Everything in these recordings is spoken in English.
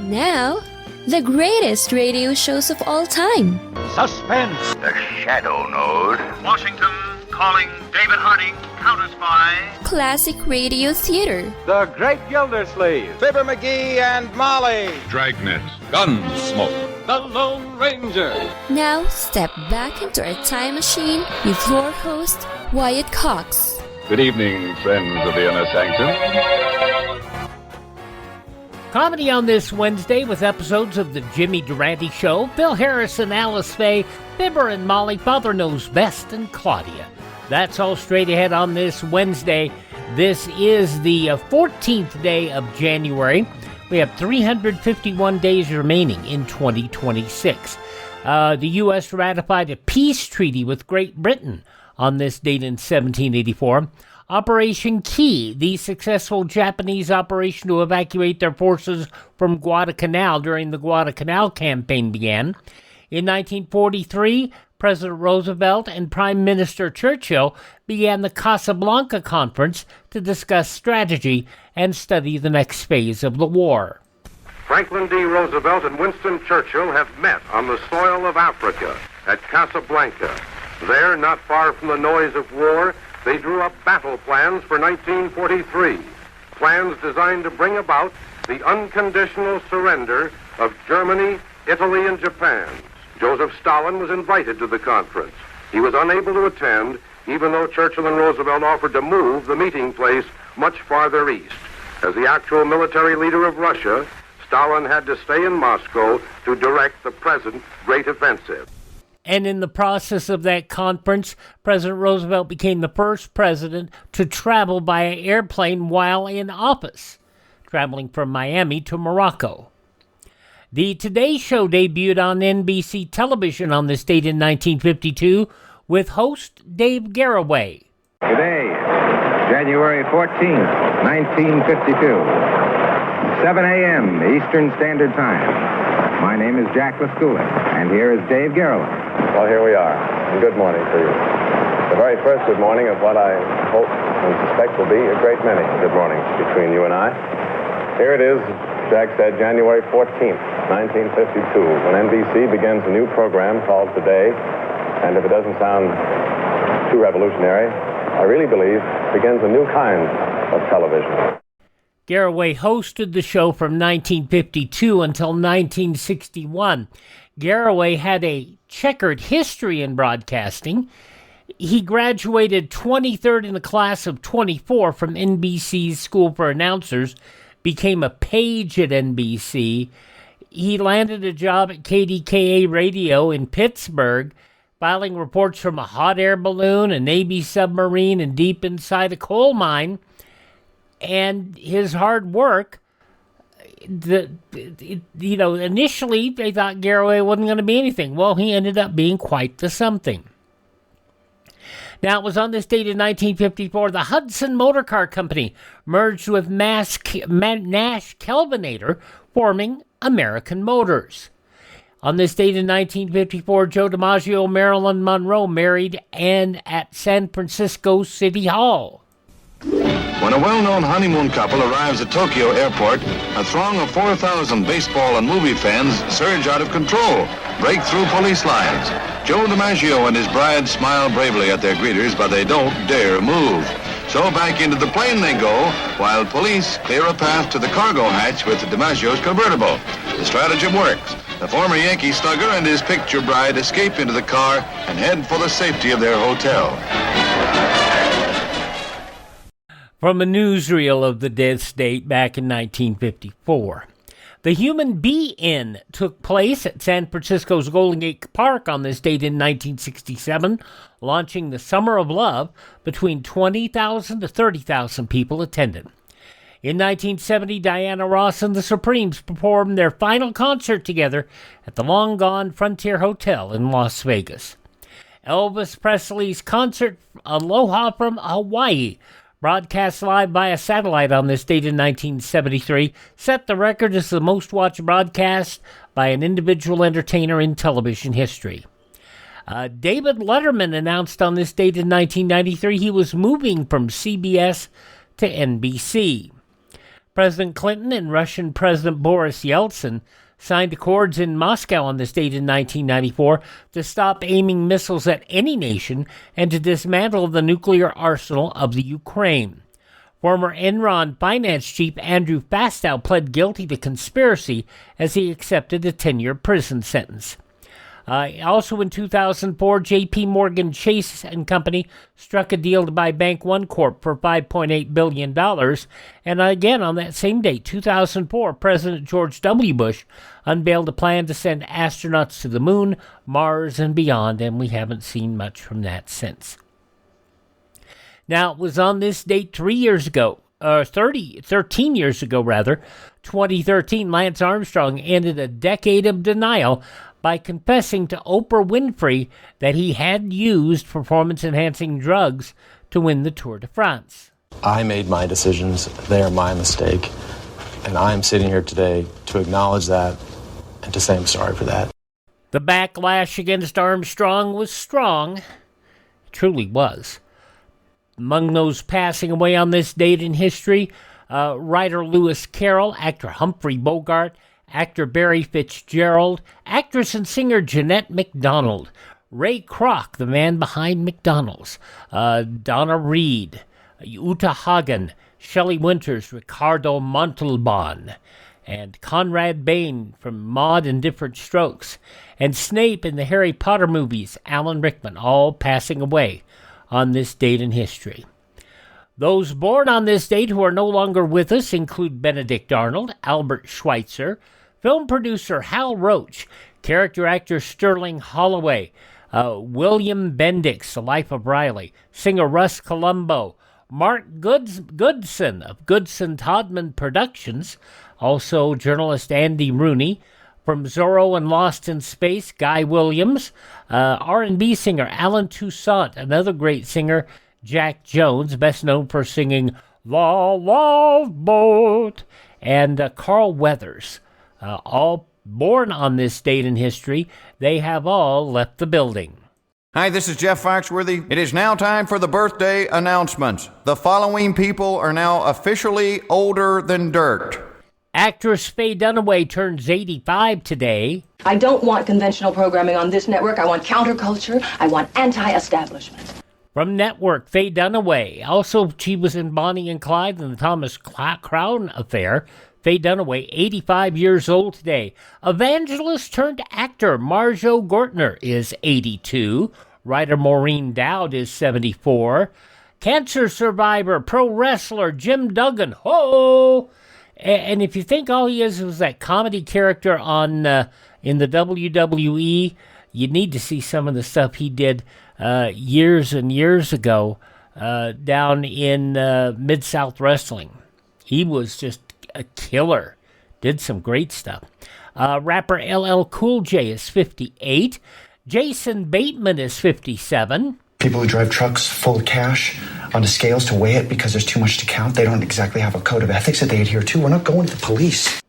Now, the greatest radio shows of all time. Suspense. The Shadow Node. Washington calling David Harding, counter-spy. Classic radio theater. The Great Gildersleeve. Fibber McGee and Molly. Dragnet. Gunsmoke. The Lone Ranger. Now, step back into our time machine with your host, Wyatt Cox. Good evening, friends of the Inner Sanctum. Comedy on this Wednesday with episodes of the Jimmy Durante Show, Bill Harrison, Alice Faye, Fibber and Molly, Father Knows Best, and Claudia. That's all straight ahead on this Wednesday. This is the 14th day of January. We have 351 days remaining in 2026. The U.S. ratified a peace treaty with Great Britain on this date in 1784. Operation Key, the successful Japanese operation to evacuate their forces from Guadalcanal during the Guadalcanal campaign, began. In 1943, President Roosevelt and Prime Minister Churchill began the Casablanca Conference to discuss strategy and study the next phase of the war. Franklin D. Roosevelt and Winston Churchill have met on the soil of Africa at Casablanca. There, not far from the noise of war, they drew up battle plans for 1943, plans designed to bring about the unconditional surrender of Germany, Italy, and Japan. Joseph Stalin was invited to the conference. He was unable to attend, even though Churchill and Roosevelt offered to move the meeting place much farther east. As the actual military leader of Russia, Stalin had to stay in Moscow to direct the present great offensive. And in the process of that conference, President Roosevelt became the first president to travel by airplane while in office, traveling from Miami to Morocco. The Today Show debuted on NBC television on this date in 1952 with host Dave Garroway. Today, January 14th, 1952, 7 a.m. Eastern Standard Time. My name is Jack Lascula, and here is Dave Garroway. Well, here we are, and good morning to you. The very first good morning of what I hope and suspect will be a great many good mornings between you and I. Here it is, Jack said, January 14th, 1952, when NBC begins a new program called Today, and if it doesn't sound too revolutionary, I really believe begins a new kind of television. Garroway hosted the show from 1952 until 1961. Garroway had a checkered history in broadcasting. He graduated 23rd in the class of 24 from NBC's School for Announcers, became a page at NBC. He landed a job at KDKA Radio in Pittsburgh, filing reports from a hot air balloon, a Navy submarine, and deep inside a coal mine. And his hard work, initially they thought Garroway wasn't going to be anything. Well, he ended up being quite the something. Now, it was on this date in 1954, the Hudson Motor Car Company merged with Nash Kelvinator, forming American Motors. On this date in 1954, Joe DiMaggio and Marilyn Monroe married and at San Francisco City Hall. When a well-known honeymoon couple arrives at Tokyo Airport, a throng of 4,000 baseball and movie fans surge out of control, break through police lines. Joe DiMaggio and his bride smile bravely at their greeters, but they don't dare move. So back into the plane they go, while police clear a path to the cargo hatch with DiMaggio's convertible. The stratagem works. The former Yankee slugger and his picture bride escape into the car and head for the safety of their hotel. From a newsreel of the death date back in 1954. The Human Bee-In took place at San Francisco's Golden Gate Park on this date in 1967, launching the Summer of Love. Between 20,000 to 30,000 people attended. In 1970, Diana Ross and the Supremes performed their final concert together at the long-gone Frontier Hotel in Las Vegas. Elvis Presley's concert Aloha from Hawaii, broadcast live via satellite on this date in 1973, set the record as the most-watched broadcast by an individual entertainer in television history. David Letterman announced on this date in 1993 he was moving from CBS to NBC. President Clinton and Russian President Boris Yeltsin signed accords in Moscow on this date in 1994 to stop aiming missiles at any nation and to dismantle the nuclear arsenal of the Ukraine. Former Enron finance chief Andrew Fastow pled guilty to conspiracy as he accepted a 10-year prison sentence. Also in 2004, J.P. Morgan Chase and Company struck a deal to buy Bank One Corp for $5.8 billion. And again, on that same day, 2004, President George W. Bush unveiled a plan to send astronauts to the moon, Mars, and beyond, and we haven't seen much from that since. Now, it was on this date 13 years ago, 2013, Lance Armstrong ended a decade of denial by confessing to Oprah Winfrey that he had used performance-enhancing drugs to win the Tour de France. I made my decisions. They are my mistake. And I'm sitting here today to acknowledge that and to say I'm sorry for that. The backlash against Armstrong was strong. It truly was. Among those passing away on this date in history, writer Lewis Carroll, actor Humphrey Bogart, actor Barry Fitzgerald, actress and singer Jeanette MacDonald, Ray Kroc, the man behind McDonald's, Donna Reed, Uta Hagen, Shelley Winters, Ricardo Montalban, and Conrad Bain from Maude and Different Strokes, and Snape in the Harry Potter movies, Alan Rickman, all passing away on this date in history. Those born on this date who are no longer with us include Benedict Arnold, Albert Schweitzer, film producer Hal Roach, character actor Sterling Holloway, William Bendix, The Life of Riley, singer Russ Columbo, Mark Goodson of Goodson Todman Productions, also journalist Andy Rooney, from Zorro and Lost in Space, Guy Williams, R&B singer Alan Toussaint, another great singer, Jack Jones, best known for singing La Love Boat, and Carl Weathers. All born on this date in history, they have all left the building. Hi, this is Jeff Foxworthy. It is now time for the birthday announcements. The following people are now officially older than dirt. Actress Faye Dunaway turns 85 today. I don't want conventional programming on this network. I want counterculture. I want anti-establishment. From Network, Faye Dunaway. Also, she was in Bonnie and Clyde and the Thomas Crown Affair. Faye Dunaway, 85 years old today. Evangelist turned actor Marjo Gortner is 82. Writer Maureen Dowd is 74. Cancer survivor, pro wrestler Jim Duggan, ho! And if you think all he is was that comedy character on in the WWE, you need to see some of the stuff he did years and years ago down in Mid-South Wrestling. He was just a killer. Did some great stuff. Rapper LL Cool J is 58. Jason Bateman is 57. People who drive trucks full of cash onto scales to weigh it because there's too much to count, they don't exactly have a code of ethics that they adhere to. We're not going to the police.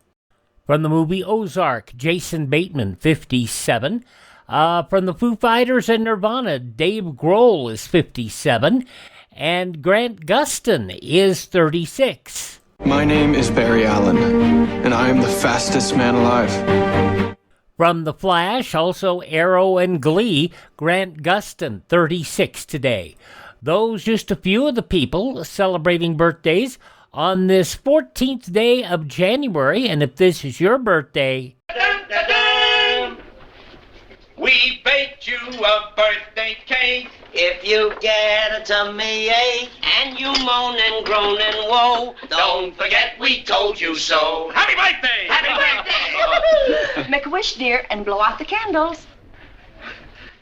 From the movie Ozark, Jason Bateman, 57. From the Foo Fighters and Nirvana, Dave Grohl is 57. And Grant Gustin is 36. My name is Barry Allen, and I am the fastest man alive. From The Flash, also Arrow and Glee, Grant Gustin, 36 today. Those just a few of the people celebrating birthdays on this 14th day of January, and if this is your birthday... We baked you a birthday cake. If you get a tummy ache and you moan and groan and woe, don't forget we told you so. Happy birthday! Happy birthday! Make a wish, dear, and blow out the candles.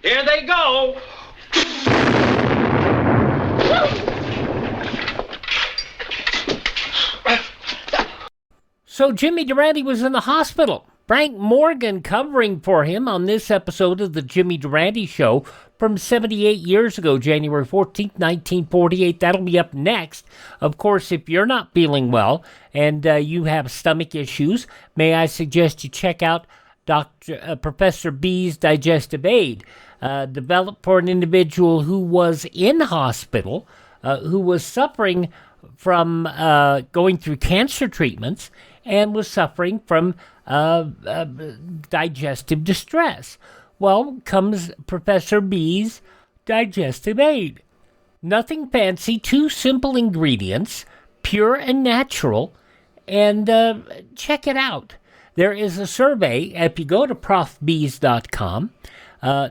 Here they go. So Jimmy Durante was in the hospital. Frank Morgan covering for him on this episode of the Jimmy Durante Show from 78 years ago, January 14th, 1948. That'll be up next. Of course, if you're not feeling well and you have stomach issues, may I suggest you check out Professor B's Digestive Aid, developed for an individual who was in hospital, who was suffering from going through cancer treatments and was suffering from digestive distress. Well, comes Professor B's Digestive Aid. Nothing fancy, 2 simple ingredients, pure and natural, and check it out. There is a survey. If you go to profbees.com,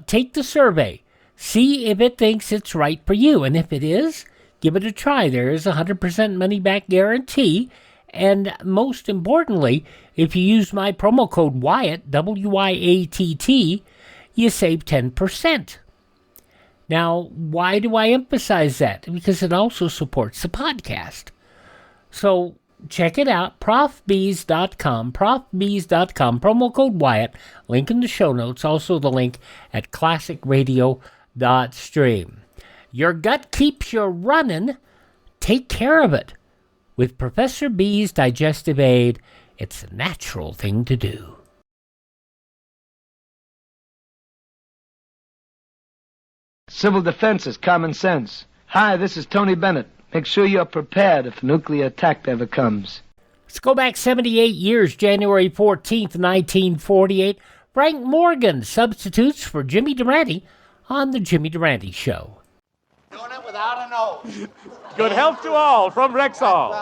take the survey. See if it thinks it's right for you. And if it is, give it a try. There is a 100% money-back guarantee. And most importantly, if you use my promo code Wyatt, W-Y-A-T-T, you save 10%. Now, why do I emphasize that? Because it also supports the podcast. So check it out, profbees.com, promo code Wyatt, link in the show notes, also the link at classicradio.stream. Your gut keeps you running. Take care of it. With Professor B's Digestive Aid, it's a natural thing to do. Civil defense is common sense. Hi, this is Tony Bennett. Make sure you're prepared if a nuclear attack ever comes. Let's go back 78 years, January 14th, 1948. Frank Morgan substitutes for Jimmy Durante on The Jimmy Durante Show. Doing it without a nose. Good health to all from Rexall.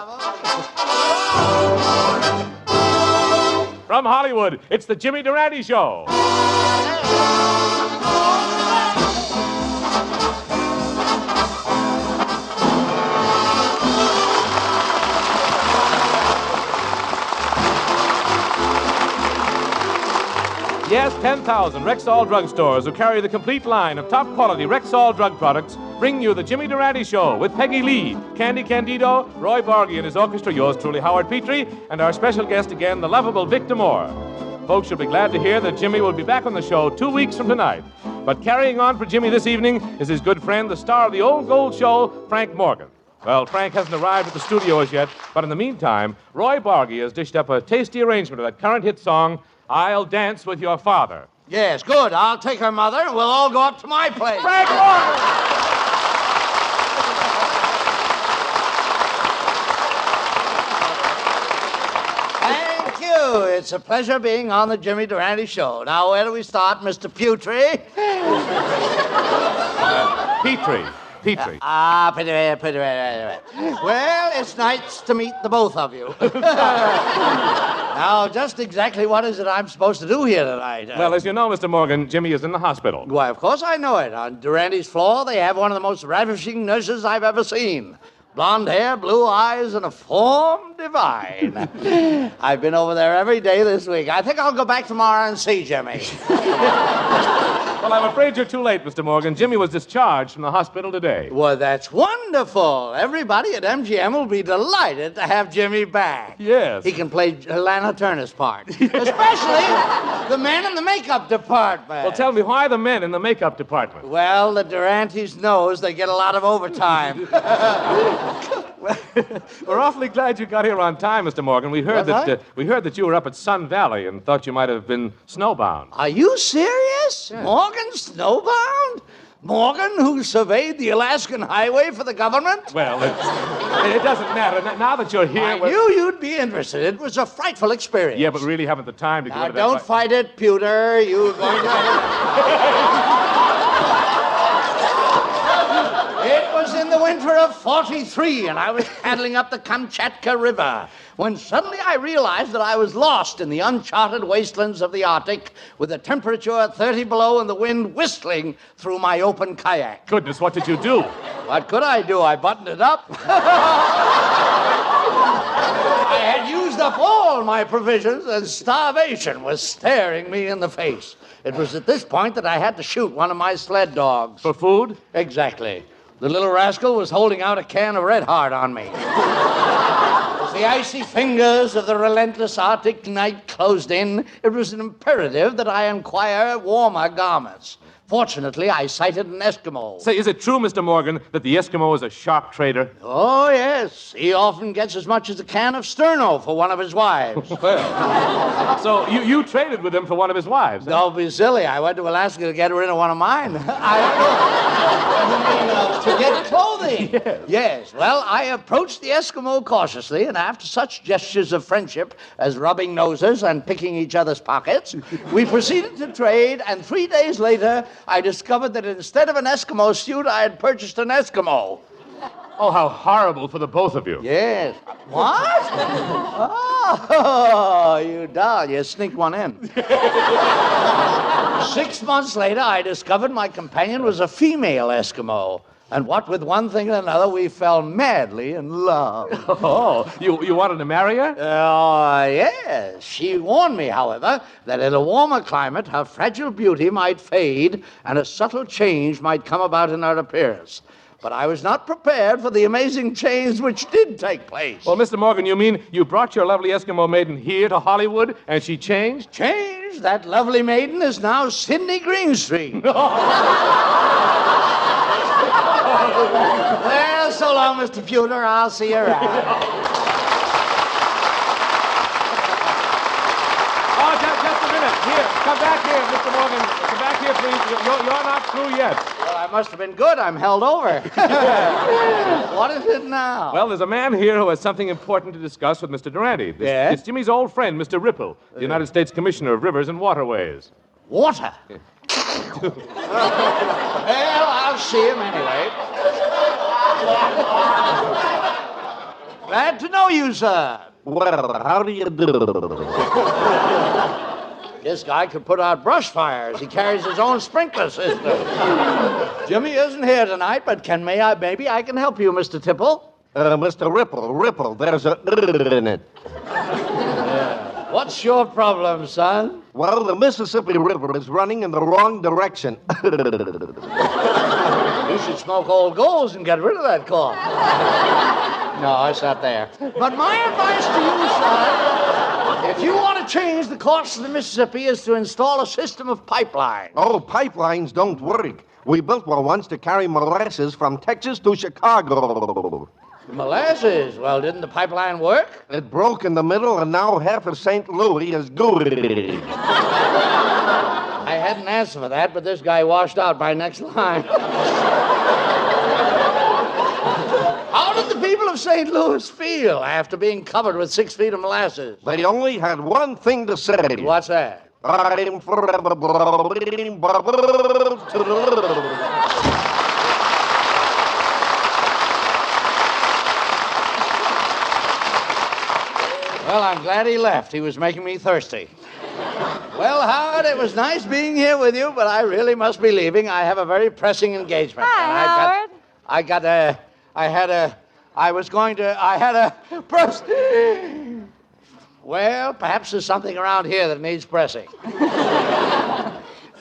From Hollywood, it's The Jimmy Durante Show. Yes, 10,000 Rexall drugstores who carry the complete line of top-quality Rexall drug products bring you The Jimmy Durante Show with Peggy Lee, Candy Candido, Roy Borghi and his orchestra, yours truly, Howard Petrie, and our special guest again, the lovable Victor Moore. Folks, you'll be glad to hear that Jimmy will be back on the show 2 weeks from tonight. But carrying on for Jimmy this evening is his good friend, the star of the Old Gold Show, Frank Morgan. Well, Frank hasn't arrived at the studio as yet, but in the meantime, Roy Borghi has dished up a tasty arrangement of that current hit song, I'll Dance With Your Father. Yes, good. I'll take her mother, and we'll all go up to my place. Frank Morgan! Thank you. It's a pleasure being on the Jimmy Durante Show. Now, where do we start, Mr. Petrie? Petrie. Petrie. Petrie. Well, it's nice to meet the both of you. Now, just exactly what is it I'm supposed to do here tonight? Well, as you know, Mr. Morgan, Jimmy is in the hospital. Why, of course I know it. On Durante's floor, they have one of the most ravishing nurses I've ever seen. Blonde hair, blue eyes, and a form divine. I've been over there every day this week. I think I'll go back tomorrow and see Jimmy. Well, I'm afraid you're too late, Mr. Morgan. Jimmy was discharged from the hospital today. Well, that's wonderful. Everybody at MGM will be delighted to have Jimmy back. Yes. He can play Lana Turner's part. Especially the men in the makeup department. Well, tell me, why the men in the makeup department? Well, the Durantes knows they get a lot of overtime. We're awfully glad you got here on time, Mr. Morgan. We heard that you were up at Sun Valley and thought you might have been snowbound. Are you serious? Yeah. Morgan snowbound? Morgan, who surveyed the Alaskan highway for the government? Well, it doesn't matter. Now that you're here... I knew you'd be interested. It was a frightful experience. Yeah, but we really haven't the time to go into that... Don't fight it, Pewter. You're going to... It was in the winter of 43, and I was paddling up the Kamchatka River, when suddenly I realized that I was lost in the uncharted wastelands of the Arctic, with the temperature at 30 below and the wind whistling through my open kayak. Goodness, what did you do? What could I do? I buttoned it up. I had used up all my provisions, and starvation was staring me in the face. It was at this point that I had to shoot one of my sled dogs. For food? Exactly. The little rascal was holding out a can of Red Heart on me. As the icy fingers of the relentless Arctic night closed in, it was an imperative that I acquire warmer garments. Fortunately, I sighted an Eskimo. Say, is it true, Mr. Morgan, that the Eskimo is a shark trader? Oh, yes. He often gets as much as a can of Sterno for one of his wives. Well, so you traded with him for one of his wives? Huh? Don't be silly. I went to Alaska to get rid of one of mine. To get clothing Really? Yes. Well, I approached the Eskimo cautiously, and after such gestures of friendship as rubbing noses and picking each other's pockets, we proceeded to trade, and 3 days later, I discovered that instead of an Eskimo suit, I had purchased an Eskimo. Oh, how horrible for the both of you. Yes. What? Oh, you doll. You sneaked one in. 6 months later, I discovered my companion was a female Eskimo. And what with one thing and another, we fell madly in love. Oh, you wanted to marry her? Yes. She warned me, however, that in a warmer climate, her fragile beauty might fade and a subtle change might come about in her appearance. But I was not prepared for the amazing change which did take place. Well, Mr. Morgan, you mean you brought your lovely Eskimo maiden here to Hollywood and she changed? Changed? That lovely maiden is now Sidney Greenstreet. Well, so long, Mr. Pewter. I'll see you around. Oh, just a minute. Here, come back here, Mr. Morgan. Come back here, please. You're not through yet. Well, I must have been good. I'm held over. What is it now? Well, there's a man here who has something important to discuss with Mr. Durante. Yes? It's Jimmy's old friend, Mr. Ripple, the United States Commissioner of Rivers and Waterways. Water? Well, I'll see him anyway. Glad to know you, sir. Well, how do you do? This guy could put out brush fires. He carries his own sprinkler system. Jimmy isn't here tonight, but maybe I can help you, Mr. Tipple? Mr. Ripple, there's a in it. What's your problem, son? Well, the Mississippi River is running in the wrong direction. You should smoke old goals and get rid of that cough. No, it's not there. But my advice to you, son, if you want to change the course of the Mississippi, is to install a system of pipelines. Oh, pipelines don't work. We built one once to carry molasses from Texas to Chicago. Molasses? Well, didn't the pipeline work? It broke in the middle, and now half of St. Louis is garbage. I had an answer for that, but this guy washed out by next line. How did the people of St. Louis feel after being covered with 6 feet of molasses? They only had one thing to say. What's that? I'm forever blowing bubbles to the... Well, I'm glad he left. He was making me thirsty. Well, Howard, it was nice being here with you, but I really must be leaving. I have a very pressing engagement. Hi, Howard. I had a Well, perhaps there's something around here that needs pressing.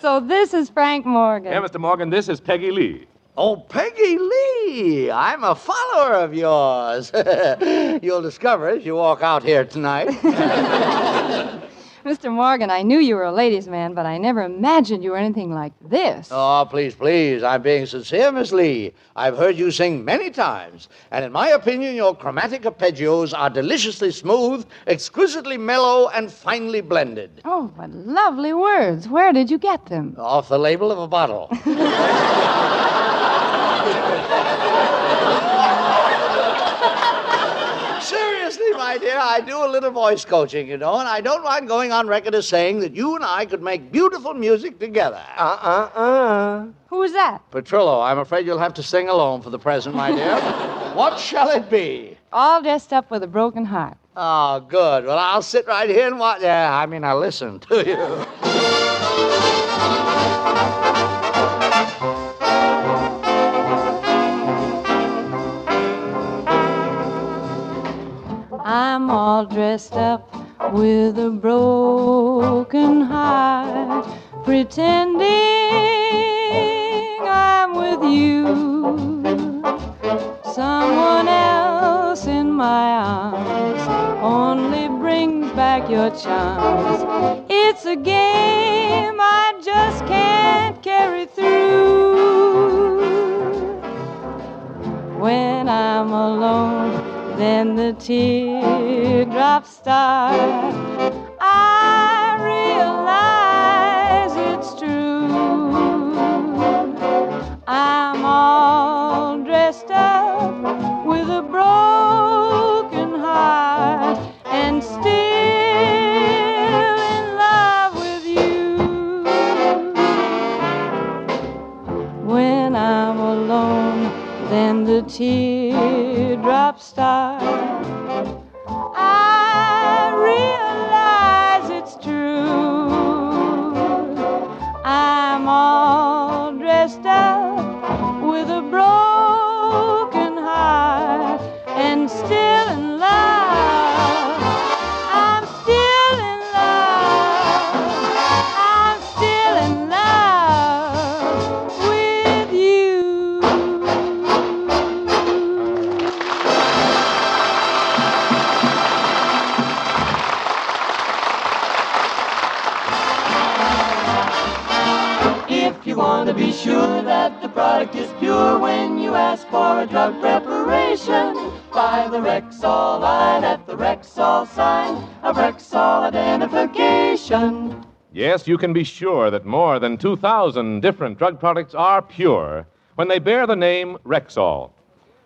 So this is Frank Morgan. Yeah, Mr. Morgan, this is Peggy Lee. Oh, Peggy Lee! I'm a follower of yours. You'll discover as you walk out here tonight. Mr. Morgan, I knew you were a ladies' man, but I never imagined you were anything like this. Oh, please. I'm being sincere, Miss Lee. I've heard you sing many times, and in my opinion, your chromatic arpeggios are deliciously smooth, exquisitely mellow, and finely blended. Oh, what lovely words. Where did you get them? Off the label of a bottle. Seriously, my dear, I do a little voice coaching, you know, and I don't mind going on record as saying that you and I could make beautiful music together. Who is that? Petrillo, I'm afraid you'll have to sing alone for the present, my dear. What shall it be? All dressed up with a broken heart. Oh, good. Well, I'll sit right here and watch. I'll listen to you. I'm all dressed up with a broken heart, pretending I'm with you. Someone else in my arms only brings back your charms. It's a game I just can't carry through. When I'm alone, then the teardrops start. I realize it's true. I'm all dressed up when I'm alone, then the teardrops start. I realize it's true. I'm all dressed up with a broken heart and still in love. I'm still in love. I'm still in love with you. If you want to be sure that the product is pure when you ask for a drug preparation, buy the Rexall line at the Rexall sign of Rexall identification. Yes, you can be sure that more than 2,000 different drug products are pure when they bear the name Rexall.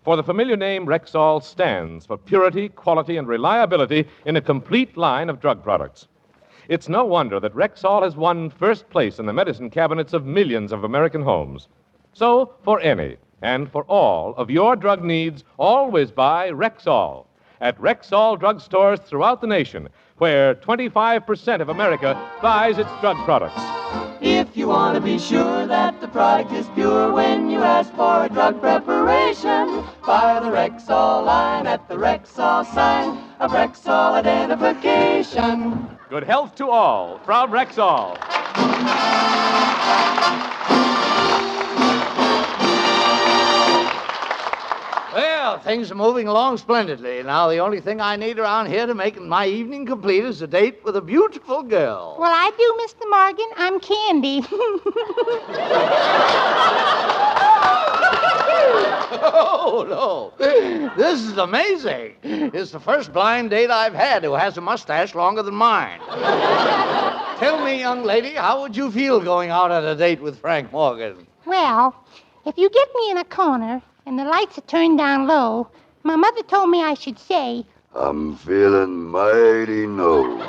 For the familiar name Rexall stands for purity, quality, and reliability in a complete line of drug products. It's no wonder that Rexall has won first place in the medicine cabinets of millions of American homes. So, for any and for all of your drug needs, always buy Rexall at Rexall drugstores throughout the nation, where 25% of America buys its drug products. If you want to be sure that the product is pure when you ask for a drug preparation, buy the Rexall line at the Rexall sign of Rexall identification. Good health to all from Rexall. Well, things are moving along splendidly. Now, the only thing I need around here to make my evening complete is a date with a beautiful girl. Well, I do, Mr. Morgan. I'm Candy. Oh, no. This is amazing. It's the first blind date I've had who has a mustache longer than mine. Tell me, young lady, how would you feel going out on a date with Frank Morgan? Well, if you get me in a corner and the lights are turned down low, my mother told me I should say, I'm feeling mighty low.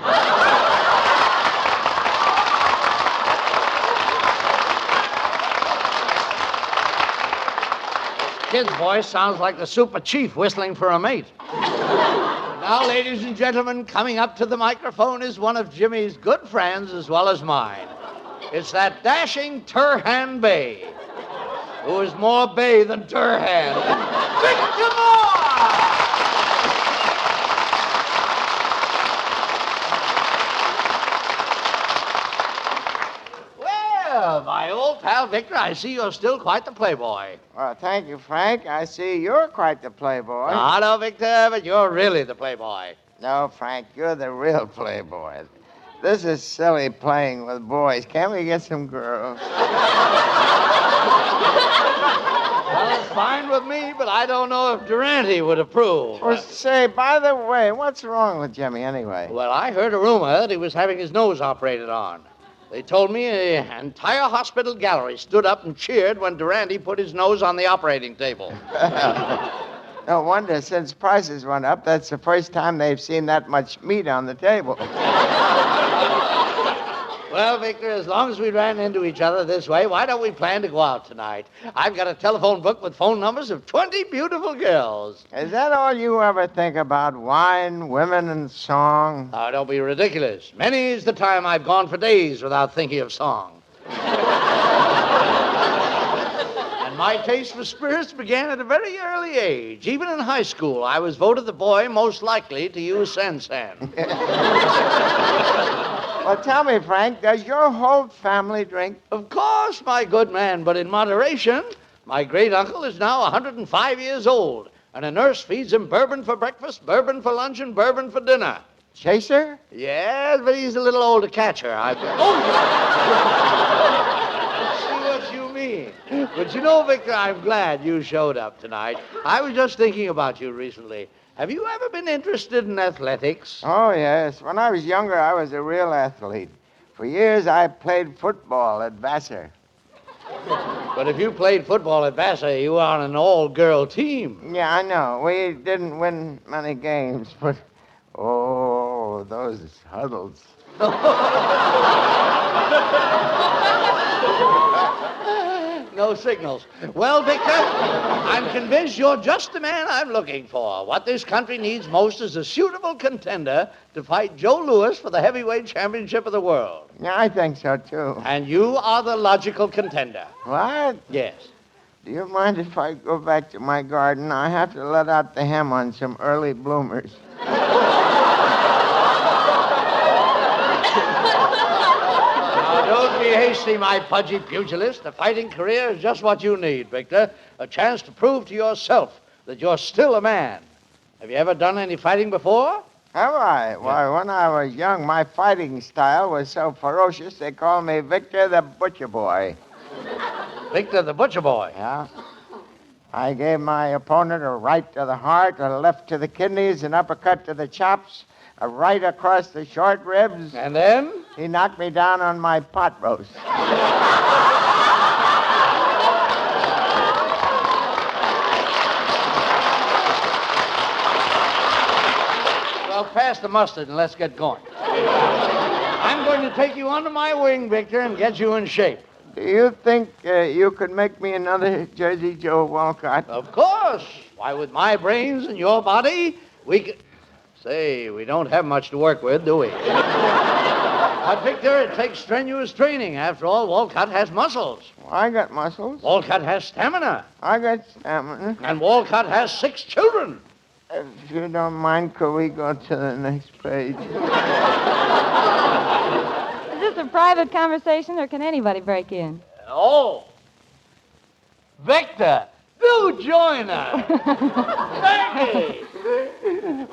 Kid's voice sounds like the super chief whistling for a mate. Now, ladies and gentlemen, coming up to the microphone is one of Jimmy's good friends as well as mine. It's that dashing Turhan Bay, who is more Bay than Turhan. Victor Moore! Well, my old pal Victor, I see you're still quite the playboy. Well, thank you, Frank. I see you're quite the playboy. I know, Victor, but you're really the playboy. No, Frank, you're the real playboy. This is silly playing with boys. Can't we get some girls? Well, it's fine with me, but I don't know if Durante would approve. Well, say, by the way, what's wrong with Jimmy anyway? Well, I heard a rumor that he was having his nose operated on. They told me an entire hospital gallery stood up and cheered when Durante put his nose on the operating table. No wonder, since prices went up, that's the first time they've seen that much meat on the table. Well, Victor, as long as we ran into each other this way, why don't we plan to go out tonight? I've got a telephone book with phone numbers of 20 beautiful girls. Is that all you ever think about? Wine, women, and song? Oh, don't be ridiculous. Many's the time I've gone for days without thinking of song. And my taste for spirits began at a very early age. Even in high school, I was voted the boy most likely to use San-San. Well, tell me, Frank, does your whole family drink? Of course, my good man, but in moderation. My great-uncle is now 105 years old, and a nurse feeds him bourbon for breakfast, bourbon for lunch, and bourbon for dinner. Chaser? Yes, but he's a little old to catch her. I see what you mean. But you know, Victor, I'm glad you showed up tonight. I was just thinking about you recently. Have you ever been interested in athletics? Oh, yes. When I was younger, I was a real athlete. For years, I played football at Vassar. But if you played football at Vassar, you were on an all-girl team. Yeah, I know. We didn't win many games, but... Oh, those huddles. no signals. Well, Victor, I'm convinced you're just the man I'm looking for. What this country needs most is a suitable contender to fight Joe Louis for the heavyweight championship of the world. Yeah, I think so, too. And you are the logical contender. What? Yes. Do you mind if I go back to my garden? I have to let out the hem on some early bloomers. Now, don't be hasty, my pudgy pugilist. A fighting career is just what you need, Victor. A chance to prove to yourself that you're still a man. Have you ever done any fighting before? Have I? Why, when I was young, my fighting style was so ferocious, they called me Victor the Butcher Boy. Victor the Butcher Boy? Yeah. I gave my opponent a right to the heart, a left to the kidneys, an uppercut to the chops, a right across the short ribs. And then? He knocked me down on my pot roast. Well, pass the mustard and let's get going. I'm going to take you under my wing, Victor, and get you in shape. Do you think you could make me another Jersey Joe Walcott? Of course. Why, with my brains and your body, we could... Say, we don't have much to work with, do we? But, Victor, it takes strenuous training. After all, Walcott has muscles. I got muscles. Walcott has stamina. I got stamina. And Walcott has 6 children. If you don't mind, could we go to the next page? Is this a private conversation, or can anybody break in? Oh. Victor, do join us. Maggie,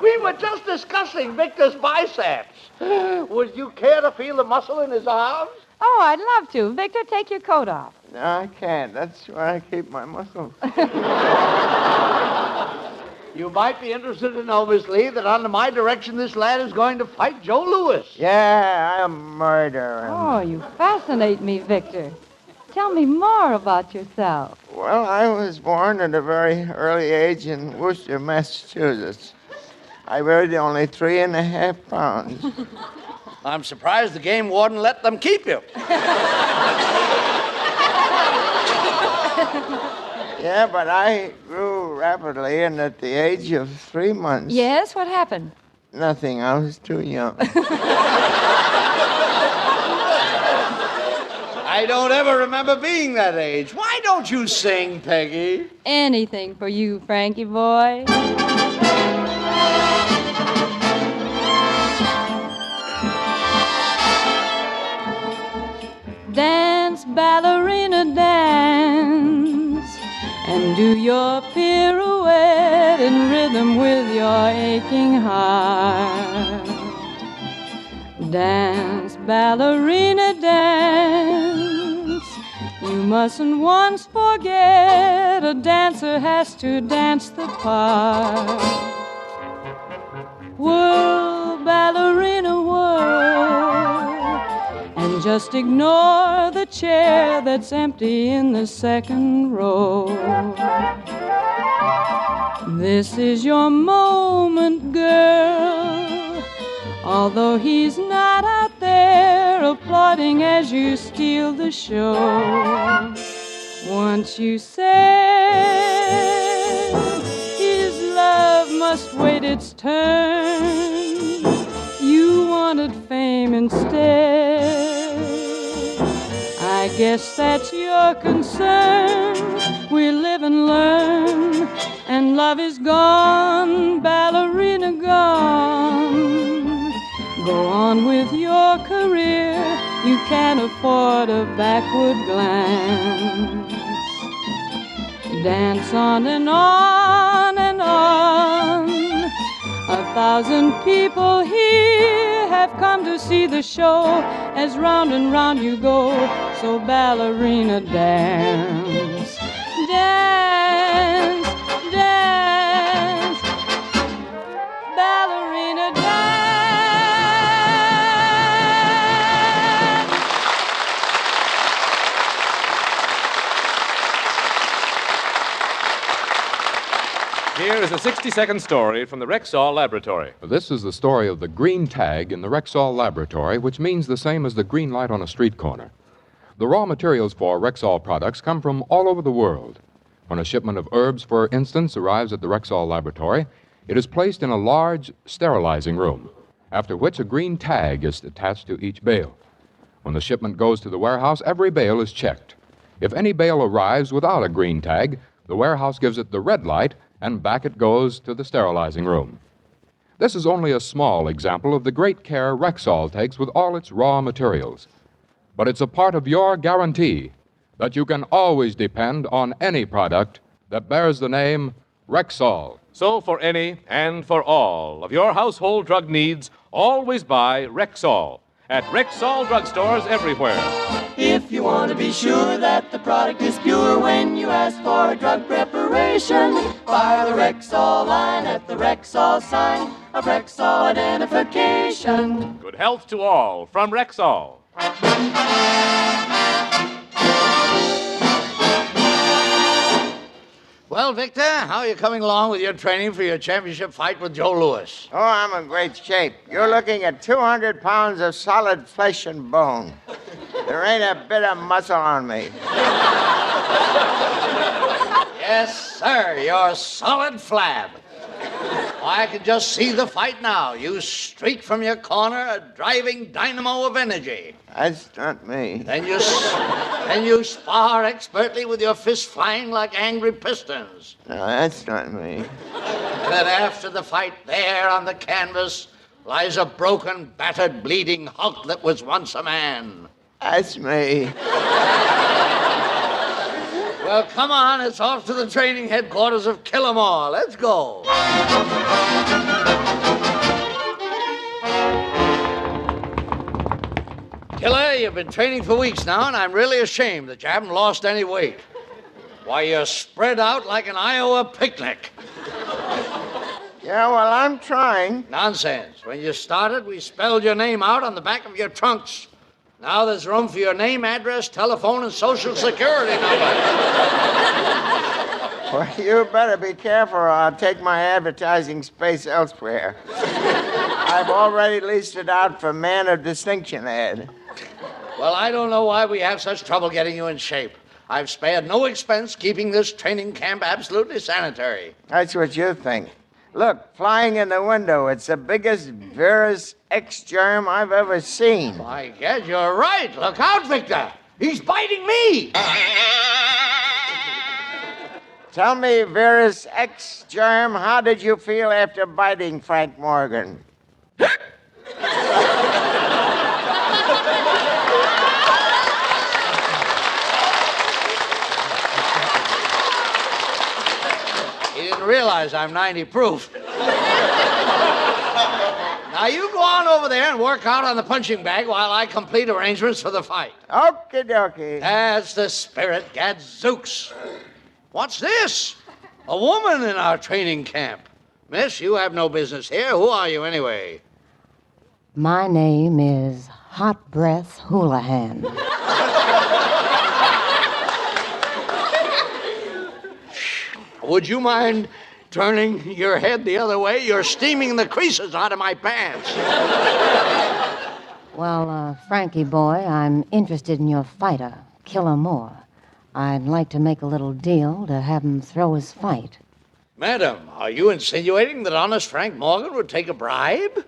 we were just discussing Victor's biceps. Would you care to feel the muscle in his arms? Oh, I'd love to. Victor, take your coat off. No, I can't. That's where I keep my muscles. You might be interested to know, Miss Lee, that under my direction this lad is going to fight Joe Louis. Yeah, I'll murder him. Oh, you fascinate me, Victor. Tell me more about yourself. Well, I was born at a very early age in Worcester, Massachusetts. I weighed only 3.5 pounds. I'm surprised the game warden let them keep you. Yeah, but I grew rapidly, and at the age of 3 months... Yes, what happened? Nothing. I was too young. I don't ever remember being that age. Why don't you sing, Peggy? Anything for you, Frankie boy. Dance, ballerina, dance, and do your pirouette in rhythm with your aching heart. Dance, ballerina, dance. You mustn't once forget a dancer has to dance the part. Whirl, ballerina, whirl, and just ignore the chair that's empty in the second row. This is your moment, girl, although he's not out there applauding as you steal the show. Once you said his love must wait its turn, you wanted fame instead. I guess that's your concern. We live and learn, and love is gone, ballerina gone. Go on with your career, you can't afford a backward glance. Dance on and on and on. 1,000 people here have come to see the show. As round and round you go, so ballerina dance. Dance, dance, ballerina dance. Here is a 60-second story from the Rexall Laboratory. This is the story of the green tag in the Rexall Laboratory, which means the same as the green light on a street corner. The raw materials for Rexall products come from all over the world. When a shipment of herbs, for instance, arrives at the Rexall laboratory, it is placed in a large sterilizing room, after which a green tag is attached to each bale. When the shipment goes to the warehouse, every bale is checked. If any bale arrives without a green tag, the warehouse gives it the red light, and back it goes to the sterilizing room. This is only a small example of the great care Rexall takes with all its raw materials. But it's a part of your guarantee that you can always depend on any product that bears the name Rexall. So for any and for all of your household drug needs, always buy Rexall at Rexall drugstores everywhere. If you want to be sure that the product is pure when you ask for a drug preparation, buy the Rexall line at the Rexall sign of Rexall identification. Good health to all from Rexall. Well, Victor, how are you coming along with your training for your championship fight with Joe Louis? Oh, I'm in great shape. You're looking at 200 pounds of solid flesh and bone. There ain't a bit of muscle on me. Yes, sir, you're solid flab. I can just see the fight now. You streak from your corner, a driving dynamo of energy. That's not me. Then you spar expertly with your fists flying like angry pistons. No, that's not me. Then after the fight, there on the canvas lies a broken, battered, bleeding hulk that was once a man. That's me. Well, come on, it's off to the training headquarters of Kill 'Em All. Let's go. Killer, you've been training for weeks now, and I'm really ashamed that you haven't lost any weight. Why, you're spread out like an Iowa picnic. Yeah, well, I'm trying. Nonsense. When you started, we spelled your name out on the back of your trunks. Now there's room for your name, address, telephone, and social security number. Well, you better be careful or I'll take my advertising space elsewhere. I've already leased it out for Man of Distinction ad. Well, I don't know why we have such trouble getting you in shape. I've spared no expense keeping this training camp absolutely sanitary. That's what you think. Look, flying in the window, it's the biggest virus X germ I've ever seen. My God, you're right. Look out, Victor. He's biting me. Tell me, virus X germ, how did you feel after biting Frank Morgan? He didn't realize I'm 90 proof. Now, you go on over there and work out on the punching bag while I complete arrangements for the fight. Okie dokie. That's the spirit, gadzooks. What's this? A woman in our training camp. Miss, you have no business here. Who are you, anyway? My name is Hot Breath Houlihan. Would you mind turning your head the other way? You're steaming the creases out of my pants. Well, Frankie boy, I'm interested in your fighter, Killer Moore. I'd like to make a little deal to have him throw his fight. Madam, are you insinuating that honest Frank Morgan would take a bribe?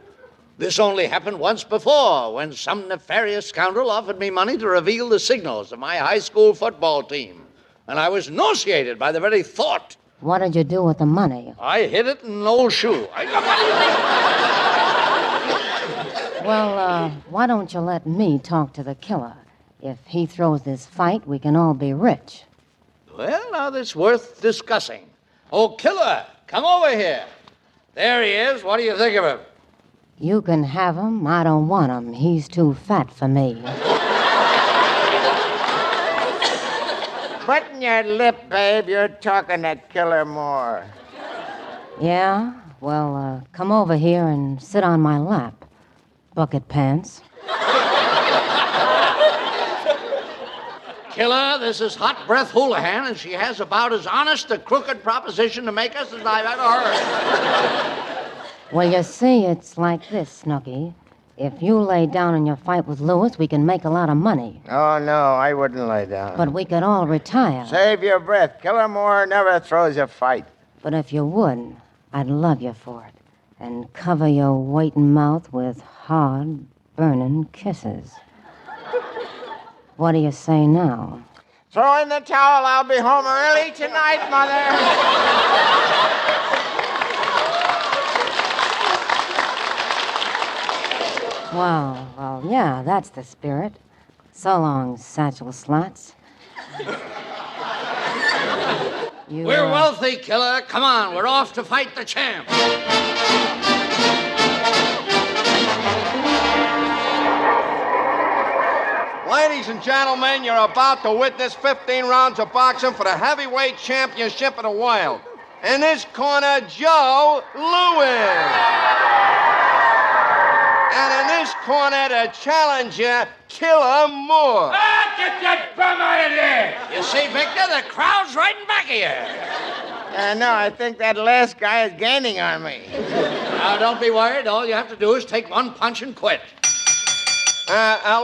This only happened once before, when some nefarious scoundrel offered me money to reveal the signals of my high school football team. And I was nauseated by the very thought. What did you do with the money? I hid it in an old shoe. Well, why don't you let me talk to the killer? If he throws this fight, we can all be rich. Well, now that's worth discussing. Oh, Killer, come over here. There he is. What do you think of him? You can have him. I don't want him. He's too fat for me. Button your lip, babe. You're talking to Killer Moore. Yeah? Well, come over here and sit on my lap. Bucket pants. Killer, this is Hot Breath Houlihan, and she has about as honest a crooked proposition to make us as I've ever heard. Well, you see, it's like this, Snooky. If you lay down in your fight with Lewis, we can make a lot of money. Oh, no, I wouldn't lay down. But we could all retire. Save your breath. Killer Moore never throws a fight. But if you would, I'd love you for it. And cover your waiting mouth with hard, burning kisses. What do you say now? Throw in the towel. I'll be home early tonight, Mother. Well, yeah, that's the spirit. So long, satchel slots. We're wealthy, Killer. Come on, we're off to fight the champ. Ladies and gentlemen, you're about to witness 15 rounds of boxing for the heavyweight championship of the world. In this corner, Joe Louis. And in this corner, the challenger, Killer Moore. Get that bum out of there! You see, Victor, the crowd's right in back of you. No, I think that last guy is gaining on me. Now, don't be worried. All you have to do is take one punch and quit.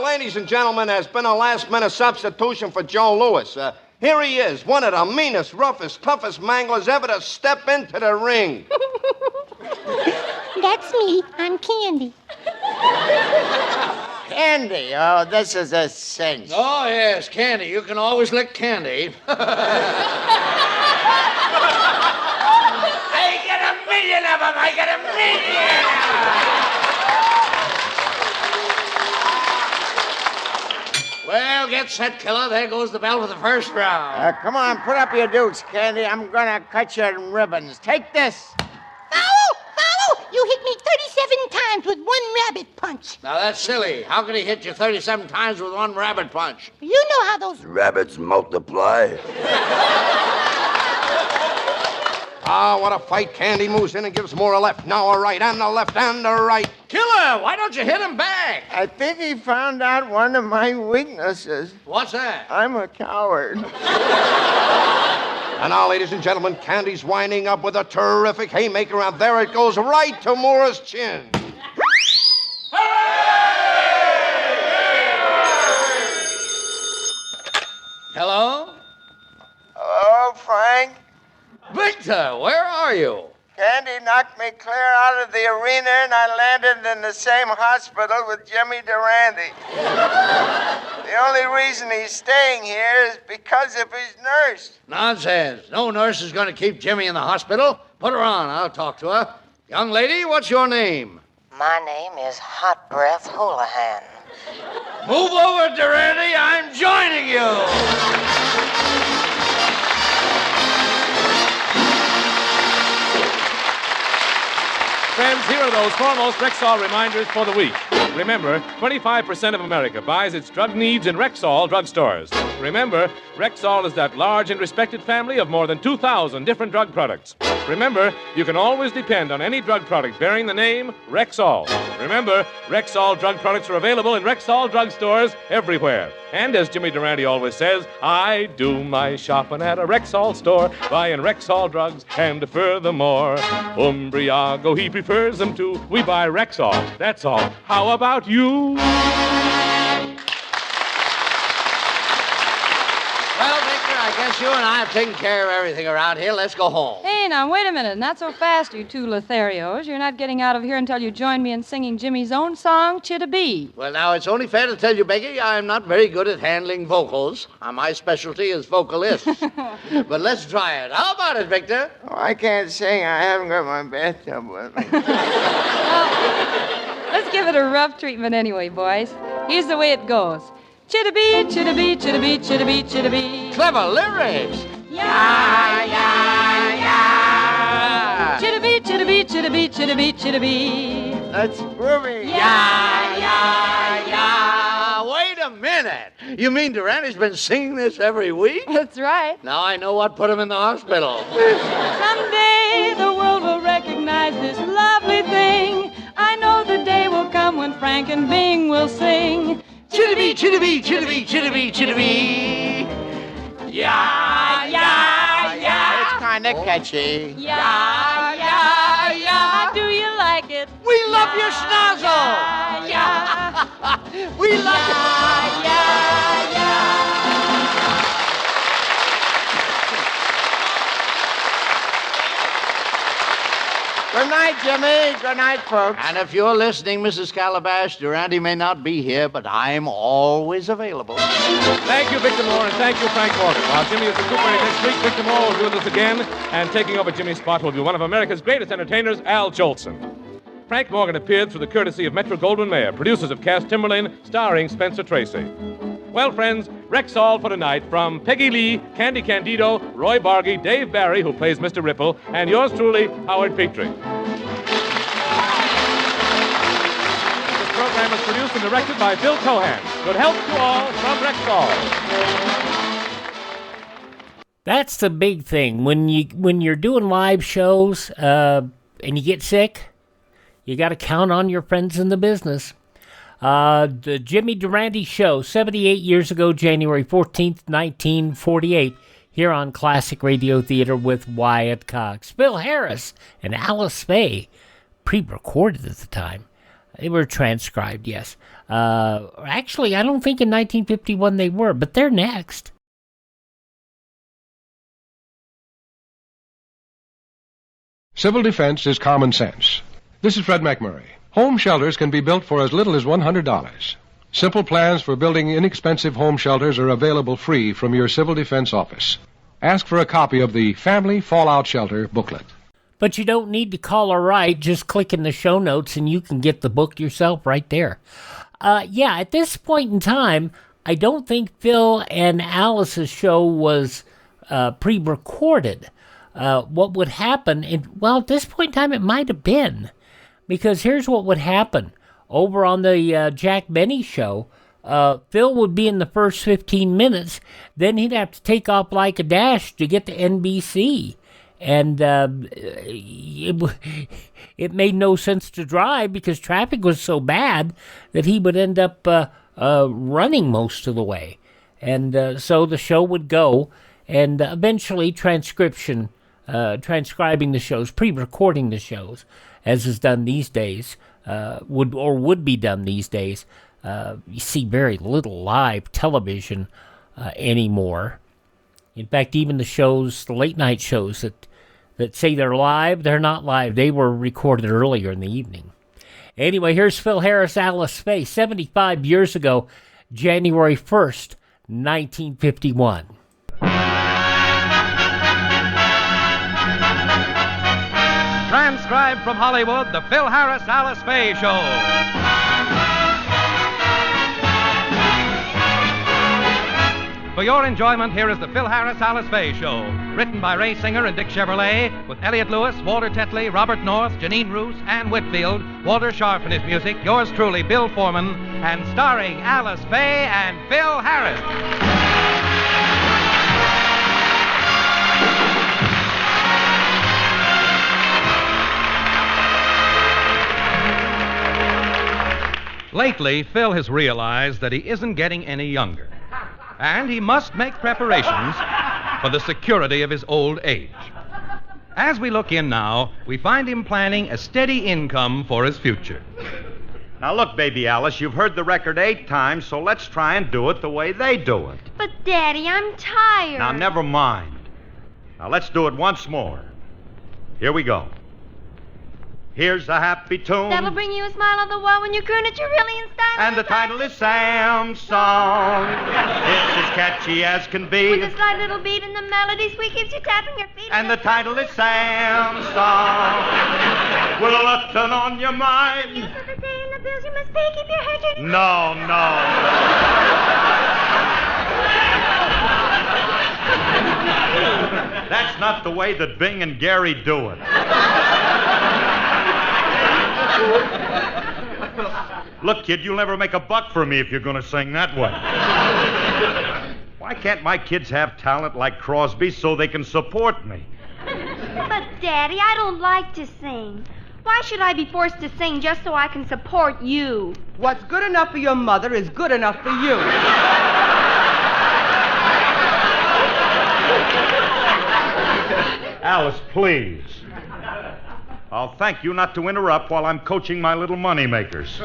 Ladies and gentlemen, there's been a last-minute substitution for Joe Louis. Here he is, one of the meanest, roughest, toughest manglers ever to step into the ring. That's me. I'm Candy. Candy? Oh, this is a cinch. Oh, yes, Candy. You can always lick Candy. I get 1,000,000 of them. I get 1,000,000. Well, get set, Killer. There goes the bell for the first round. Come on, put up your dukes, Candy. I'm gonna cut you in ribbons. Take this. Foul! You hit me 37 times with one rabbit punch. Now, that's silly. How can he hit you 37 times with one rabbit punch? You know how those... Rabbits multiply. What a fight. Candy moves in and gives Moore a left, now a right, and a left, and a right. Killer, why don't you hit him back? I think he found out one of my weaknesses. What's that? I'm a coward. And now, ladies and gentlemen, Candy's winding up with a terrific haymaker, and there it goes right to Moore's chin. Hello? Hello, Frank? Victor, where are you? Candy knocked me clear out of the arena, and I landed in the same hospital with Jimmy Durante. The only reason he's staying here is because of his nurse. Nonsense. No nurse is going to keep Jimmy in the hospital. Put her on. I'll talk to her. Young lady, what's your name? My name is Hot Breath Houlihan. Move over, Durante. I'm joining you. Friends, here are those foremost Rexall reminders for the week. Remember, 25% of America buys its drug needs in Rexall drugstores. Remember, Rexall is that large and respected family of more than 2,000 different drug products. Remember, you can always depend on any drug product bearing the name Rexall. Remember, Rexall drug products are available in Rexall drugstores everywhere. And as Jimmy Durante always says, I do my shopping at a Rexall store, buying Rexall drugs, and furthermore, Umbriago, he prefers them too. We buy Rexall, that's all. How about you? Well, Victor, I guess you and I have taken care of everything around here. Let's go home. Hey, now, wait a minute. Not so fast, you two Lotharios. You're not getting out of here until you join me in singing Jimmy's own song, Chittabee. Well, now, it's only fair to tell you, Becky, I'm not very good at handling vocals. My specialty is vocalist. But let's try it. How about it, Victor? Oh, I can't sing. I haven't got my bathtub with me. Let's give it a rough treatment anyway, boys. Here's the way it goes. Chittabee, chittabee, chittabee, chittabee, chittabee. Clever lyrics. Yeah, yeah, yeah. Chittabee, chittabee, chittabee, chittabee, chittabee. That's groovy. Yeah, yeah, yeah. Wait a minute. You mean Durante's been singing this every week? That's right. Now I know what put him in the hospital. Someday the world will recognize this lovely thing. I know the day will come when Frank and Bing will sing. Chittabee, chittabee, chittabee, chittabee, chittabee. Yeah, yeah, yeah. It's kind of catchy. Yeah, yeah, yeah. Do you like it? We love your schnozzle. Yeah, We love you. Good night, Jimmy. Good night, folks. And if you're listening, Mrs. Calabash, Durante may not be here, but I'm always available. Thank you, Victor Moore, and thank you, Frank Morgan. While Jimmy is recuperating next week, Victor Moore will be with us again, and taking over Jimmy's spot will be one of America's greatest entertainers, Al Jolson. Frank Morgan appeared through the courtesy of Metro-Goldwyn-Mayer, producers of Cass Timberlane, starring Spencer Tracy. Well, friends, Rexall for tonight from Peggy Lee, Candy Candido, Roy Bargy, Dave Barry, who plays Mr. Ripple, and yours truly, Howard Petrie. This program is produced and directed by Bill Cohan. Good health to all from Rexall. That's the big thing. When you're doing live shows and you get sick, you got to count on your friends in the business. The Jimmy Durante Show, 78 years ago, January 14th, 1948, here on Classic Radio Theater with Wyatt Cox. Phil Harris and Alice Faye, pre-recorded at the time. They were transcribed, yes. Actually, I don't think in 1951 they were, but they're next. Civil defense is common sense. This is Fred McMurray. Home shelters can be built for as little as $100. Simple plans for building inexpensive home shelters are available free from your Civil Defense office. Ask for a copy of the Family Fallout Shelter booklet. But you don't need to call or write. Just click in the show notes and you can get the book yourself right there. At this point in time, I don't think Phil and Alice's show was pre-recorded. What would happen, at this point in time, it might have been. Because here's what would happen. Over on the Jack Benny show, Phil would be in the first 15 minutes. Then he'd have to take off like a dash to get to NBC. And it made no sense to drive because traffic was so bad that he would end up running most of the way. And so the show would go, and eventually transcribing the shows, pre-recording the shows, as is done these days, would be done these days. You see very little live television anymore. In fact, even the late night shows that say they're live, they're not live. They were recorded earlier in the evening. Anyway, here's Phil Harris, Alice Faye, 75 years ago, January 1st, 1951. Transcribed from Hollywood, the Phil Harris, Alice Faye Show. For your enjoyment, here is the Phil Harris, Alice Faye Show. Written by Ray Singer and Dick Chevrolet, with Elliot Lewis, Walter Tetley, Robert North, Janine Roos, Ann Whitfield, Walter Scharf and his music, yours truly, Bill Foreman, and starring Alice Faye and Phil Harris. Lately, Phil has realized that he isn't getting any younger, and he must make preparations for the security of his old age. As we look in now, we find him planning a steady income for his future. Now, look, baby Alice, you've heard the record 8 times, so let's try and do it the way they do it. But, Daddy, I'm tired. Now, never mind. Now, let's do it once more. Here we go. Here's a happy tune. That'll bring you a smile on the wall when you croon it. You're really in style. And the title is Sam's Song. It's as catchy as can be. With a slight little beat in the melody, sweet keeps you tapping your feet. And the title is Sam's Song. With a lot on your mind. You for the day and the bills you must pay. Keep your head turning. No. That's not the way that Bing and Gary do it. Look, kid, you'll never make a buck for me if you're going to sing that way. Why can't my kids have talent like Crosby so they can support me? But, Daddy, I don't like to sing. Why should I be forced to sing just so I can support you? What's good enough for your mother is good enough for you. Alice, please. I'll thank you not to interrupt while I'm coaching my little moneymakers.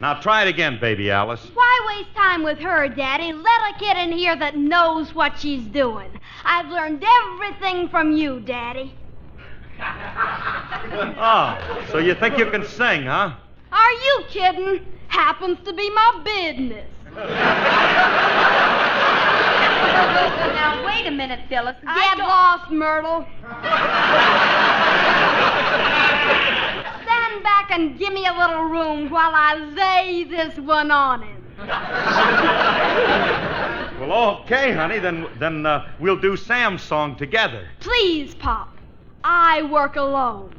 Now try it again, baby Alice. Why waste time with her, Daddy? Let a kid in here that knows what she's doing. I've learned everything from you, Daddy. Oh, so you think you can sing, huh? Are you kidding? Happens to be my business. Now, wait a minute, Phyllis. Get lost, Myrtle. Stand back and give me a little room while I lay this one on him. Well, okay, honey. Then we'll do Sam's song together. Please, Pop. I work alone.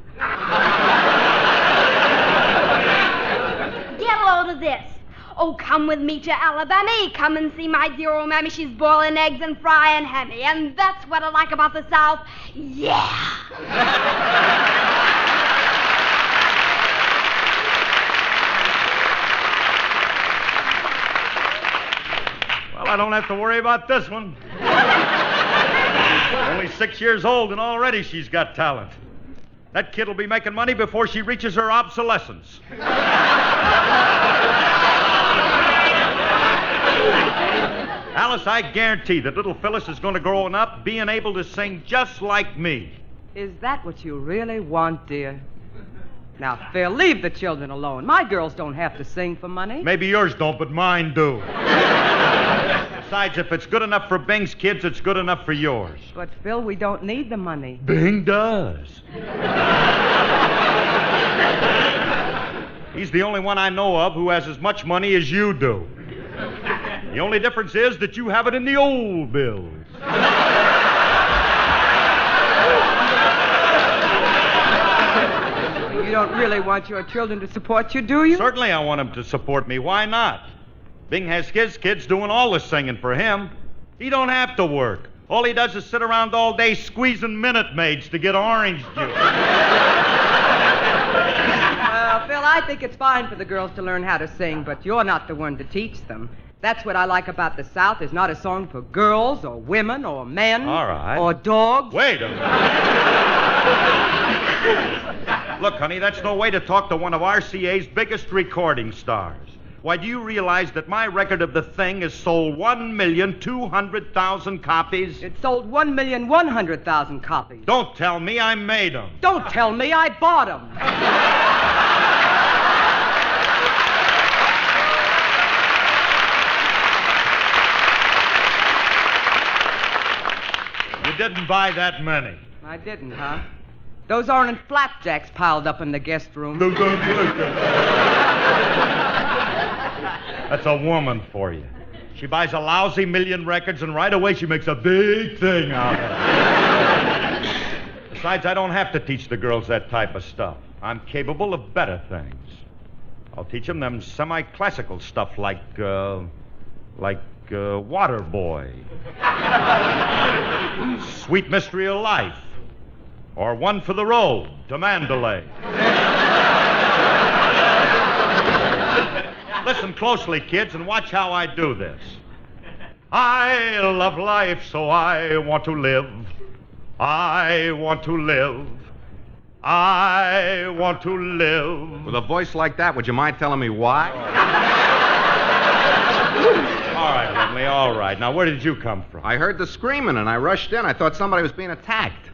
Get a load of this. Oh, come with me to Alabama. Come and see my dear old mammy. She's boiling eggs and frying hammy. And that's what I like about the South. Yeah. Well, I don't have to worry about this one. Only 6 years old and already she's got talent. That kid will be making money before she reaches her obsolescence. Alice, I guarantee that little Phyllis is going to grow up being able to sing just like me. Is that what you really want, dear? Now, Phil, leave the children alone. My girls don't have to sing for money. Maybe yours don't, but mine do. Besides, if it's good enough for Bing's kids, it's good enough for yours. But, Phil, we don't need the money. Bing does. He's the only one I know of who has as much money as you do. The only difference is that you have it in the old bills. You don't really want your children to support you, do you? Certainly I want them to support me. Why not? Bing has his kids doing all the singing for him. He don't have to work. All he does is sit around all day squeezing Minute Maids to get orange juice. Well, Phil, I think it's fine for the girls to learn how to sing, but you're not the one to teach them. That's what I like about the South. It's not a song for girls or women or men. All right. Or dogs. Wait a minute. Look, honey, that's no way to talk to one of RCA's biggest recording stars. Why, do you realize that my record of The Thing has sold 1,200,000 copies? It sold 1,100,000 copies. Don't tell me I made them. Don't tell me I bought them. You didn't buy that many. I didn't, huh? Those aren't flapjacks piled up in the guest room. That's a woman for you. She buys a lousy million records, and right away she makes a big thing out of it. Besides, I don't have to teach the girls that type of stuff. I'm capable of better things. I'll teach them semi-classical stuff like Waterboy, Sweet Mystery of Life, or One for the Road to Mandalay. Listen closely, kids, and watch how I do this. I love life, so I want to live. I want to live. I want to live. With a voice like that, would you mind telling me why? All right, Lemley, all right. Now, where did you come from? I heard the screaming, and I rushed in. I thought somebody was being attacked.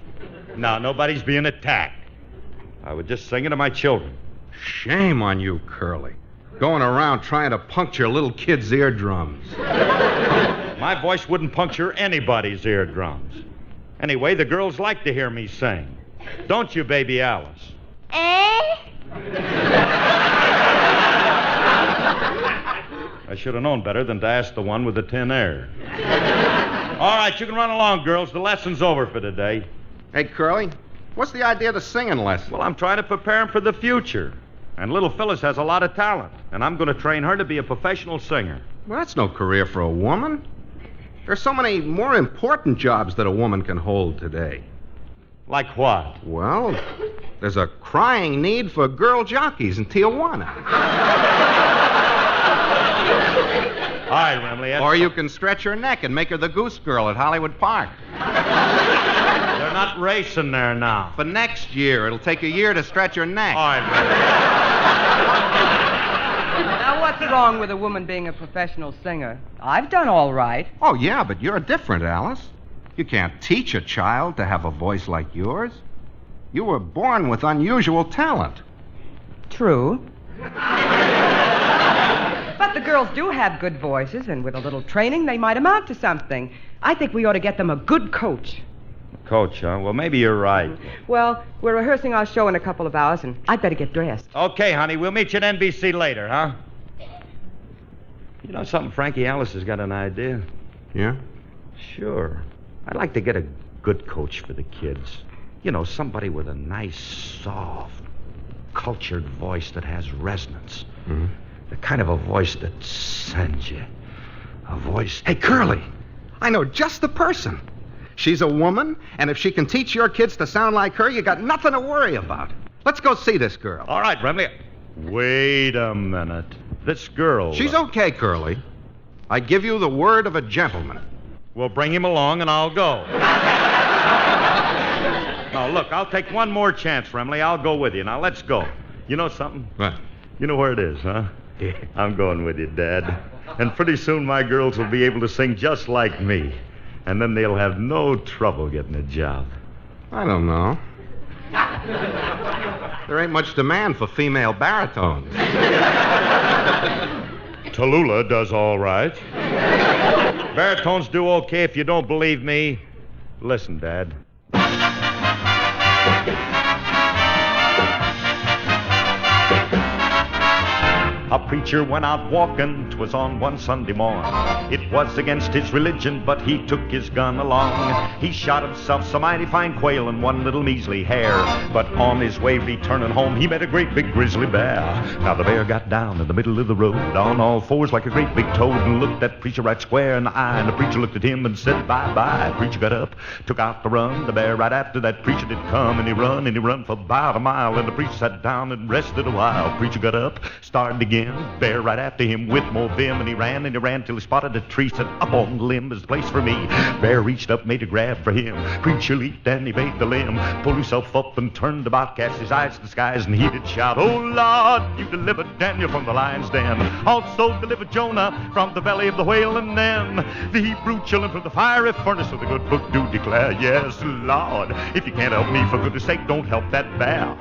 No, nobody's being attacked. I was just singing to my children. Shame on you, Curly. Going around trying to puncture little kids' eardrums. My voice wouldn't puncture anybody's eardrums. Anyway, the girls like to hear me sing. Don't you, baby Alice? I should have known better than to ask the one with the tin air. All right, you can run along, girls. The lesson's over for today. Hey, Curly, what's the idea of the singing lesson? Well, I'm trying to prepare him for the future. And little Phyllis has a lot of talent, and I'm going to train her to be a professional singer. Well, that's no career for a woman. There's so many more important jobs that a woman can hold today. Like what? Well, there's a crying need for girl jockeys in Tijuana. All right, Remley. Or you can stretch her neck and make her the goose girl at Hollywood Park. They're not racing there now. For next year. It'll take a year to stretch her neck. All right, Remley. Now, What's wrong with a woman being a professional singer? I've done all right. Oh, yeah, but you're different, Alice. You can't teach a child to have a voice like yours. You were born with unusual talent. True. But the girls do have good voices, and with a little training, they might amount to something. I think we ought to get them a good coach. Coach, huh? Well, maybe you're right. Well, we're rehearsing our show in a couple of hours, and I'd better get dressed. Okay, honey, we'll meet you at NBC later, huh? You know something, Frankie? Alice has got an idea. Yeah? Sure. I'd like to get a good coach for the kids. You know, somebody with a nice, soft, cultured voice that has resonance. Mm-hmm. The kind of a voice that sends you. A voice... Hey, Curly, I know just the person. She's a woman, and if she can teach your kids to sound like her, you got nothing to worry about. Let's go see this girl. All right, Brimley. Wait a minute. This girl... She's okay, Curly. I give you the word of a gentleman. Well, bring him along, and I'll go. Now, look, I'll take one more chance, Brimley. I'll go with you. Now, let's go. You know something? What? You know where it is, huh? Yeah. I'm going with you, Dad. And pretty soon my girls will be able to sing just like me. And then they'll have no trouble getting a job. I don't know. There ain't much demand for female baritones. Tallulah does all right. Baritones do okay. If you don't believe me, listen, Dad. A preacher went out walking, 'twas on one Sunday morn. It was against his religion, but he took his gun along. He shot himself some mighty fine quail and one little measly hare. But on his way returning home, he met a great big grizzly bear. Now the bear got down in the middle of the road, on all fours like a great big toad, and looked that preacher right square in the eye. And the preacher looked at him and said, bye-bye. Preacher got up, took out to run. The bear right after that preacher did come, and he run for about a mile. And the preacher sat down and rested a while. Preacher got up, started again. Bear right after him with more vim, and he ran till he spotted a tree. Said, up on the limb is the place for me. Bear reached up, made a grab for him. Preacher leaped and he bade the limb, pulled himself up and turned about, cast his eyes to the skies, and he did shout, oh Lord, you delivered Daniel from the lion's den, also delivered Jonah from the belly of the whale, and then the Hebrew children from the fiery furnace of the good book do declare, yes Lord, if you can't help me, for goodness sake, don't help that bear.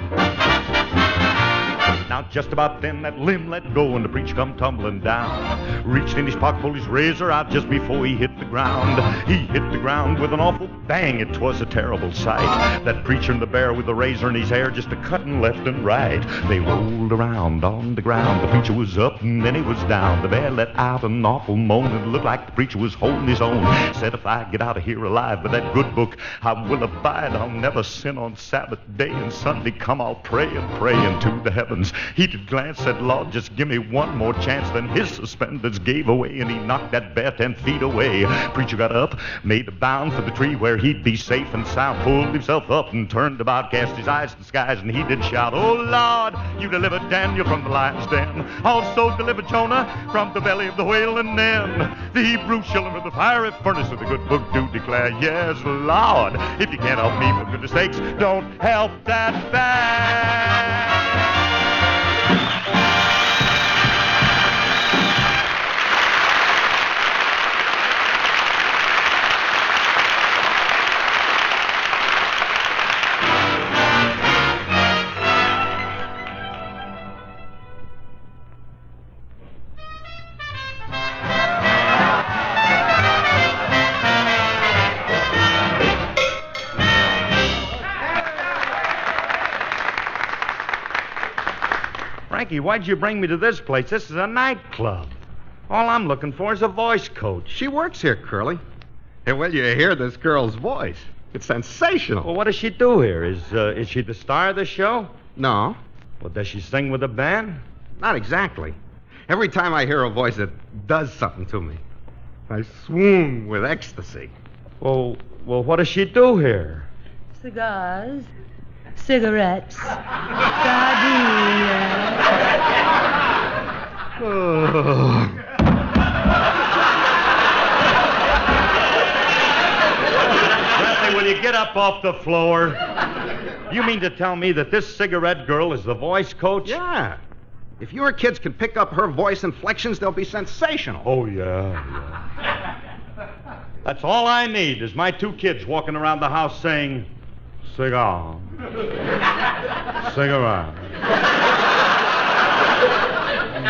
Now just about then that limb let go and the preacher come tumbling down. Reached in his pocket, pulled his razor out just before he hit the ground. He hit the ground with an awful bang. It was a terrible sight. That preacher and the bear with the razor in his hair just a-cutting left and right. They rolled around on the ground. The preacher was up and then he was down. The bear let out an awful moan and it looked like the preacher was holding his own. Said, if I get out of here alive with that good book, I will abide. I'll never sin on Sabbath day, and Sunday come I'll pray into the heavens. He did glance, said, Lord, just give me one more chance. Then his suspenders gave away, and he knocked that bear 10 feet away. Preacher got up, made a bound for the tree where he'd be safe and sound, pulled himself up and turned about, cast his eyes to the skies, and he did shout, oh, Lord, you delivered Daniel from the lion's den, also delivered Jonah from the belly of the whale, and then the Hebrew children of the fiery furnace of the good book do declare, yes, Lord, if you can't help me, for goodness sakes, don't help that bear. Frankie, why'd you bring me to this place? This is a nightclub. All I'm looking for is a voice coach. She works here, Curly. And when you hear this girl's voice, it's sensational. Well, what does she do here? Is she the star of the show? No. Well, does she sing with a band? Not exactly. Every time I hear a voice, it does something to me. I swoon with ecstasy. Well, what does she do here? Cigars, cigarettes, gardenias. Oh. Bradley, will you get up off the floor? You mean to tell me that this cigarette girl is the voice coach? Yeah. If your kids can pick up her voice inflections, they'll be sensational. Oh, yeah. That's all I need is my 2 kids walking around the house saying, cigar, cigarette,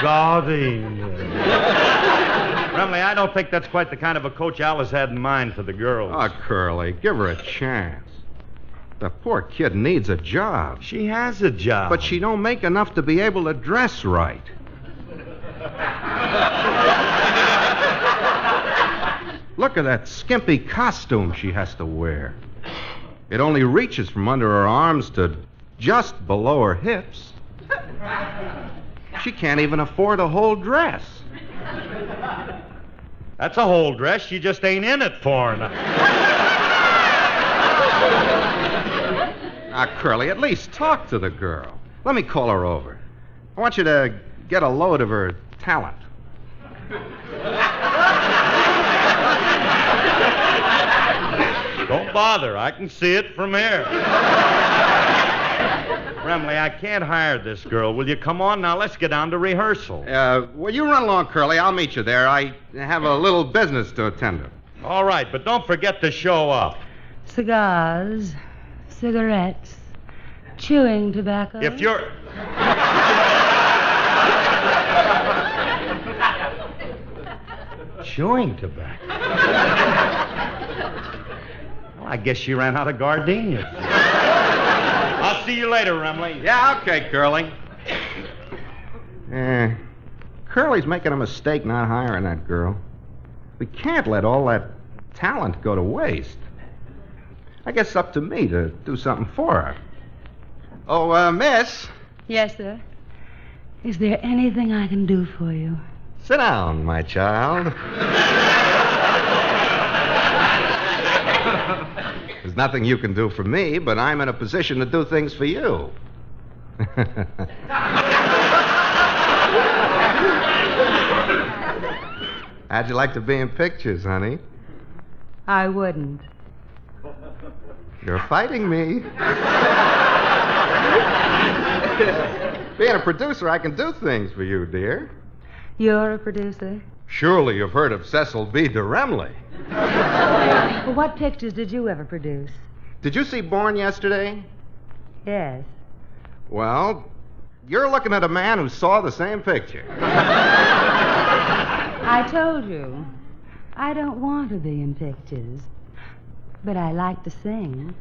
gardenia. Remley, I don't think that's quite the kind of a coach Alice had in mind for the girls. Oh, Curly, give her a chance. The poor kid needs a job. She has a job. But she don't make enough to be able to dress right. Look at that skimpy costume she has to wear. It only reaches from under her arms to just below her hips. She can't even afford a whole dress. That's a whole dress. She just ain't in it for her. Now, Curly, at least talk to the girl. Let me call her over. I want you to get a load of her talent. Don't bother. I can see it from here. Remley, I can't hire this girl. Will you come on? Now, let's get down to rehearsal. Well, you run along, Curly. I'll meet you there. I have a little business to attend to. All right, but don't forget to show up. Cigars, cigarettes, chewing tobacco. If you're... Chewing tobacco? Well, I guess she ran out of gardenias. I'll see you later, Remley. Yeah, okay, Curly. Curly's making a mistake not hiring that girl. We can't let all that talent go to waste. I guess it's up to me to do something for her. Oh, miss. Yes, sir. Is there anything I can do for you? Sit down, my child. There's nothing you can do for me, but I'm in a position to do things for you. How'd you like to be in pictures, honey? I wouldn't. You're fighting me. Being a producer, I can do things for you, dear. You're a producer? Surely you've heard of Cecil B. DeRemley. Well, what pictures did you ever produce? Did you see Born yesterday? Yes. Well, you're looking at a man who saw the same picture. I told you, I don't want to be in pictures, but I like to sing.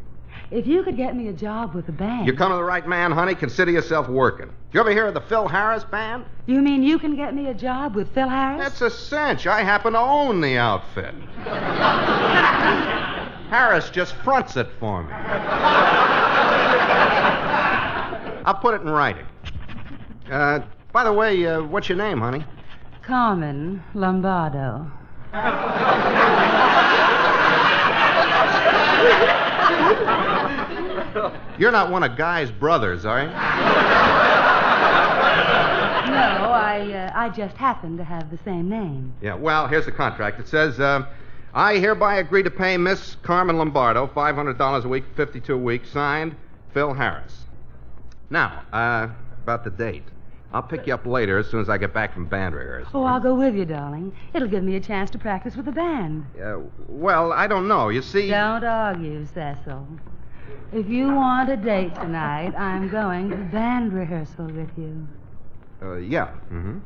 If you could get me a job with a band... You come to the right man, honey. Consider yourself working. You ever hear of the Phil Harris Band? You mean you can get me a job with Phil Harris? That's a cinch. I happen to own the outfit. Harris just fronts it for me. I'll put it in writing. By the way, what's your name, honey? Carmen Lombardo. You're not one of Guy's brothers, are you? No, I just happen to have the same name. Yeah, well, here's the contract. It says, I hereby agree to pay Miss Carmen Lombardo $500 a week, 52 weeks, signed, Phil Harris. Now, about the date. I'll pick you up later as soon as I get back from band rehearsal. Oh, I'll go with you, darling. It'll give me a chance to practice with the band. Well, I don't know. You see... Don't argue, Cecil. If you want a date tonight, I'm going to band rehearsal with you. Yeah. Mm-hmm.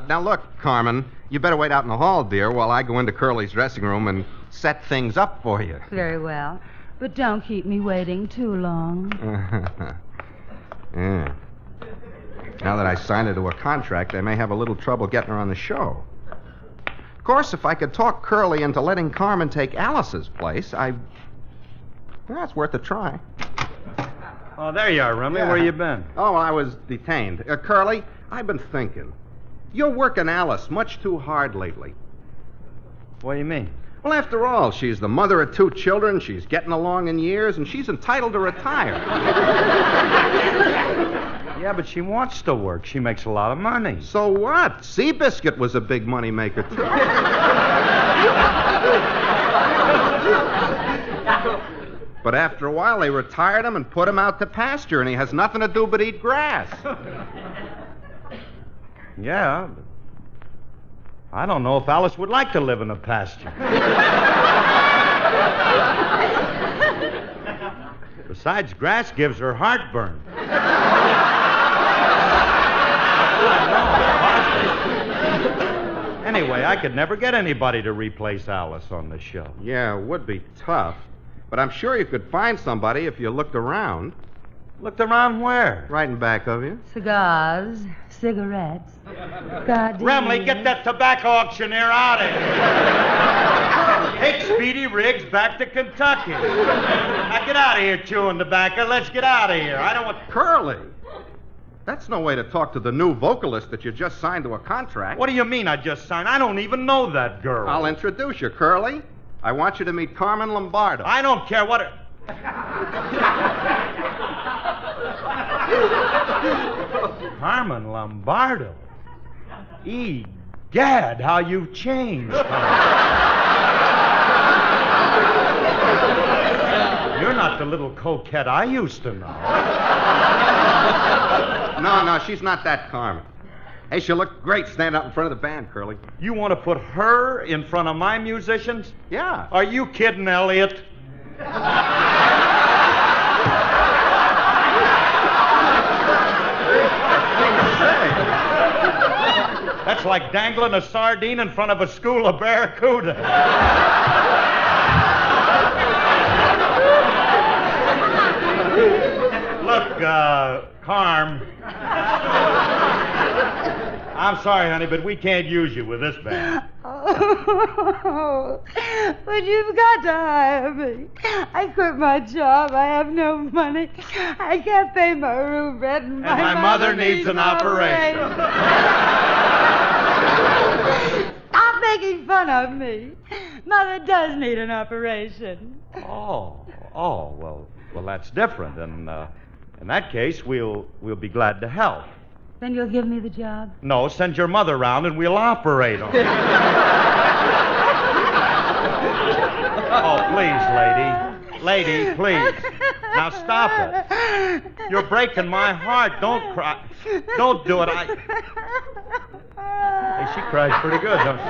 Now look, Carmen, you better wait out in the hall, dear, while I go into Curly's dressing room and set things up for you. Very well. But don't keep me waiting too long. Yeah. Now that I signed her to a contract, I may have a little trouble getting her on the show. Of course, if I could talk Curly into letting Carmen take Alice's place, well, it's worth a try. Oh, there you are, Remley. Yeah. Where you been? Oh, I was detained. Curly, I've been thinking. You're working Alice much too hard lately. What do you mean? Well, after all, she's the mother of 2 children, she's getting along in years, and she's entitled to retire. Yeah, but she wants to work. She makes a lot of money. So what? Seabiscuit was a big money maker, too. But after a while, they retired him and put him out to pasture, and he has nothing to do but eat grass. Yeah, but I don't know if Alice would like to live in a pasture. Besides, grass gives her heartburn. Anyway, I could never get anybody to replace Alice on the show. Yeah, it would be tough. But I'm sure you could find somebody if you looked around. Looked around where? Right in back of you. Cigars, cigarettes, gardenias. Remley, get that tobacco auctioneer out of here. Take Speedy Riggs back to Kentucky. Now get out of here chewing tobacco. Let's get out of here. I don't want... Curly! That's no way to talk to the new vocalist that you just signed to a contract. What do you mean I just signed? I don't even know that girl. I'll introduce you, Curly. I want you to meet Carmen Lombardo. I don't care what... Carmen Lombardo? Egad, how you've changed. You're not the little coquette I used to know. No, she's not that Carmen. Hey, she'll look great standing up in front of the band, Curly. You want to put her in front of my musicians? Yeah. Are you kidding, Elliot? That's like dangling a sardine in front of a school of barracuda. Look, Carm. I'm sorry, honey, but we can't use you with this band. Oh, but you've got to hire me. I quit my job. I have no money. I can't pay my room rent. And my mother needs an operation. Stop making fun of me. Mother does need an operation. Oh, well, that's different. And in that case, we'll be glad to help. Then you'll give me the job? No, send your mother round and we'll operate on her. Oh, please, lady. Lady, please. Now stop it. You're breaking my heart. Don't cry. Don't do it. Hey, she cries pretty good, don't she?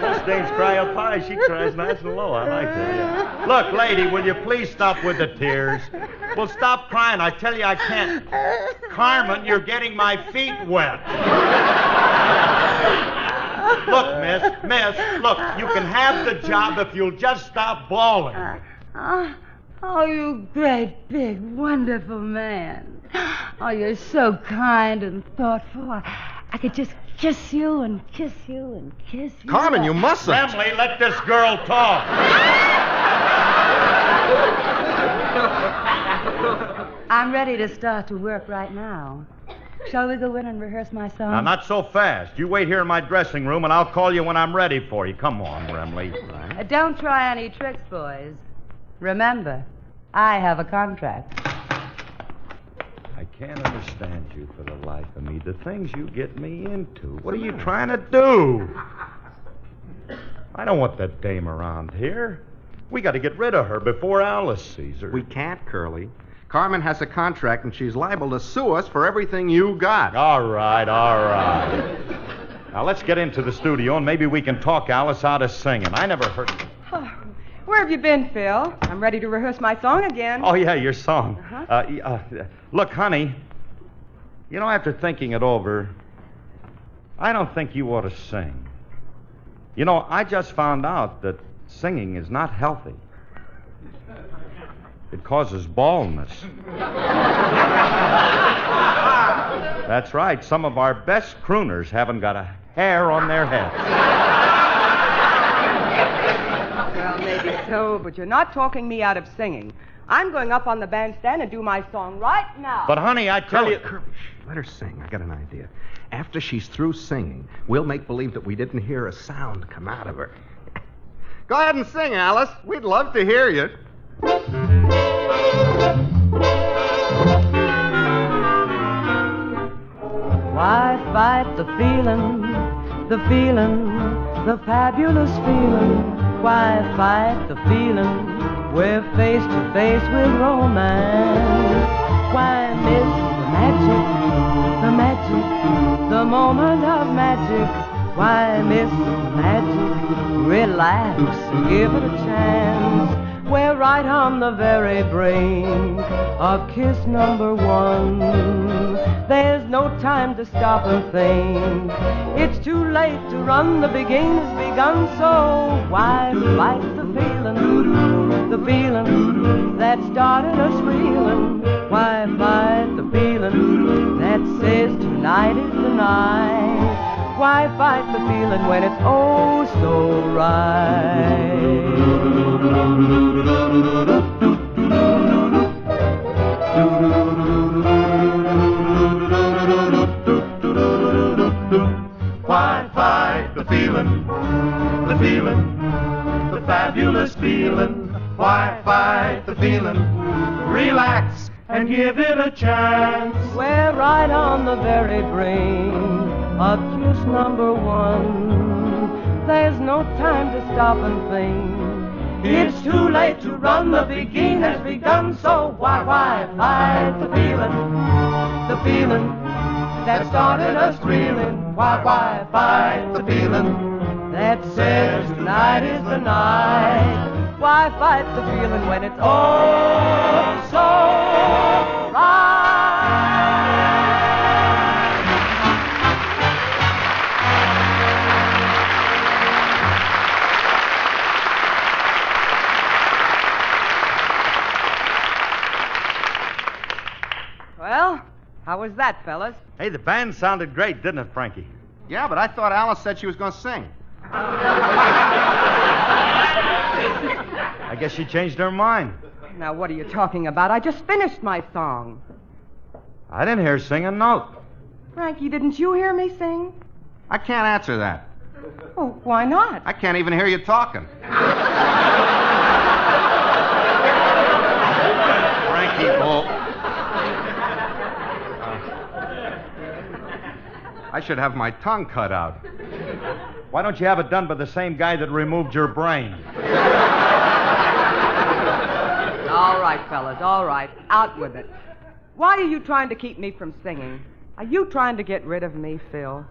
Those dames cry up high. She cries nice and low. I like that, yeah. Look, lady, will you please stop with the tears? Well, stop crying. I tell you I can't. Carmen, you're getting my feet wet. Look, miss, look, you can have the job if you'll just stop bawling. Oh, you great, big, wonderful man. Oh, you're so kind and thoughtful. I could just kiss you and kiss you and kiss you. Carmen, you mustn't. Emily, let this girl talk. I'm ready to start to work right now. Shall we go in and rehearse my song? Now, not so fast. You wait here in my dressing room, and I'll call you when I'm ready for you. Come on, Remley. Don't try any tricks, boys. Remember, I have a contract. I can't understand you for the life of me. The things you get me into. What are you trying to do? I don't want that dame around here. We got to get rid of her before Alice sees her. We can't, Curly. Carmen has a contract, and she's liable to sue us for everything you got. All right. Now, let's get into the studio, and maybe we can talk Alice out of singing. I never heard... Oh, where have you been, Phil? I'm ready to rehearse my song again. Oh, yeah, your song. Look, honey, you know, after thinking it over, I don't think you ought to sing. You know, I just found out that singing is not healthy. It causes baldness. That's right. Some of our best crooners haven't got a hair on their heads. Well, maybe so, but you're not talking me out of singing. I'm going up on the bandstand and do my song right now. But, honey, I tell you... Curly, let her sing. I got an idea. After she's through singing, we'll make believe that we didn't hear a sound come out of her. Go ahead and sing, Alice. We'd love to hear you. fight the feeling, the fabulous feeling? Why fight the feeling? We're face to face with romance. Why miss the magic, the moment of magic? Why miss the magic? Relax and give it a chance. We're right on the very brink of kiss number one. There's no time to stop and think. It's too late to run, the beginning has begun. So why fight the feeling that started us reeling? Why fight the feeling that says tonight is the night? Why fight the feeling when it's oh so right? Why fight the feeling, the fabulous feeling? Why fight the feeling? Relax and give it a chance. We're right on the very brink of kiss number one. There's no time to stop and think. It's too late to run, the beginning has begun. So why fight the feeling that started us reeling? Why fight the feeling that says tonight is the night? Why fight the feeling when it's oh so right? Well, how was that, fellas? Hey, the band sounded great, didn't it, Frankie? Yeah, but I thought Alice said she was going to sing. I guess she changed her mind. Now, what are you talking about? I just finished my song. I didn't hear her sing a note. Frankie, didn't you hear me sing? I can't answer that. Oh, why not? I can't even hear you talking. Frankie, I should have my tongue cut out. why don't you have it done by the same guy that removed your brain? All right, fellas, all right. Out with it. Why are you trying to keep me from singing? Are you trying to get rid of me, Phil?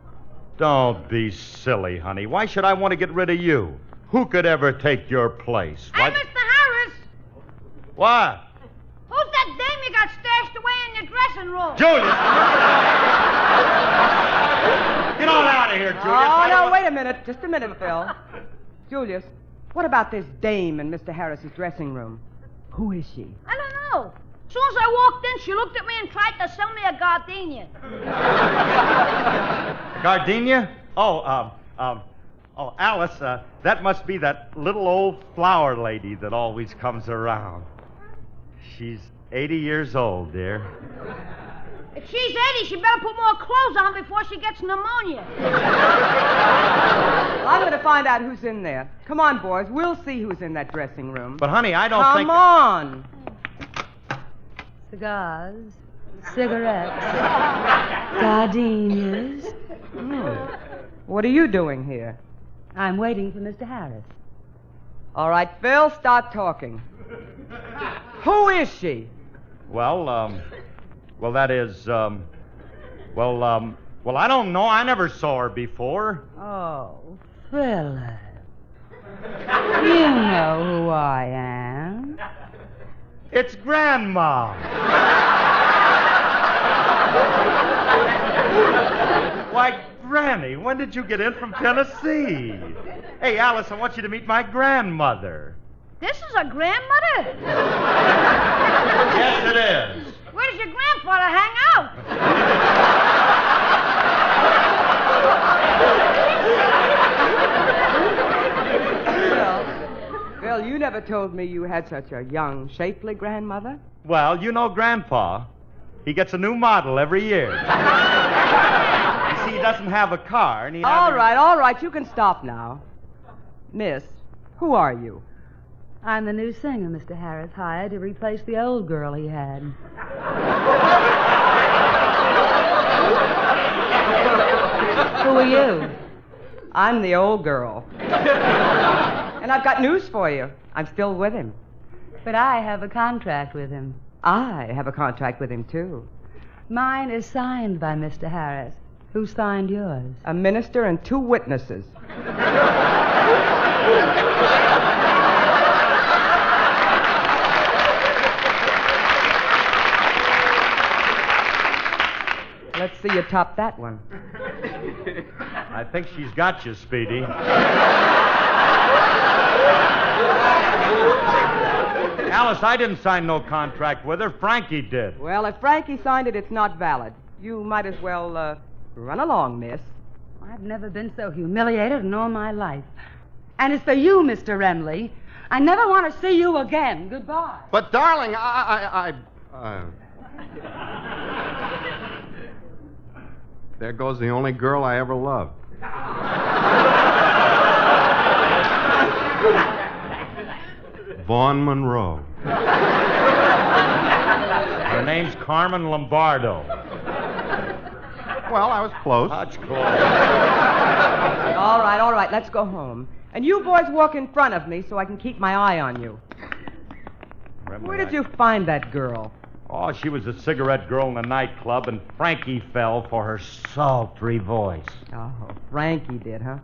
Don't be silly, honey. Why should I want to get rid of you? Who could ever take your place? Hey, Mr. Harris! What? Who's that dame you got stashed away in your dressing room? Julius! Get on out of here, Julius. Oh, no, wait a minute. Just a minute, Phil. Julius, what about this dame in Mr. Harris's dressing room? Who is she? I don't know. As soon as I walked in, she looked at me and tried to sell me a gardenia. Gardenia? Oh, Alice, that must be that little old flower lady that always comes around. She's 80 years old, dear. If she's 80, she better put more clothes on before she gets pneumonia. I'm going to find out who's in there. Come on, boys. We'll see who's in that dressing room. But, honey, I don't think... Come on. Cigars, cigarettes, gardenias. What are you doing here? I'm waiting for Mr. Harris. All right, Phil, start talking. Who is she? Well, that is, I don't know. I never saw her before. Oh, Philip. You know who I am. It's Grandma. Why, Granny, when did you get in from Tennessee? Hey, Alice, I want you to meet my grandmother. This is a grandmother? Yes, it is. Where does your grandfather hang out? Phil, you never told me you had such a young, shapely grandmother. Well, you know Grandpa. He gets a new model every year. You see, he doesn't have a car, and he All right, you can stop now. Miss, who are you? I'm the new singer Mr. Harris hired to replace the old girl he had. are you? I'm the old girl. And I've got news for you. I'm still with him. But I have a contract with him. I have a contract with him, too. Mine is signed by Mr. Harris. Who signed yours? A minister and 2 witnesses. Let's see you top that one. I think she's got you, Speedy. Alice, I didn't sign no contract with her. Frankie did. Well, if Frankie signed it, it's not valid. You might as well, run along, miss. I've never been so humiliated in all my life. And as for you, Mr. Remley, I never want to see you again. Goodbye. But, darling, There goes the only girl I ever loved. Vaughn Monroe. Her name's Carmen Lombardo. Well, I was close. Much close. All right, let's go home. And you boys walk in front of me so I can keep my eye on you. Where did you find that girl? Oh, she was a cigarette girl in a nightclub, and Frankie fell for her sultry voice. Oh, Frankie did, huh?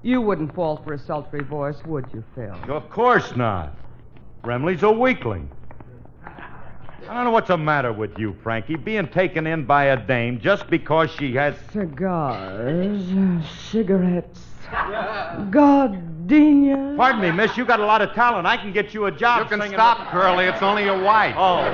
You wouldn't fall for a sultry voice, would you, Phil? Of course not. Remley's a weakling. I don't know what's the matter with you, Frankie, being taken in by a dame just because she has... Cigars, cigarettes, gardenias. Pardon me, miss, you got a lot of talent. I can get you a job You can singing... stop, Curly. It's only your wife. Oh.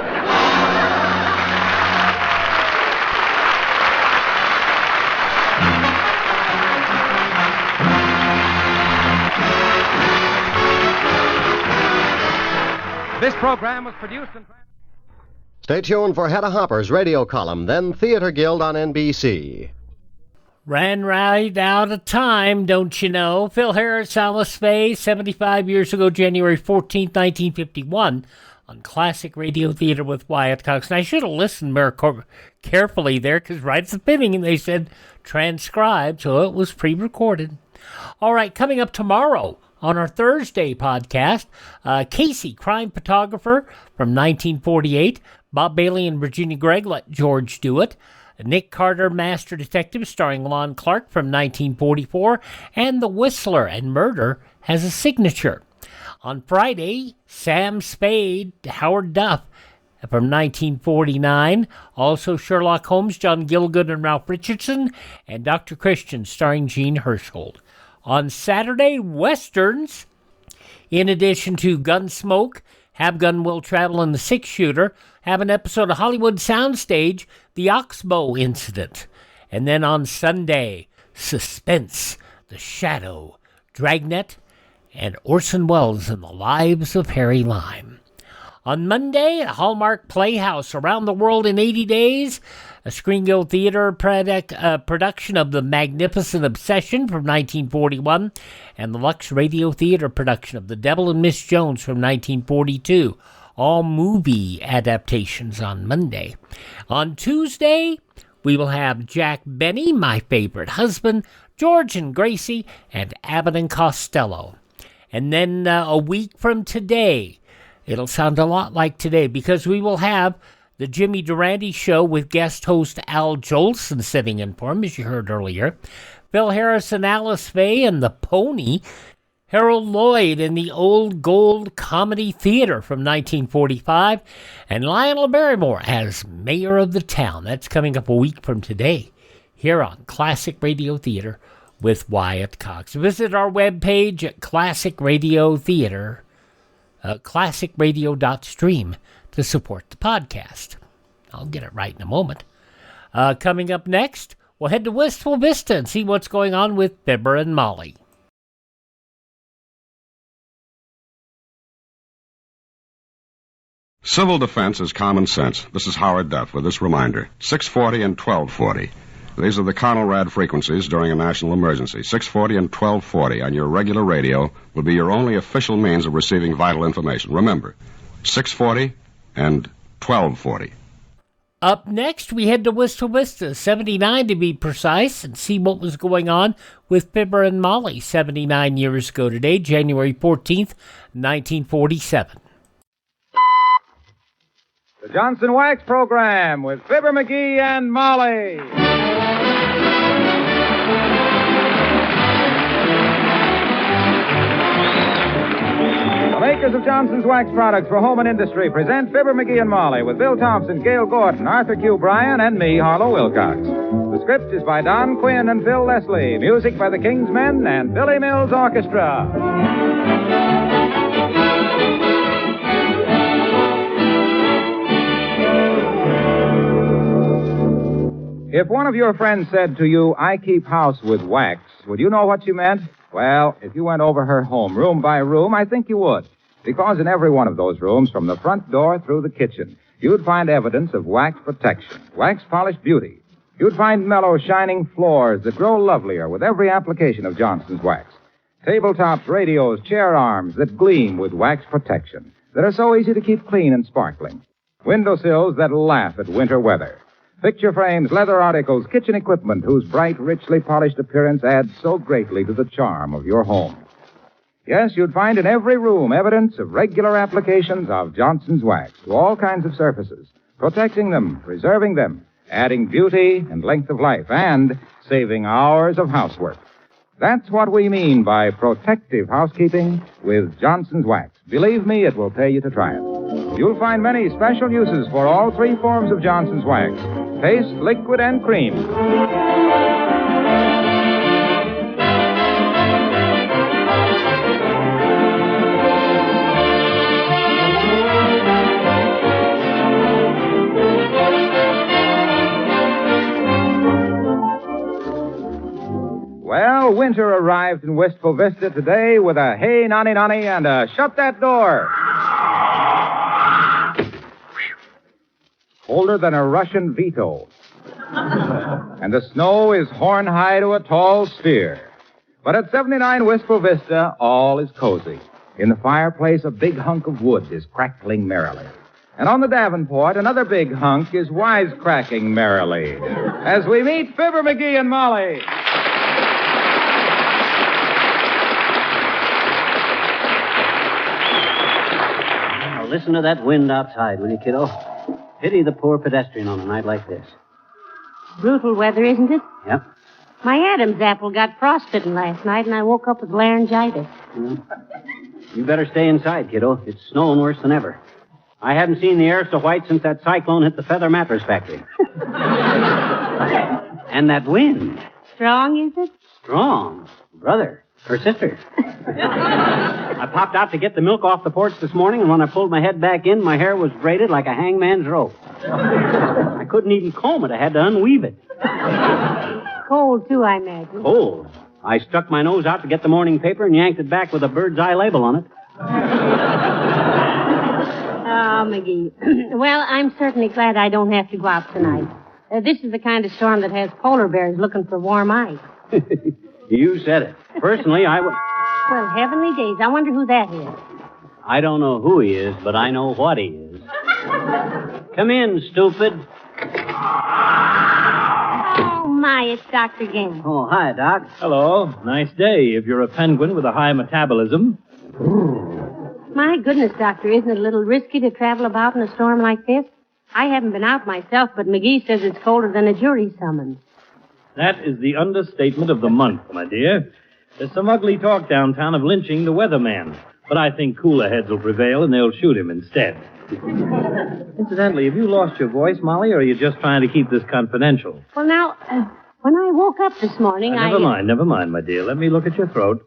This program was produced and... Stay tuned for Hedda Hopper's radio column, then Theater Guild on NBC. Ran right out of time, don't you know? Phil Harris, Alice Faye, 75 years ago, January 14th, 1951, on Classic Radio Theater with Wyatt Cox. And I should have listened more carefully there, because right at the beginning they said transcribed, so it was pre-recorded. All right, coming up tomorrow on our Thursday podcast, Casey, crime photographer from 1948, Bob Bailey and Virginia Gregg, Let George Do It, Nick Carter, Master Detective, starring Lon Clark from 1944, and The Whistler and Murder Has a Signature. On Friday, Sam Spade, Howard Duff from 1949, also Sherlock Holmes, John Gielgud and Ralph Richardson, and Dr. Christian, starring Gene Hirschgold. On Saturday, Westerns, in addition to Gunsmoke, Have Gun Will Travel, and The Six Shooter, have an episode of Hollywood Soundstage, The Oxbow Incident. And then on Sunday, Suspense, The Shadow, Dragnet, and Orson Welles and the Lives of Harry Lime. On Monday, at Hallmark Playhouse, Around the World in 80 Days, a Screen Guild Theater production of The Magnificent Obsession from 1941, and the Lux Radio Theater production of The Devil and Miss Jones from 1942. All movie adaptations on Monday. On Tuesday, we will have Jack Benny, My Favorite Husband, George and Gracie, and Abbott and Costello. And then a week from today, it'll sound a lot like today, because we will have the Jimmy Durante Show with guest host Al Jolson sitting in for him, as you heard earlier. Phil Harris and Alice Faye and the Pony. Harold Lloyd in the Old Gold Comedy Theater from 1945. And Lionel Barrymore as mayor of the town. That's coming up a week from today here on Classic Radio Theater with Wyatt Cox. Visit our webpage at Classic Radio Theater, classicradio.stream, to support the podcast. I'll get it right in a moment. Coming up next, we'll head to Wistful Vista and see what's going on with Fibber and Molly. Civil defense is common sense. This is Howard Duff with this reminder. 640 and 1240. These are the Conelrad frequencies during a national emergency. 640 and 1240 on your regular radio will be your only official means of receiving vital information. Remember, 640 and 1240. Up next, we head to Wistful Vista, 79 to be precise, and see what was going on with Fibber and Molly 79 years ago today, January 14th, 1947. The Johnson Wax Program with Fibber McGee and Molly. The makers of Johnson's Wax products for home and industry present Fibber McGee and Molly with Bill Thompson, Gail Gordon, Arthur Q. Bryan, and me, Harlow Wilcox. The script is by Don Quinn and Phil Leslie. Music by the King's Men and Billy Mills Orchestra. If one of your friends said to you, I keep house with wax, would you know what she meant? Well, if you went over her home, room by room, I think you would. Because in every one of those rooms, from the front door through the kitchen, you'd find evidence of wax protection, wax-polished beauty. You'd find mellow, shining floors that grow lovelier with every application of Johnson's wax. Tabletops, radios, chair arms that gleam with wax protection, that are so easy to keep clean and sparkling. Windowsills that laugh at winter weather. Picture frames, leather articles, kitchen equipment whose bright, richly polished appearance adds so greatly to the charm of your home. Yes, you'd find in every room evidence of regular applications of Johnson's wax to all kinds of surfaces, protecting them, preserving them, adding beauty and length of life, and saving hours of housework. That's what we mean by protective housekeeping with Johnson's wax. Believe me, it will pay you to try it. You'll find many special uses for all three forms of Johnson's wax: paste, liquid, and cream. Well, winter arrived in Wistful Vista today with a hey, nonny, nonny, and a shut that door. Colder than a Russian veto. And the snow is horn high to a tall sphere. But at 79 Wistful Vista, all is cozy. In the fireplace, a big hunk of wood is crackling merrily. And on the Davenport, another big hunk is wisecracking merrily. As we meet Fibber McGee and Molly. Now listen to that wind outside, will you, kiddo? Pity the poor pedestrian on a night like this. Brutal weather, isn't it? Yep. My Adam's apple got frostbitten last night, and I woke up with laryngitis. You better stay inside, kiddo. It's snowing worse than ever. I haven't seen the air so white since that cyclone hit the feather mattress factory. And that wind. Strong, is it? Strong. Brother. Or sister. I popped out to get the milk off the porch this morning, and when I pulled my head back in, my hair was braided like a hangman's rope. I couldn't even comb it. I had to unweave it. Cold, too, I imagine. Cold. I stuck my nose out to get the morning paper and yanked it back with a bird's eye label on it. Oh, McGee. Well, I'm certainly glad I don't have to go out tonight. This is the kind of storm that has polar bears looking for warm ice. You said it. Personally, I would... Well, heavenly days. I wonder who that is. I don't know who he is, but I know what he is. Come in, stupid. Oh, my, it's Dr. Gang. Oh, hi, Doc. Hello. Nice day if you're a penguin with a high metabolism. My goodness, Doctor, isn't it a little risky to travel about in a storm like this? I haven't been out myself, but McGee says it's colder than a jury summons. That is the understatement of the month, my dear. There's some ugly talk downtown of lynching the weatherman, but I think cooler heads will prevail and they'll shoot him instead. Incidentally, have you lost your voice, Molly, or are you just trying to keep this confidential? Well, now, when I woke up this morning, Never mind, my dear. Let me look at your throat.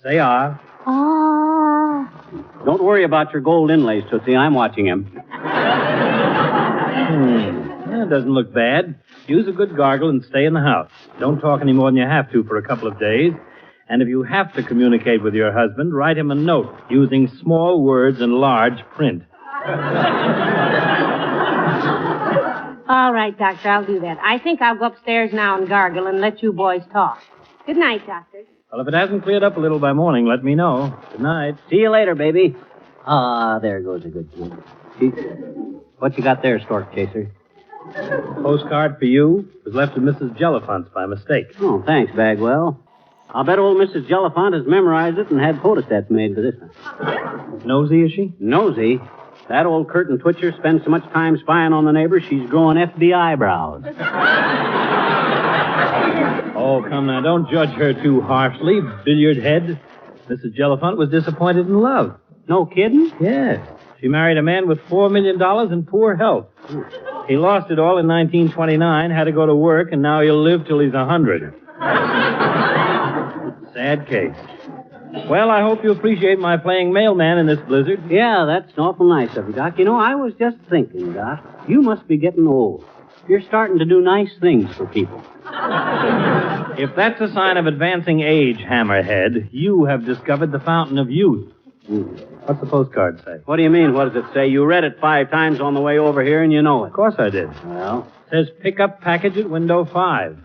Say ah. Ah. Don't worry about your gold inlays, Tootsie. I'm watching him. That doesn't look bad. Use a good gargle and stay in the house. Don't talk any more than you have to for a couple of days. And if you have to communicate with your husband, write him a note using small words and large print. All right, Doctor, I'll do that. I think I'll go upstairs now and gargle and let you boys talk. Good night, Doctor. Well, if it hasn't cleared up a little by morning, let me know. Good night. See you later, baby. Ah, there goes a good kid. What you got there, Stork Chaser? Postcard for you was left with Mrs. Jelliphant's by mistake. Oh, thanks, Bagwell. I'll bet old Mrs. Jelliphant has memorized it and had photostats made for this one. Nosy, is she? Nosy? That old curtain twitcher spends so much time spying on the neighbors, she's growing FBI brows. Oh, come now, don't judge her too harshly, billiard head. Mrs. Jelliphant was disappointed in love. No kidding? Yes. She married a man with $4 million and poor health. He lost it all in 1929, had to go to work, and now he'll live till he's 100. Sad case. Well, I hope you appreciate my playing mailman in this blizzard. Yeah, that's awful nice of you, Doc. You know, I was just thinking, Doc, you must be getting old. You're starting to do nice things for people. If that's a sign of advancing age, Hammerhead, you have discovered the fountain of youth. What's the postcard say? What do you mean, what does it say? You read it 5 times on the way over here, and you know it. Of course I did. Well? It says, pick up package at window 5.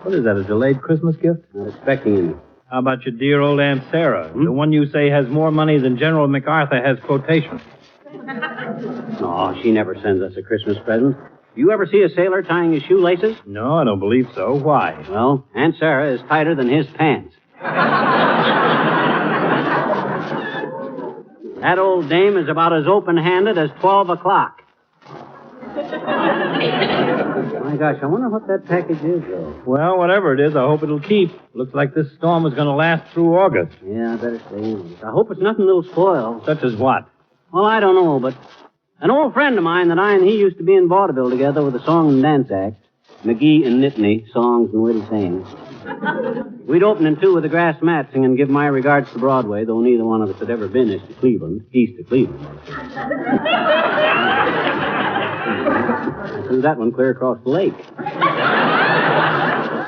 What is that, a delayed Christmas gift? Not expecting any. How about your dear old Aunt Sarah? The one you say has more money than General MacArthur has quotation. No, she never sends us a Christmas present. You ever see a sailor tying his shoelaces? No, I don't believe so. Why? Well, Aunt Sarah is tighter than his pants. That old dame is about as open-handed as 12 o'clock. My gosh, I wonder what that package is, though. Well, whatever it is, I hope it'll keep. Looks like this storm is going to last through August. Yeah, I better stay in. I hope it's nothing that'll spoil. Such as what? Well, I don't know, but an old friend of mine that I and he used to be in vaudeville together with a song and dance act, McGee and Nittany, songs and witty sayings. We'd open in 2 with the Grass Mat singing Give My Regards to Broadway, though neither one of us had ever been east of Cleveland. I threw that one clear across the lake. Of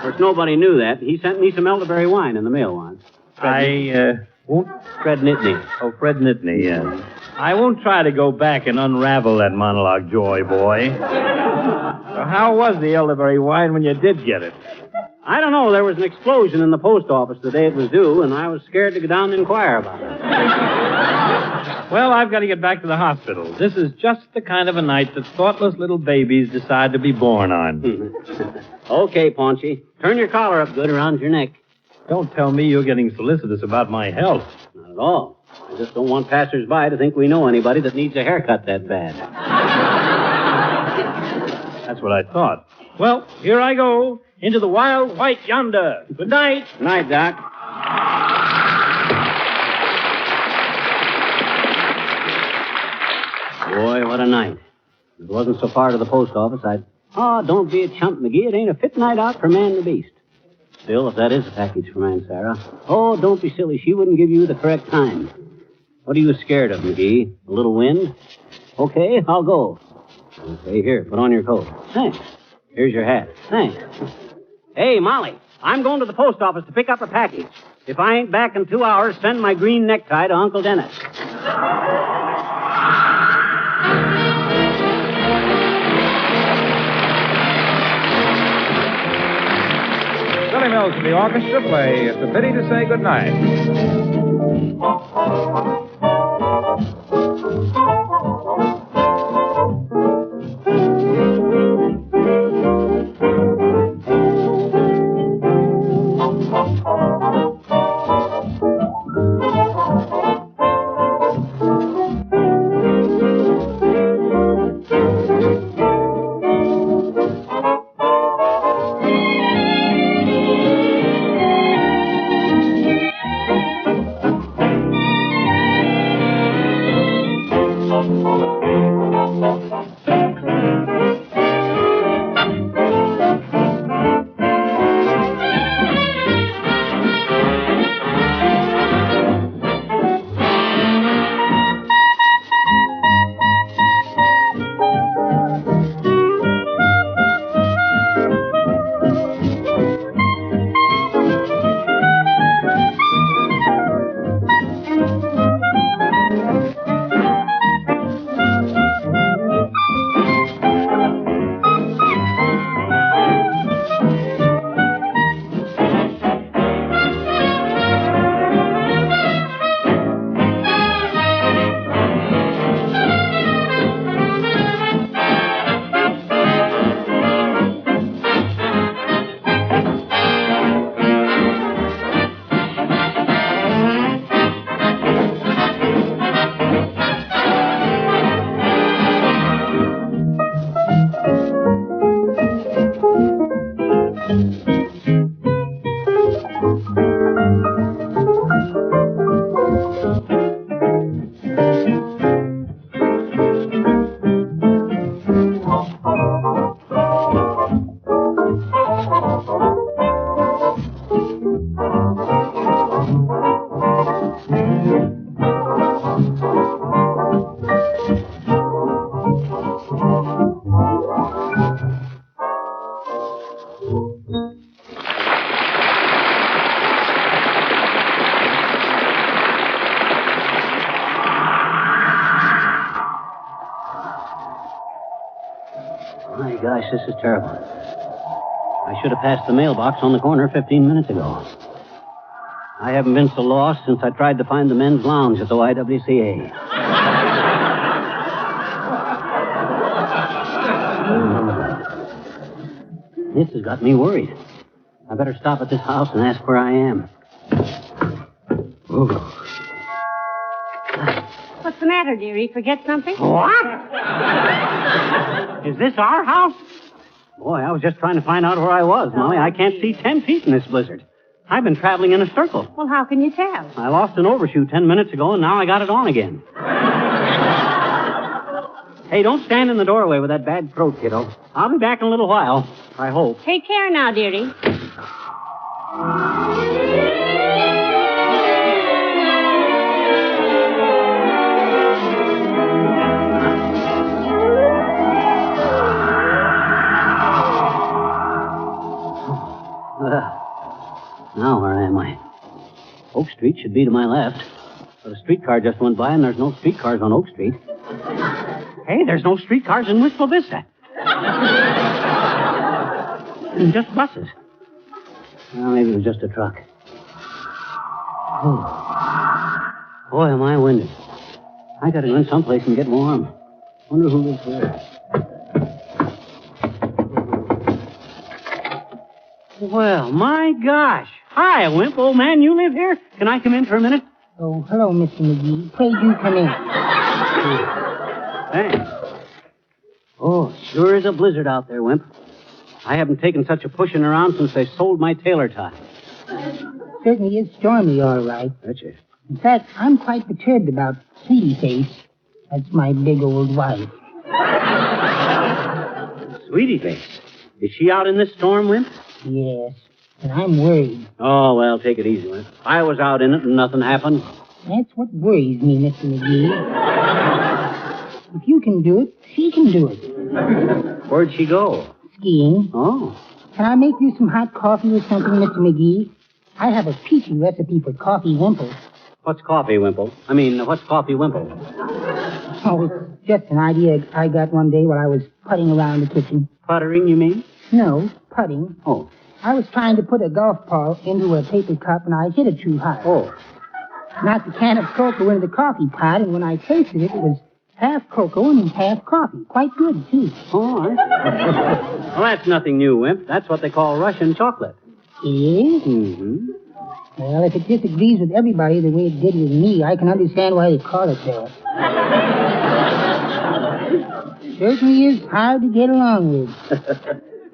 course, nobody knew that. He sent me some elderberry wine in the mail once. I won't... Fred Nittany. Oh, Fred Nittany, yes. I won't try to go back and unravel that monologue, Joy Boy. So how was the elderberry wine when you did get it? I don't know. There was an explosion in the post office the day it was due, and I was scared to go down and inquire about it. Well, I've got to get back to the hospital. This is just the kind of a night that thoughtless little babies decide to be born on. Okay, Paunchy. Turn your collar up good around your neck. Don't tell me you're getting solicitous about my health. Not at all. I just don't want passers-by to think we know anybody that needs a haircut that bad. That's what I thought. Well, here I go. Into the wild white yonder. Good night. Good night, Doc. Boy, what a night. If it wasn't so far to the post office, I'd... Oh, don't be a chump, McGee. It ain't a fit night out for man and the beast. Still, if that is a package from Aunt Sarah... Oh, don't be silly. She wouldn't give you the correct time. What are you scared of, McGee? A little wind? Okay, I'll go. Okay, here, put on your coat. Thanks. Here's your hat. Thanks. Hey, Molly, I'm going to the post office to pick up a package. If I ain't back in 2 hours, send my green necktie to Uncle Dennis. Billy Mills and the orchestra play It's a Pity to Say Goodnight. this is terrible. I should have passed the mailbox on the corner 15 minutes ago. I haven't been so lost since I tried to find the men's lounge at the YWCA. This has got me worried. I better stop at this house and ask where I am. Ooh. What's the matter, dearie? Forget something? What? Is this our house? Boy, I was just trying to find out where I was, Molly. I can't see 10 feet in this blizzard. I've been traveling in a circle. Well, how can you tell? I lost an overshoe 10 minutes ago, and now I got it on again. Hey, don't stand in the doorway with that bad throat, kiddo. I'll be back in a little while, I hope. Take care now, dearie. Now, where am I? Oak Street should be to my left. But a streetcar just went by, and there's no streetcars on Oak Street. Hey, there's no streetcars in Wistful Vista. And just buses. Well, maybe it was just a truck. Oh. Boy, am I winded. I gotta go in someplace and get warm. Wonder who lives there. Well, my gosh. Hi, Wimp, old man. You live here? Can I come in for a minute? Oh, hello, Mr. McGee. Pray do come in. Thanks. Oh, sure is a blizzard out there, Wimp. I haven't taken such a pushing around since they sold my tailor tie. Certainly is stormy, all right. Betcha. In fact, I'm quite perturbed about Sweetie Face. That's my big old wife. Sweetie Face? Is she out in this storm, Wimp? Yes, and I'm worried. Oh, well, take it easy, Wimp. I was out in it and nothing happened. That's what worries me, Mr. McGee. If you can do it, she can do it. Where'd she go? Skiing. Oh. Can I make you some hot coffee or something, Mr. McGee? I have a peachy recipe for coffee wimple. What's coffee wimple? What's coffee wimple? Oh, it's just an idea I got one day while I was putting around the kitchen. Puttering, you mean? No, putting. Oh. I was trying to put a golf ball into a paper cup, and I hit it too hard. Oh. Knocked a can of cocoa into the coffee pot, and when I tasted it, it was half cocoa and half coffee. Quite good, too. Oh, well, that's nothing new, Wimp. That's what they call Russian chocolate. Is? Mm-hmm. Well, if it disagrees with everybody the way it did with me, I can understand why they call it that. Certainly is hard to get along with.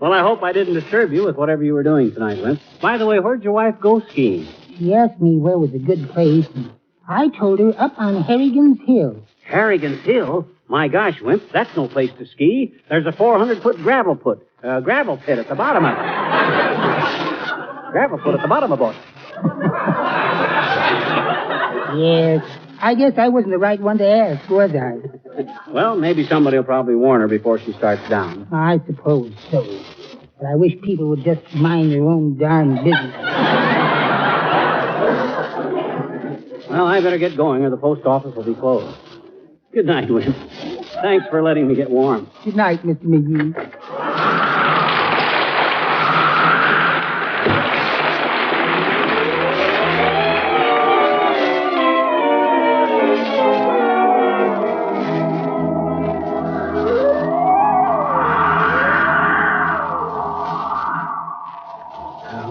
Well, I hope I didn't disturb you with whatever you were doing tonight, Wimp. By the way, where'd your wife go skiing? She asked me where was a good place, and I told her up on Harrigan's Hill. Harrigan's Hill? My gosh, Wimp, that's no place to ski. There's a 400-foot gravel pit at the bottom of it. Gravel pit at the bottom of it. Yes, I guess I wasn't the right one to ask, was I? Well, maybe somebody will probably warn her before she starts down. I suppose so. But I wish people would just mind their own darn business. Well, I better get going or the post office will be closed. Good night, Wimp. Thanks for letting me get warm. Good night, Mr. McGee.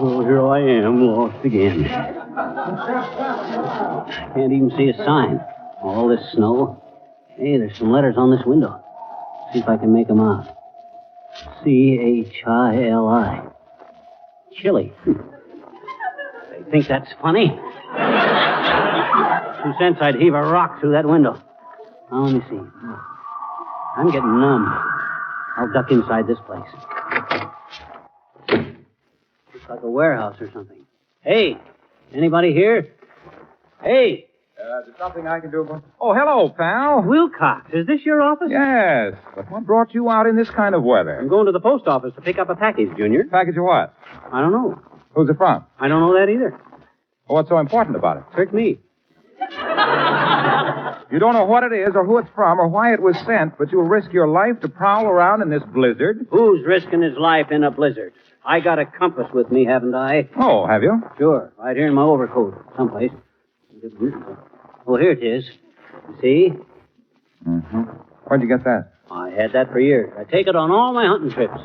Oh, here I am, lost again. Can't even see a sign. All this snow. Hey, there's some letters on this window. See if I can make them out. C-H-I-L-I. Chili. They think that's funny. 2 cents, I'd heave a rock through that window. Now, let me see. I'm getting numb. I'll duck inside this place. Looks like a warehouse or something. Hey, anybody here? Hey! There's something I can do about... Oh, hello, pal. Wilcox, is this your office? Yes, but what brought you out in this kind of weather? I'm going to the post office to pick up a package, Junior. Package of what? I don't know. Who's it from? I don't know that either. Well, what's so important about it? Trick me. You don't know what it is or who it's from or why it was sent, but you'll risk your life to prowl around in this blizzard? Who's risking his life in a blizzard? I got a compass with me, haven't I? Oh, have you? Sure. Right here in my overcoat, someplace. Oh, here it is. You see? Mm-hmm. Where'd you get that? I had that for years. I take it on all my hunting trips.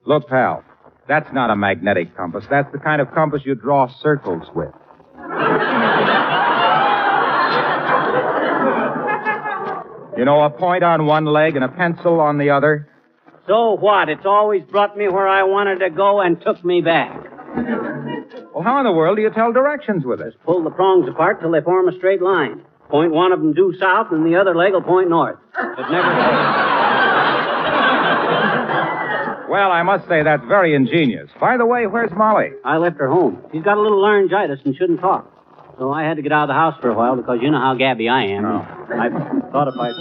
Look, pal, that's not a magnetic compass. That's the kind of compass you draw circles with. You know, a point on one leg and a pencil on the other. So what? It's always brought me where I wanted to go and took me back. Well, how in the world do you tell directions with it? Just pull the prongs apart till they form a straight line. Point one of them due south, and the other leg will point north. It never Well, I must say that's very ingenious. By the way, where's Molly? I left her home. She's got a little laryngitis and shouldn't talk. So I had to get out of the house for a while because you know how gabby I am. Oh. I thought if I...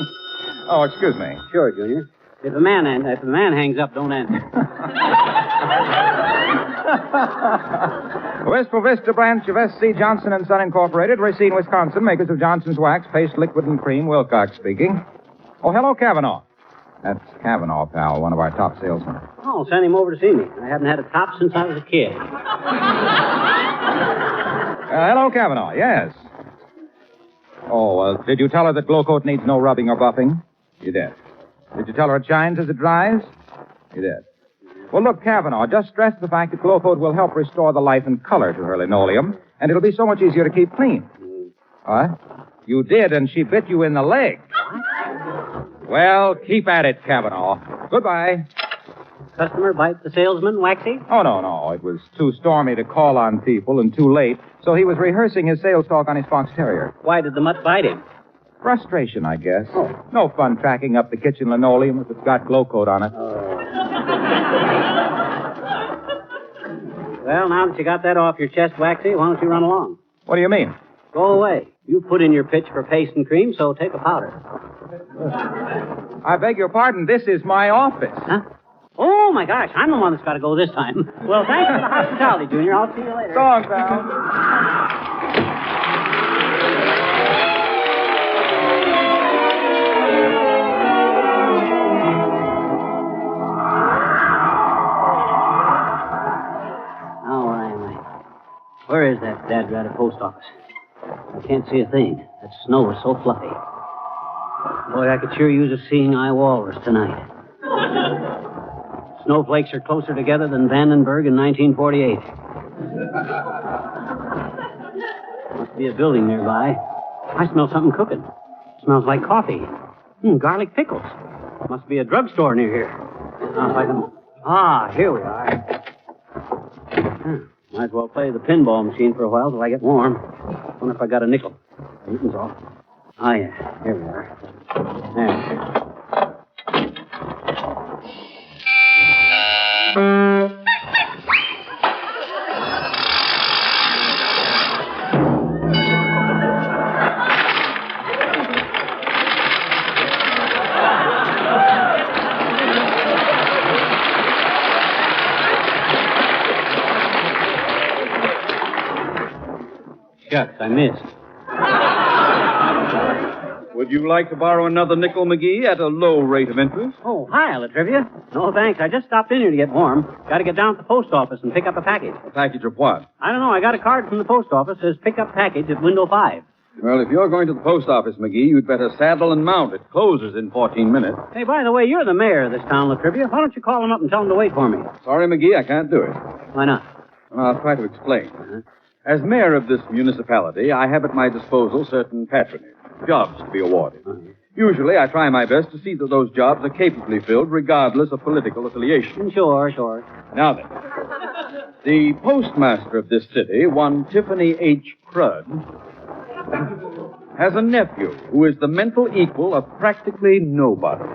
Oh, excuse me. Sure, Junior. If the man hangs up, don't answer. Wistful Vista branch of S.C. Johnson & Son Incorporated, Racine, Wisconsin, makers of Johnson's Wax, Paste, Liquid, and Cream. Wilcox speaking. Oh, hello, Kavanaugh. That's Kavanaugh, pal, one of our top salesmen. Oh, send him over to see me. I haven't had a top since I was a kid. Hello, Kavanaugh, yes. Oh, did you tell her that Glowcoat needs no rubbing or buffing? You did. Did you tell her it shines as it dries? You did. Well, look, Kavanaugh, just stress the fact that Glowcoat will help restore the life and color to her linoleum, and it'll be so much easier to keep clean. What? You did, and she bit you in the leg. Well, keep at it, Kavanaugh. Goodbye. Customer bite the salesman, Waxy? Oh, no. It was too stormy to call on people and too late, so he was rehearsing his sales talk on his fox terrier. Why did the mutt bite him? Frustration, I guess. Oh. No fun tracking up the kitchen linoleum if it's got Glowcoat on it. Well, now that you got that off your chest, Waxy, why don't you run along? What do you mean? Go away. You put in your pitch for paste and cream, so take a powder. I beg your pardon. This is my office. Huh? Oh, my gosh. I'm the one that's got to go this time. Well, thanks for the hospitality, Junior. I'll see you later. So long, pal. Where is that dad-ratted post office? I can't see a thing. That snow is so fluffy. Boy, I could sure use a seeing-eye walrus tonight. Snowflakes are closer together than Vandenberg in 1948. Must be a building nearby. I smell something cooking. Smells like coffee. Garlic pickles. Must be a drugstore near here. Now, if I can... Ah, here we are. Might as well play the pinball machine for a while till I get warm. Wonder if I got a nickel. Newton's off. Oh, yeah. Here we are. There. Shucks, I missed. Would you like to borrow another nickel, McGee, at a low rate of interest? Oh, hi, Latrivia. No, thanks. I just stopped in here to get warm. Got to get down to the post office and pick up a package. A package of what? I don't know. I got a card from the post office. Says pick up package at window 5. Well, if you're going to the post office, McGee, you'd better saddle and mount. It closes in 14 minutes. Hey, by the way, you're the mayor of this town, Latrivia. Why don't you call him up and tell him to wait for me? Sorry, McGee, I can't do it. Why not? Well, I'll try to explain. As mayor of this municipality, I have at my disposal certain patronage, jobs to be awarded. Usually, I try my best to see that those jobs are capably filled, regardless of political affiliation. Sure. Now then, the postmaster of this city, one Tiffany H. Crudd, has a nephew who is the mental equal of practically nobody.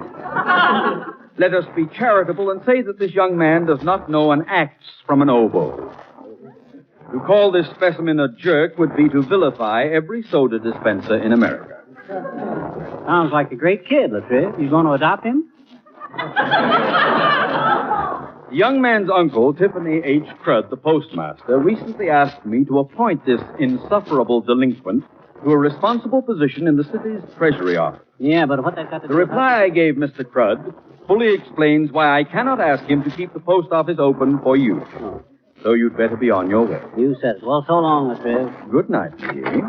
Let us be charitable and say that this young man does not know an axe from an oboe. To call this specimen a jerk would be to vilify every soda dispenser in America. Sounds like a great kid, Latriv. You going to adopt him? The young man's uncle, Tiffany H. Crudd, the postmaster, recently asked me to appoint this insufferable delinquent to a responsible position in the city's treasury office. Yeah, but what that got to The do with reply I gave Mr. Crud fully explains why I cannot ask him to keep the post office open for you. So you'd better be on your way. You said it. Well, so long, Mr. Eve. Good night, McGee.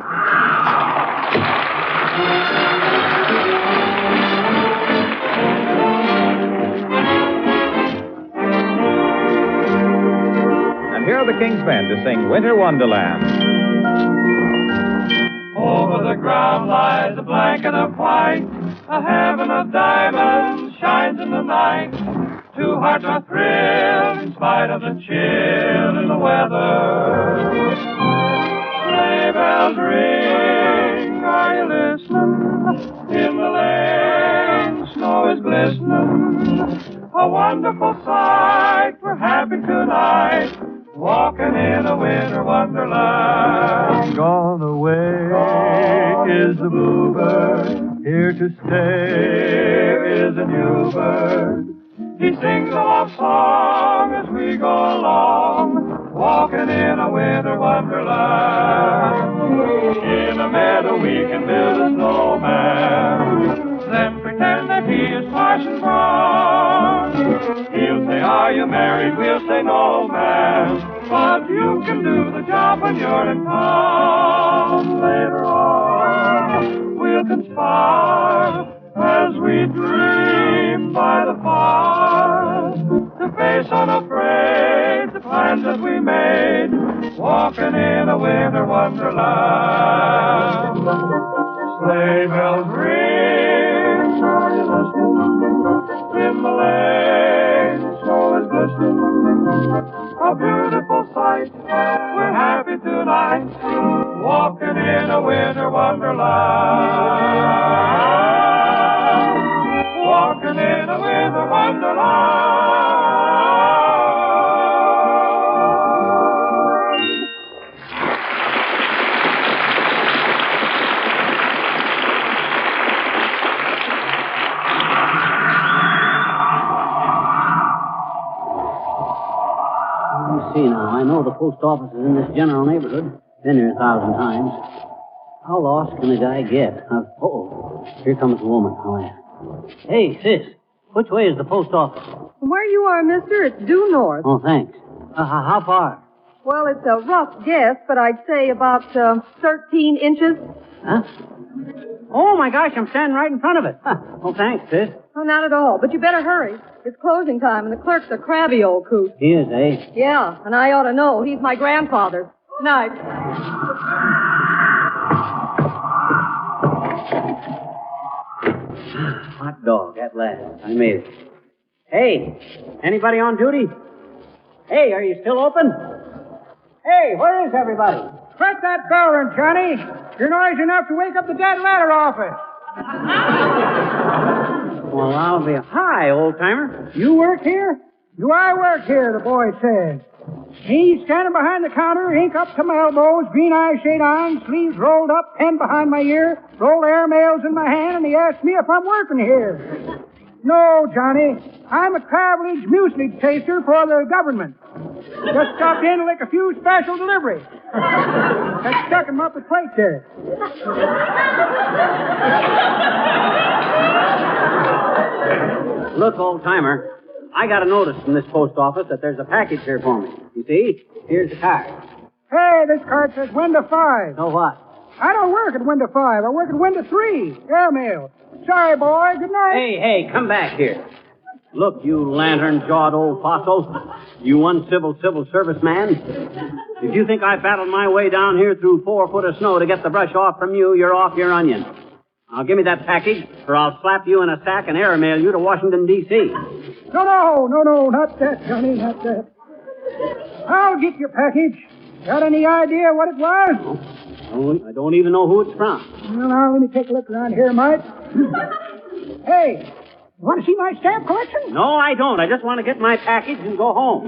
And here are the King's Men to sing Winter Wonderland. Over the ground lies a blanket of white, a heaven of diamonds shines in the night. Two hearts are thrilled in spite of the chill in the weather. Sleigh bells ring, are you listening? In the lane, snow is glistening. A wonderful sight, we're happy tonight, walking in a winter wonderland. Gone away is the bluebird, here to stay is a new bird. He sings a love song as we go along, walking in a winter wonderland. In a meadow we can build a snowman, then pretend that he is Parson Brown. He'll say, are you married? We'll say, no, man. But you can do the job when you're in town. Later on, we'll conspire as we dream by the fire to face unafraid the plans that we made, walking in a winter wonderland. Sleigh bells ring, are you listening? In the lane, snow is glistening. A beautiful sight, we're happy tonight, walking in a winter wonderland. Walking in a winter wonderland. See now, I know the post office is in this general neighborhood. Been here 1,000 times. How lost can a guy get? Here comes a woman. Oh, yeah. Hey, sis, which way is the post office? From where you are, mister, it's due north. Oh, thanks. How far? Well, it's a rough guess, but I'd say about 13 inches. Huh? Oh, my gosh, I'm standing right in front of it. Oh, thanks, sis. Oh, not at all. But you better hurry. It's closing time, and the clerk's a crabby old coot. He is, eh? Yeah, and I ought to know. He's my grandfather. Good night. Hot dog, at last. I made it. Hey, anybody on duty? Hey, are you still open? Hey, where is everybody? Press that bell then, Johnny. You're noisy enough to wake up the dead letter office. Well, I'll be... Hi, old-timer. You work here? Do I work here, the boy says. Me standing behind the counter, ink up to my elbows, green eye shade on, sleeves rolled up, pen behind my ear, rolled airmails in my hand, and he asked me if I'm working here. No, Johnny. I'm a travelage mucilage taster for the government. Just stopped in to lick a few special deliveries. Got stuck him up with plate there. Look, old-timer, I got a notice from this post office that there's a package here for me. You see? Here's the card. Hey, this card says window 5. So what? I don't work at window 5. I work at window 3. Airmail. Sorry, boy. Good night. Hey, come back here. Look, you lantern-jawed old fossil. You uncivil civil service man. If you think I battled my way down here through 4 foot of snow to get the brush off from you, you're off your onion. Now give me that package, or I'll slap you in a sack and airmail you to Washington, D.C. No, not that, Johnny, not that. I'll get your package. Got any idea what it was? I don't even know who it's from. Well, now, let me take a look around here, Mike. Hey, you want to see my stamp collection? No, I don't. I just want to get my package and go home.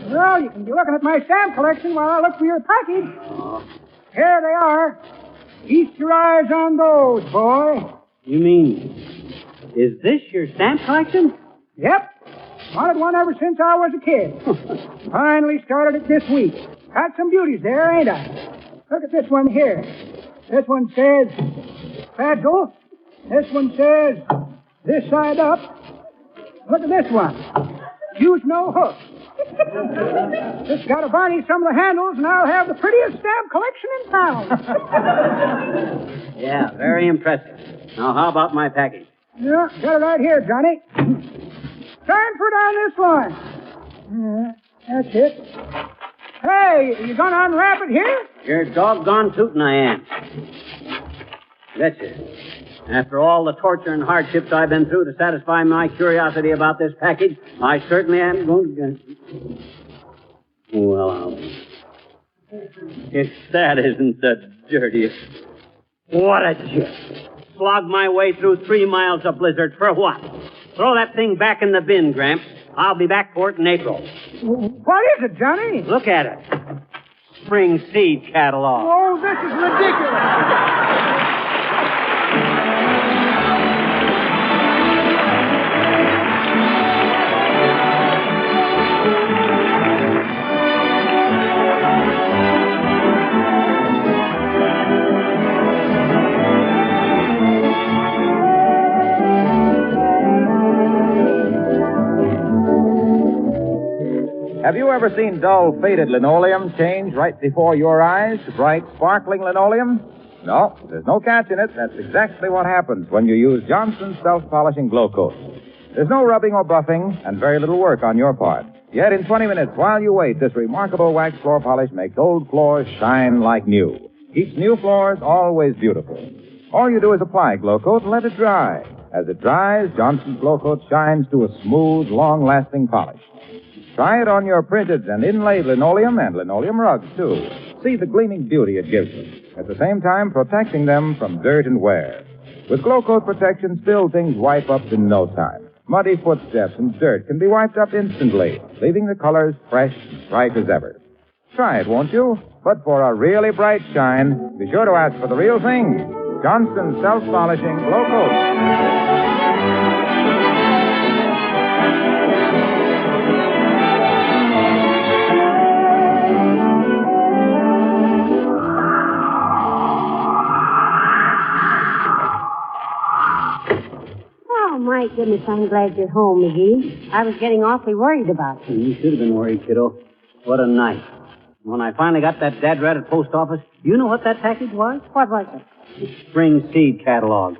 Well, you can be looking at my stamp collection while I look for your package. Here they are. Feast your eyes on those, boy. You mean, is this your stamp collection? Yep. Wanted one ever since I was a kid. Finally started it this week. Got some beauties there, ain't I? Look at this one here. This one says, Fragile. This one says, this side up. Look at this one. Use no hook. Just got to varnish some of the handles, and I'll have the prettiest stamp collection in town. Yeah, very impressive. Now, how about my package? Yeah, got it right here, Johnny. Transfer down this line. Yeah, that's it. Hey, you gonna unwrap it here? You're doggone tootin' I am. That's it. After all the torture and hardships I've been through to satisfy my curiosity about this package, I certainly am going to... Well, I'll... If that isn't the dirtiest... What a jerk. Slogged my way through 3 miles of blizzard for what? Throw that thing back in the bin, Gramps. I'll be back for it in April. What is it, Johnny? Look at it. Spring seed catalog. Oh, this is ridiculous. Have you ever seen dull, faded linoleum change right before your eyes to bright, sparkling linoleum? No, there's no catch in it. That's exactly what happens when you use Johnson's self-polishing glow coat. There's no rubbing or buffing and very little work on your part. Yet in 20 minutes, while you wait, this remarkable wax floor polish makes old floors shine like new. Keeps new floors always beautiful. All you do is apply glow coat and let it dry. As it dries, Johnson's glow coat shines to a smooth, long-lasting polish. Try it on your printed and inlaid linoleum and linoleum rugs, too. See the gleaming beauty it gives them, at the same time protecting them from dirt and wear. With Glow Coat protection, spilled things wipe up in no time. Muddy footsteps and dirt can be wiped up instantly, leaving the colors fresh and bright as ever. Try it, won't you? But for a really bright shine, be sure to ask for the real thing. Johnson's self-polishing Glow Coat. Oh, my goodness, I'm glad you're home, McGee. I was getting awfully worried about you. You should have been worried, kiddo. What a night. When I finally got that dad rat at post office, you know what that package was? What was it? The spring seed catalog.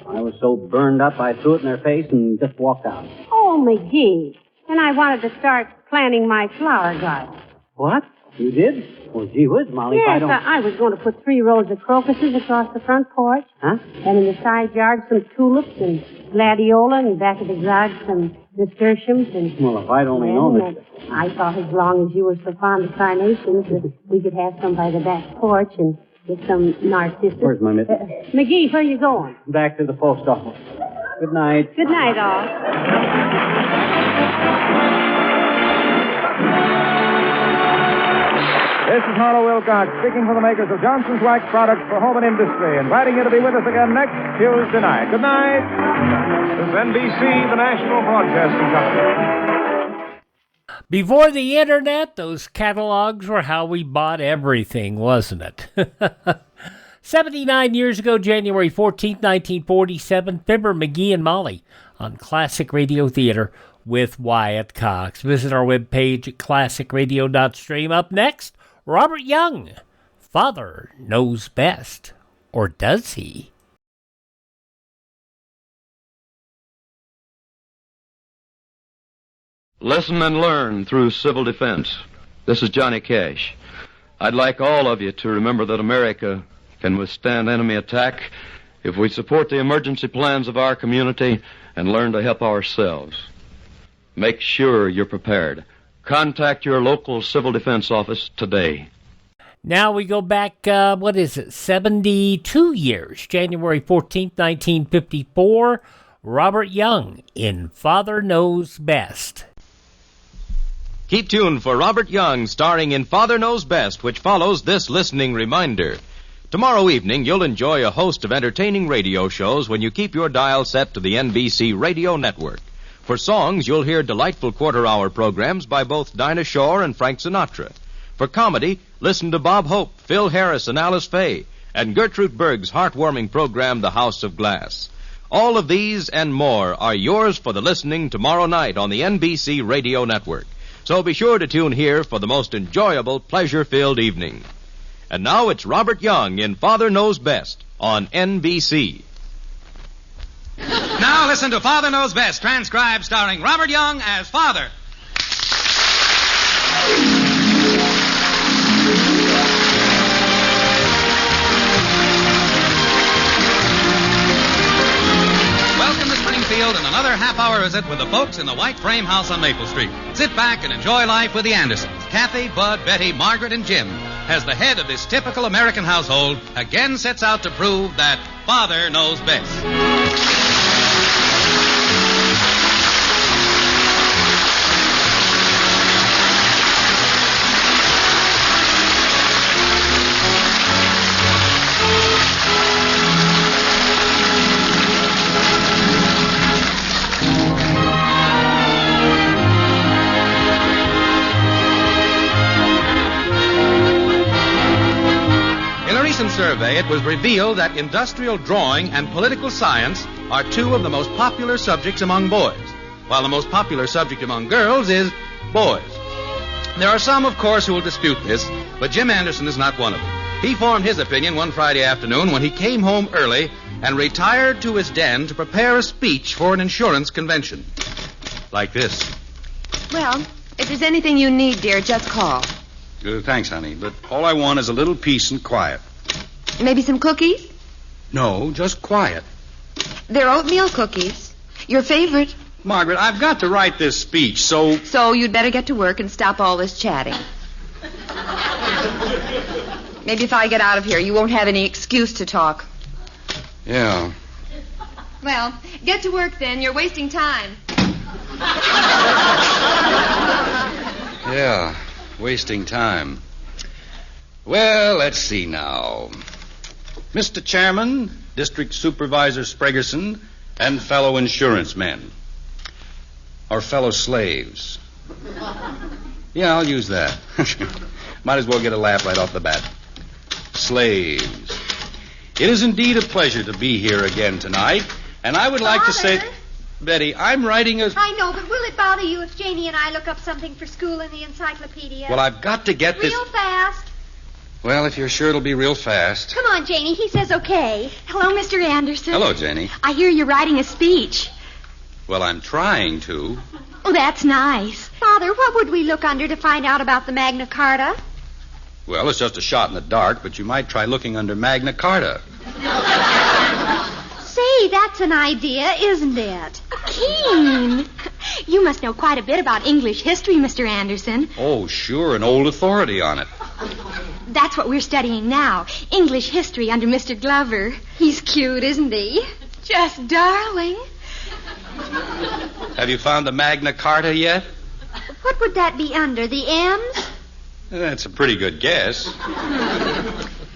I was so burned up, I threw it in their face and just walked out. Oh, McGee. And I wanted to start planting my flower garden. What? You did? Well, gee whiz, Molly, if I Yes, don't... I was going to put 3 rows of crocuses across the front porch. Huh? And in the side yard, some tulips and gladiola, and back of the garage, some nasturtiums and... Well, if I'd only known that... I thought as long as you were so fond of carnations that we could have some by the back porch and get some narcissus. Where's my mitten? McGee, where are you going? Back to the post office. Good night. Good night, all. This is Harlow Wilcox, speaking for the makers of Johnson's Wax products for home and industry, inviting you to be with us again next Tuesday night. Good night. This is NBC, the National Broadcasting Company. Before the internet, those catalogs were how we bought everything, wasn't it? 79 years ago, January 14th, 1947, Fibber McGee and Molly on Classic Radio Theater with Wyatt Cox. Visit our webpage at classicradio.stream. Up next, Robert Young. Father knows best. Or does he? Listen and learn through civil defense. This is Johnny Cash. I'd like all of you to remember that America can withstand enemy attack if we support the emergency plans of our community and learn to help ourselves. Make sure you're prepared. Contact your local civil defense office today. Now we go back, 72 years. January 14th, 1954. Robert Young in Father Knows Best. Keep tuned for Robert Young starring in Father Knows Best, which follows this listening reminder. Tomorrow evening, you'll enjoy a host of entertaining radio shows when you keep your dial set to the NBC Radio Network. For songs, you'll hear delightful quarter-hour programs by both Dinah Shore and Frank Sinatra. For comedy, listen to Bob Hope, Phil Harris, and Alice Faye. and Gertrude Berg's heartwarming program, The House of Glass. All of these and more are yours for the listening tomorrow night on the NBC Radio Network. So be sure to tune here for the most enjoyable, pleasure-filled evening. And now it's Robert Young in Father Knows Best on NBC. Now listen to Father Knows Best, transcribed starring Robert Young as Father. Welcome to Springfield and another half-hour visit with the folks in the white frame house on Maple Street. Sit back and enjoy life with the Andersons. Kathy, Bud, Betty, Margaret, and Jim, as the head of this typical American household, again sets out to prove that Father knows best. Survey, it was revealed that industrial drawing and political science are two of the most popular subjects among boys, while the most popular subject among girls is boys. There are some, of course, who will dispute this, but Jim Anderson is not one of them. He formed his opinion one Friday afternoon when he came home early and retired to his den to prepare a speech for an insurance convention. Like this. Well, if there's anything you need, dear, just call. Thanks, honey, but all I want is a little peace and quiet. Maybe some cookies? No, just quiet. They're oatmeal cookies. Your favorite. Margaret, I've got to write this speech, so... So you'd better get to work and stop all this chatting. Maybe if I get out of here, you won't have any excuse to talk. Yeah. Well, get to work then. You're wasting time. Yeah, wasting time. Well, let's see now. Mr. Chairman, District Supervisor Spragerson, and fellow insurance men. Or fellow slaves. Yeah, I'll use that. Might as well get a laugh right off the bat. Slaves. It is indeed a pleasure to be here again tonight, and I would like to say... Betty, I'm writing a... I know, but will it bother you if Janie and I look up something for school in the encyclopedia? Well, I've got to get this... Real fast. Well, if you're sure it'll be real fast. Come on, Janie. He says okay. Hello, Mr. Anderson. Hello, Janie. I hear you're writing a speech. Well, I'm trying to. Oh, that's nice. Father, what would we look under to find out about the Magna Carta? Well, it's just a shot in the dark, but you might try looking under Magna Carta. Say, that's an idea, isn't it? Keen. You must know quite a bit about English history, Mr. Anderson. Oh, sure, an old authority on it. That's what we're studying now. English history under Mr. Glover. He's cute, isn't he? Just darling. Have you found the Magna Carta yet? What would that be under? The M's? That's a pretty good guess.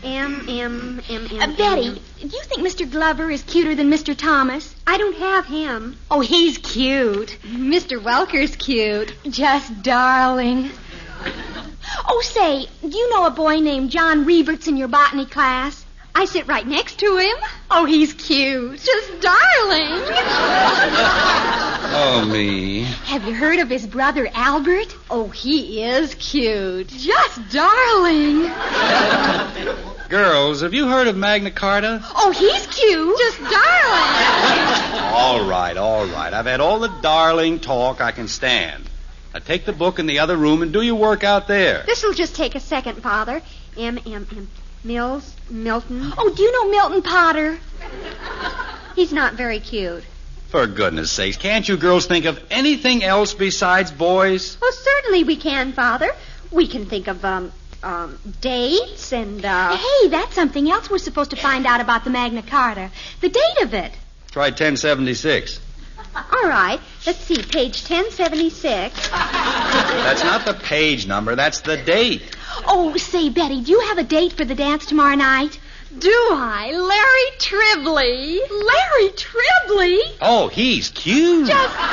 M. Betty, do you think Mr. Glover is cuter than Mr. Thomas? I don't have him. Oh, he's cute. Mr. Welker's cute. Just darling. Oh, say, do you know a boy named John Reverts in your botany class? I sit right next to him. Oh, he's cute. Just darling. Oh, me. Have you heard of his brother Albert? Oh, he is cute. Just darling. Girls, have you heard of Magna Carta? Oh, he's cute. Just darling. All right. I've had all the darling talk I can stand. Now take the book in the other room and do your work out there. This'll just take a second, Father. Milton. Oh, do you know Milton Potter? He's not very cute. For goodness sakes, can't you girls think of anything else besides boys? Oh, certainly we can, Father. We can think of, dates and, Hey, that's something else we're supposed to find out about the Magna Carta. The date of it. Try 1076. All right. Let's see, page 1076. That's not the page number, that's the date. Oh, say, Betty, do you have a date for the dance tomorrow night? Do I? Larry Tribbley. Larry Tribbley? Oh, he's cute. Just darling.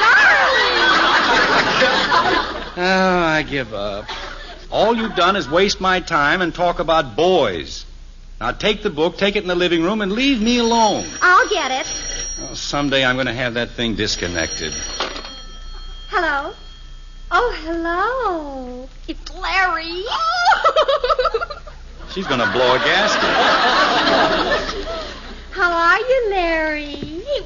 Oh, I give up. All you've done is waste my time and talk about boys. Now take the book, take it in the living room, and leave me alone. I'll get it. Well, someday I'm going to have that thing disconnected. Hello? Oh, hello. It's Larry. She's going to blow a gasket. How are you, Larry?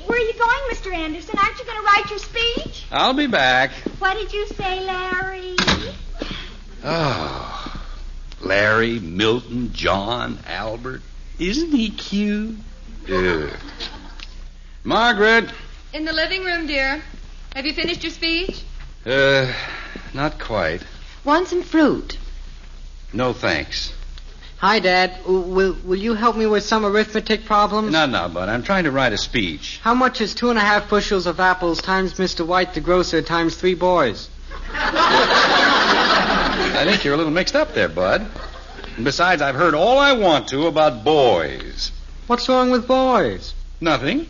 Where are you going, Mr. Anderson? Aren't you going to write your speech? I'll be back. What did you say, Larry? Oh, Larry, Milton, John, Albert. Isn't he cute? Ugh. Margaret. In the living room, dear. Have you finished your speech? Not quite. Want some fruit? No, thanks. Hi, Dad. Will you help me with some arithmetic problems? No, bud. I'm trying to write a speech. How much is 2.5 bushels of apples times Mr. White, the grocer, times 3 boys? I think you're a little mixed up there, bud. And besides, I've heard all I want to about boys. What's wrong with boys? Nothing,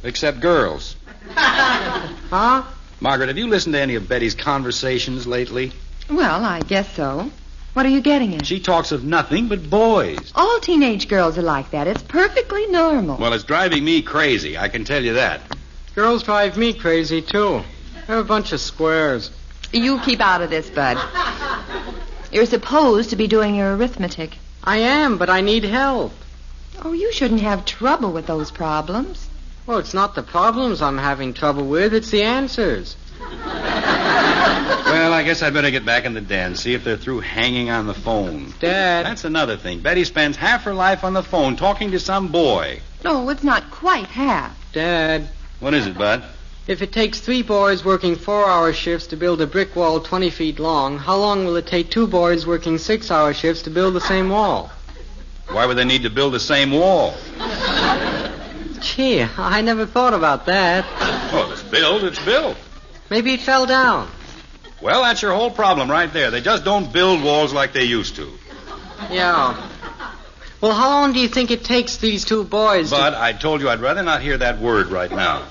except girls. Huh? Margaret, have you listened to any of Betty's conversations lately? Well, I guess so. What are you getting at? She talks of nothing but boys. All teenage girls are like that. It's perfectly normal. Well, it's driving me crazy, I can tell you that. Girls drive me crazy, too. They're a bunch of squares. You keep out of this, Bud. You're supposed to be doing your arithmetic. I am, but I need help. Oh, you shouldn't have trouble with those problems. Well, it's not the problems I'm having trouble with. It's the answers. Well, I guess I'd better get back in the den, see if they're through hanging on the phone. Dad. That's another thing. Betty spends half her life on the phone talking to some boy. No, it's not quite half. Dad. What is it, Bud? If it takes 3 boys working 4-hour shifts to build a brick wall 20 feet long, how long will it take 2 boys working 6-hour shifts to build the same wall? Why would they need to build the same wall? Gee, I never thought about that. Well, it's built. Maybe it fell down. Well, that's your whole problem right there. They just don't build walls like they used to. Yeah. Well, how long do you think it takes these 2 boys Bud, I told you I'd rather not hear that word right now.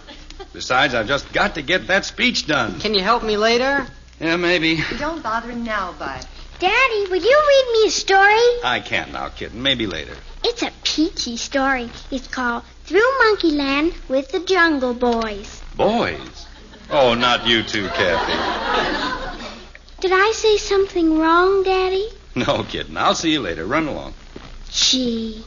Besides, I've just got to get that speech done. Can you help me later? Yeah, maybe. Don't bother him now, Bud. Daddy, will you read me a story? I can't now, kitten. Maybe later. It's a peachy story. It's called Through Monkeyland with the Jungle Boys. Boys? Oh, not you two, Kathy. Did I say something wrong, Daddy? No, kitten. I'll see you later. Run along. Gee.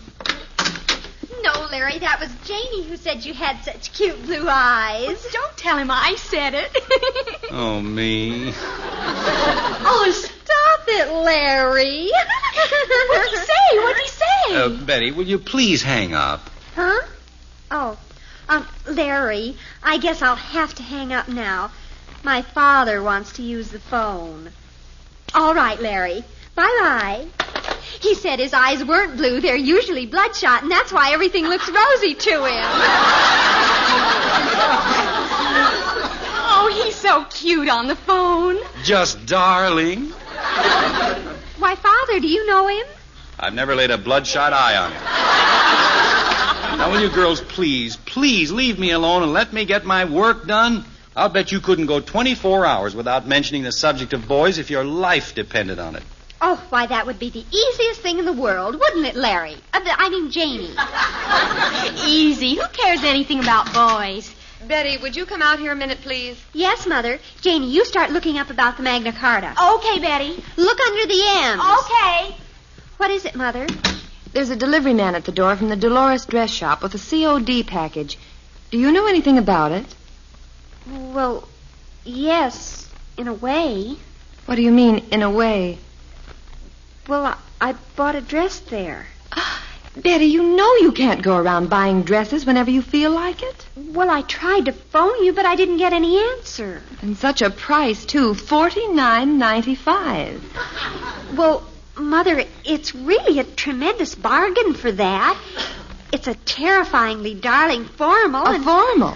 No, Larry, that was Janie who said you had such cute blue eyes. Don't tell him I said it. Oh, me. Oh, stop it, Larry. What'd he say? Betty, will you please hang up? Huh? Oh, Larry, I guess I'll have to hang up now. My father wants to use the phone. All right, Larry. Bye-bye. He said his eyes weren't blue. They're usually bloodshot, and that's why everything looks rosy to him. Oh, he's so cute on the phone. Just darling. Why, Father, do you know him? I've never laid a bloodshot eye on him. Now, will you girls please leave me alone and let me get my work done? I'll bet you couldn't go 24 hours without mentioning the subject of boys if your life depended on it. Oh, why, that would be the easiest thing in the world, wouldn't it, Larry? Janie. Easy. Who cares anything about boys? Betty, would you come out here a minute, please? Yes, Mother. Janie, you start looking up about the Magna Carta. Okay, Betty. Look under the M's. Okay. What is it, Mother? There's a delivery man at the door from the Dolores Dress Shop with a COD package. Do you know anything about it? Well, yes, in a way. What do you mean, in a way? Well, I bought a dress there. Betty, you know you can't go around buying dresses whenever you feel like it. Well, I tried to phone you, but I didn't get any answer. And such a price, too, $49.95. Well, Mother, it's really a tremendous bargain for that. It's a terrifyingly darling formal. Formal?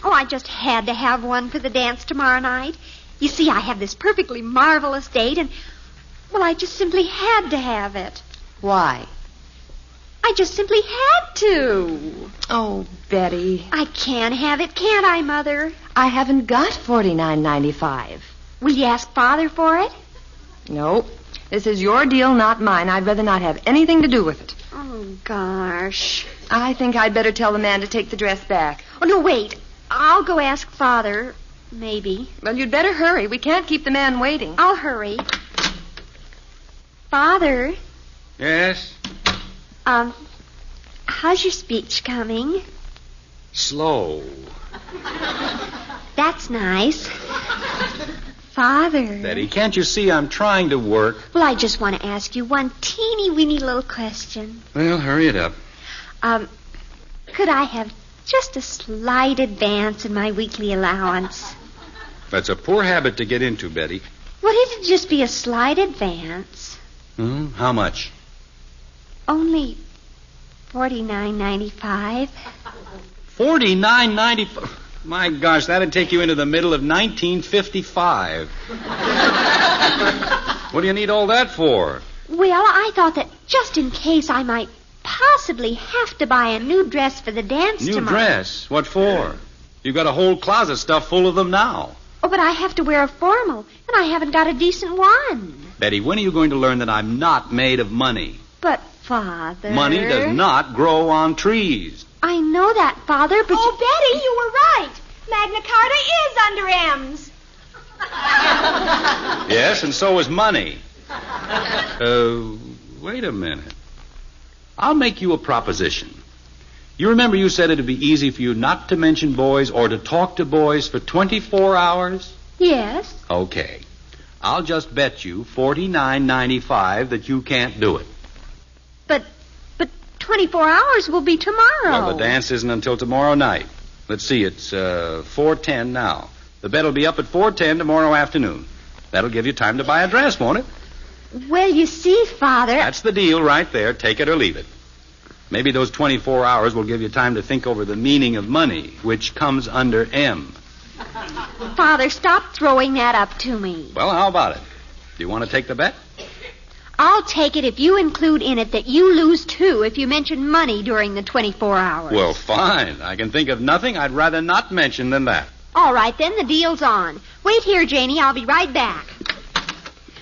Oh, I just had to have one for the dance tomorrow night. You see, I have this perfectly marvelous date, and, well, I just simply had to have it. Why? I just simply had to. Oh, Betty. I can have it, can't I, Mother? I haven't got $49.95. Will you ask Father for it? No. This is your deal, not mine. I'd rather not have anything to do with it. Oh, gosh. I think I'd better tell the man to take the dress back. Oh, no, wait. I'll go ask Father. Maybe. Well, you'd better hurry. We can't keep the man waiting. I'll hurry. Father, Yes? how's your speech coming? Slow. That's nice. Father. Betty, can't you see I'm trying to work? Well, I just want to ask you one teeny-weeny little question. Well, hurry it up. Could I have just a slight advance in my weekly allowance? That's a poor habit to get into, Betty. Would it just be a slight advance? How much? Only $49.95. $49.95. My gosh, that'd take you into the middle of 1955. What do you need all that for? Well, I thought that just in case I might possibly have to buy a new dress for the dance New tomorrow. dress? What for? You've got a whole closet stuffed full of them now. Oh, but I have to wear a formal, and I haven't got a decent one. Betty, when are you going to learn that I'm not made of money? But, Father... Money does not grow on trees. I know that, Father, but Betty, you were right. Magna Carta is under M's. Yes, and so is money. Wait a minute. I'll make you a proposition. You remember you said it'd be easy for you not to mention boys or to talk to boys for 24 hours? Yes. Okay. I'll just bet you $49.95 that you can't do it. But 24 hours will be tomorrow. Well, the dance isn't until tomorrow night. Let's see, it's 4:10 now. The bet will be up at 4:10 tomorrow afternoon. That'll give you time to buy a dress, won't it? Well, you see, Father... That's the deal right there. Take it or leave it. Maybe those 24 hours will give you time to think over the meaning of money, which comes under M. Father, stop throwing that up to me. Well, how about it? Do you want to take the bet? I'll take it if you include in it that you lose, too, if you mention money during the 24 hours. Well, fine. I can think of nothing I'd rather not mention than that. All right, then, the deal's on. Wait here, Janie. I'll be right back.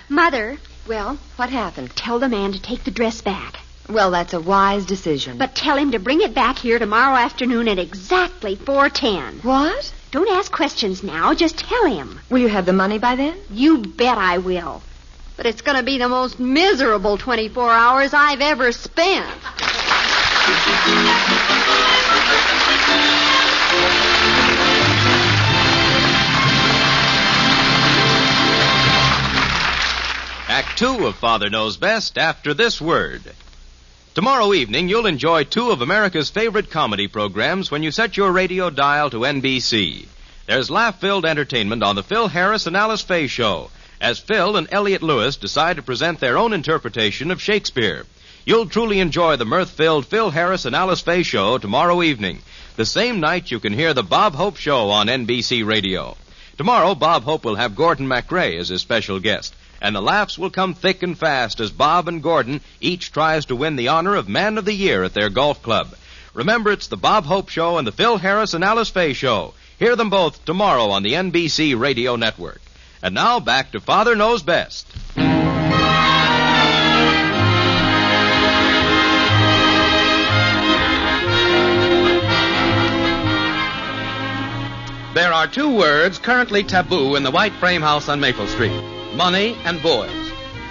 Mother. Well, what happened? Tell the man to take the dress back. Well, that's a wise decision. But tell him to bring it back here tomorrow afternoon at exactly 4:10. What? Don't ask questions now. Just tell him. Will you have the money by then? You bet I will. But it's going to be the most miserable 24 hours I've ever spent. Act 2 of Father Knows Best after this word. Tomorrow evening, you'll enjoy two of America's favorite comedy programs when you set your radio dial to NBC. There's laugh-filled entertainment on the Phil Harris and Alice Faye Show, as Phil and Elliot Lewis decide to present their own interpretation of Shakespeare. You'll truly enjoy the mirth-filled Phil Harris and Alice Faye Show tomorrow evening, the same night you can hear the Bob Hope Show on NBC Radio. Tomorrow, Bob Hope will have Gordon MacRae as his special guest, and the laughs will come thick and fast as Bob and Gordon each tries to win the honor of Man of the Year at their golf club. Remember, it's the Bob Hope Show and the Phil Harris and Alice Faye Show. Hear them both tomorrow on the NBC Radio Network. And now, back to Father Knows Best. There are two words currently taboo in the white frame house on Maple Street: money and boys.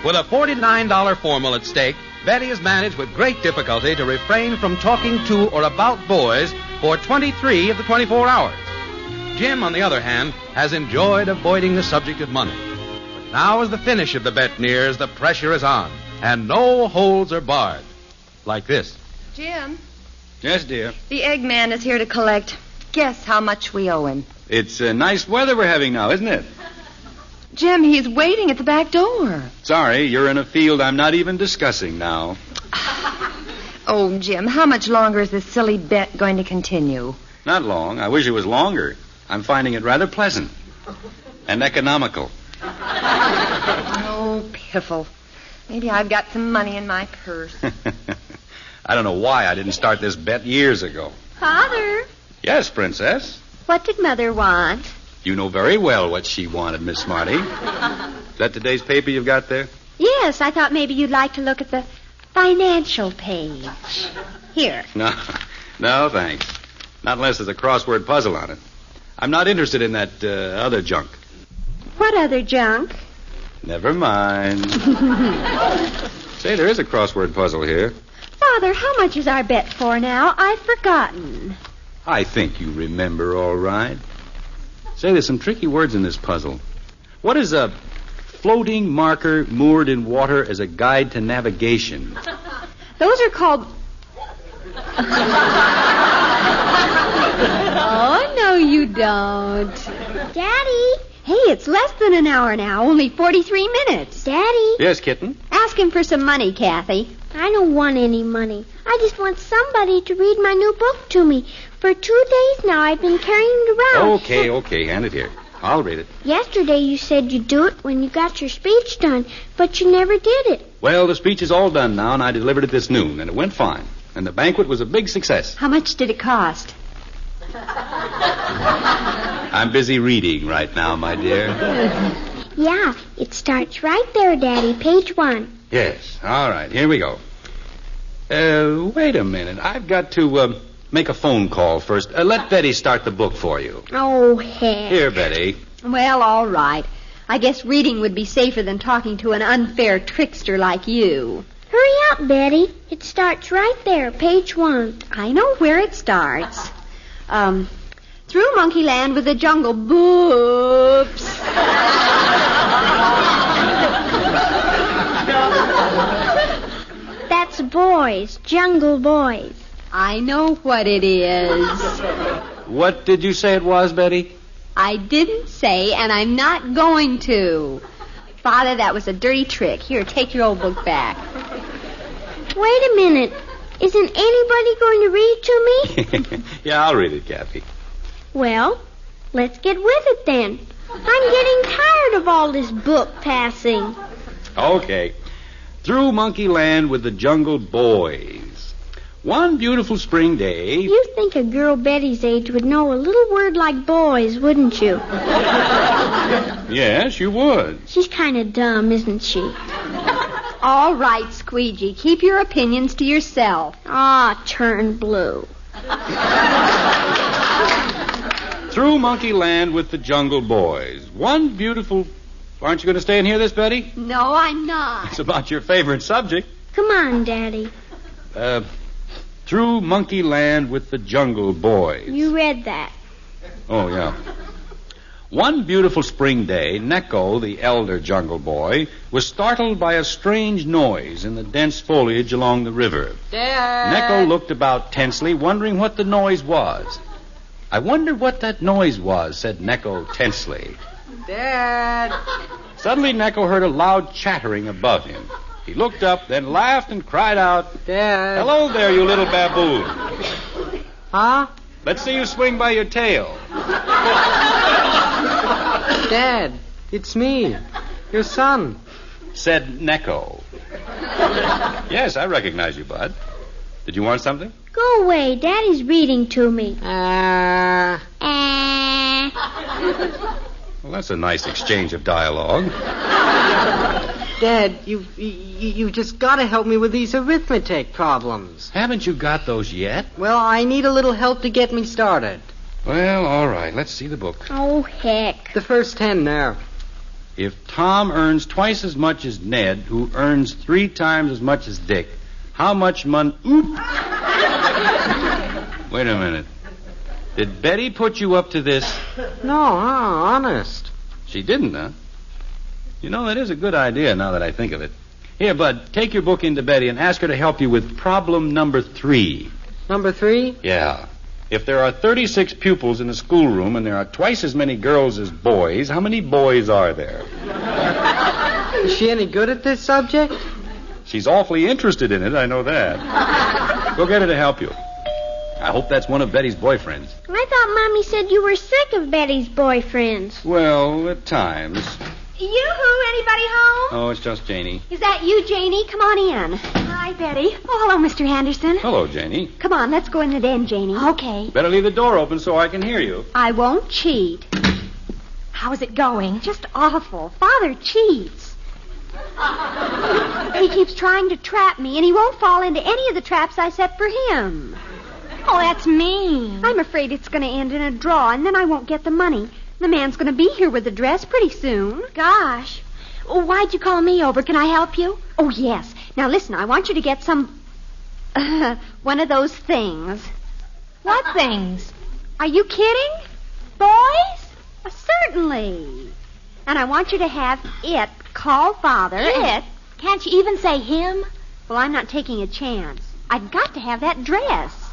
With a $49 formal at stake, Betty has managed with great difficulty to refrain from talking to or about boys for 23 of the 24 hours. Jim, on the other hand, has enjoyed avoiding the subject of money. But now as the finish of the bet nears, the pressure is on, and no holds are barred. Like this. Jim, Yes, dear. the egg man is here to collect. Guess how much we owe him. It's nice weather we're having now, isn't it? Jim, he's waiting at the back door. Sorry, you're in a field I'm not even discussing now. Oh, Jim, how much longer is this silly bet going to continue? Not long. I wish it was longer. I'm finding it rather pleasant and economical. Oh, piffle. Maybe I've got some money in my purse. I don't know why I didn't start this bet years ago. Father, Yes, Princess. what did Mother want? You know very well what she wanted, Miss Smarty. Is that today's paper you've got there? Yes, I thought maybe you'd like to look at the financial page. Here. No, thanks. Not unless there's a crossword puzzle on it. I'm not interested in that other junk. What other junk? Never mind. Say, there is a crossword puzzle here. Father, how much is our bet for now? I've forgotten. I think you remember all right. Say, there's some tricky words in this puzzle. What is a floating marker moored in water as a guide to navigation? Those are called... Oh, no, you don't. Daddy. Hey, it's less than an hour now, only 43 minutes. Daddy. Yes, kitten? Ask him for some money, Kathy. I don't want any money. I just want somebody to read my new book to me. For 2 days now, I've been carrying it around. Okay, hand it here. I'll read it. Yesterday you said you'd do it when you got your speech done, but you never did it. Well, the speech is all done now, and I delivered it this noon, and it went fine. And the banquet was a big success. How much did it cost? I'm busy reading right now, my dear. Yeah, it starts right there, Daddy, page 1. Yes, all right, here we go. Wait a minute. I've got to make a phone call first. Let Betty start the book for you. Oh, heck. Here, Betty. Well, all right. I guess reading would be safer than talking to an unfair trickster like you. Hurry up, Betty. It starts right there, page 1. I know where it starts. Through Monkeyland with the jungle boops. That's boys, jungle boys. I know what it is. What did you say it was, Betty? I didn't say, and I'm not going to. Father, that was a dirty trick. Here, take your old book back. Wait a minute. Isn't anybody going to read to me? Yeah, I'll read it, Kathy. Well, let's get with it then. I'm getting tired of all this book passing. Okay. Through Monkeyland with the Jungle Boys. One beautiful spring day... You'd think a girl Betty's age would know a little word like boys, wouldn't you? Yes, you would. She's kind of dumb, isn't she? All right, Squeegee. Keep your opinions to yourself. Ah, turn blue. Through Monkeyland with the Jungle Boys. One beautiful... Aren't you going to stay and hear this, Betty? No, I'm not. It's about your favorite subject. Come on, Daddy. Through Monkeyland with the Jungle Boys. You read that. Oh, yeah. One beautiful spring day, Neko, the elder jungle boy, was startled by a strange noise in the dense foliage along the river. Dad! Neko looked about tensely, wondering what the noise was. I wonder what that noise was, said Neko tensely. Dad! Suddenly, Neko heard a loud chattering above him. He looked up, then laughed and cried out, Dad! Hello there, you little baboon. Huh? Let's see you swing by your tail. Dad, it's me, your son, said Neko. Yes, I recognize you, Bud. Did you want something? Go away. Daddy's reading to me. Well, that's a nice exchange of dialogue. Dad, you just got to help me with these arithmetic problems. Haven't you got those yet? Well, I need a little help to get me started. Well, all right. Let's see the book. Oh, heck. The first 10 there. If Tom earns twice as much as Ned, who earns 3 times as much as Dick, how much money... Wait a minute. Did Betty put you up to this? No, honest. She didn't, huh? You know, that is a good idea now that I think of it. Here, Bud, take your book into Betty and ask her to help you with problem number 3. Number 3? Yeah. If there are 36 pupils in a schoolroom and there are twice as many girls as boys, how many boys are there? Is she any good at this subject? She's awfully interested in it, I know that. Go get her to help you. I hope that's one of Betty's boyfriends. I thought Mommy said you were sick of Betty's boyfriends. Well, at times. Yoo-hoo, anybody home? Oh, it's just Janie. Is that you, Janie? Come on in. Hi, Betty. Oh, hello, Mr. Anderson. Hello, Janie. Come on, let's go in the den, Janie. Okay. Better leave the door open so I can hear you. I won't cheat. How's it going? Just awful. Father cheats. He keeps trying to trap me, and he won't fall into any of the traps I set for him. Oh, that's mean. I'm afraid it's going to end in a draw, and then I won't get the money. The man's going to be here with the dress pretty soon. Gosh. Oh, why'd you call me over? Can I help you? Oh, yes. Now, listen, I want you to get some... one of those things. What things? Are you kidding? Boys? Certainly. And I want you to have it call Father. It? Can't you even say him? Well, I'm not taking a chance. I've got to have that dress.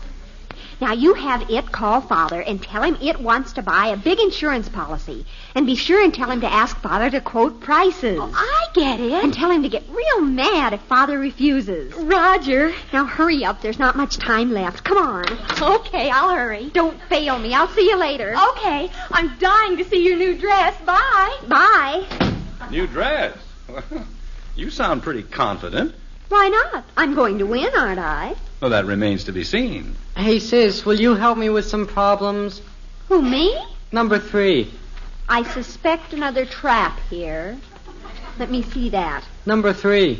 Now, you have it call Father and tell him it wants to buy a big insurance policy. And be sure and tell him to ask Father to quote prices. Oh, I get it. And tell him to get real mad if Father refuses. Roger. Now, hurry up. There's not much time left. Come on. Okay, I'll hurry. Don't fail me. I'll see you later. Okay. I'm dying to see your new dress. Bye. Bye. New dress? You sound pretty confident. Why not? I'm going to win, aren't I? Well, that remains to be seen. Hey, sis, will you help me with some problems? Who, me? Number 3. I suspect another trap here. Let me see that. Number 3.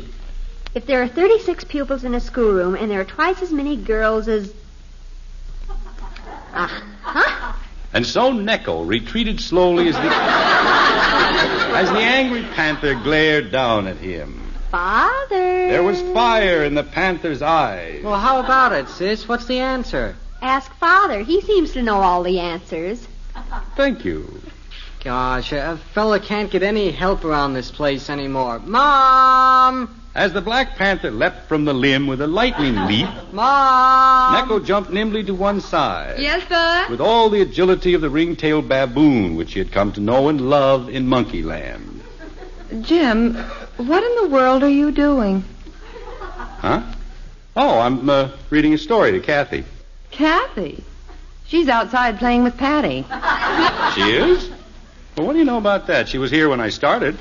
If there are 36 pupils in a schoolroom and there are twice as many girls as... Uh-huh. And so Necco retreated slowly as the angry panther glared down at him. Father. There was fire in the panther's eyes. Well, how about it, sis? What's the answer? Ask Father. He seems to know all the answers. Thank you. Gosh, a fella can't get any help around this place anymore. Mom! As the Black Panther leapt from the limb with a lightning leap, Mom! Necco jumped nimbly to one side. Yes, sir? With all the agility of the ring-tailed baboon, which he had come to know and love in Monkeyland. Jim, what in the world are you doing? Huh? Oh, I'm reading a story to Kathy. Kathy? She's outside playing with Patty. She is? Well, what do you know about that? She was here when I started.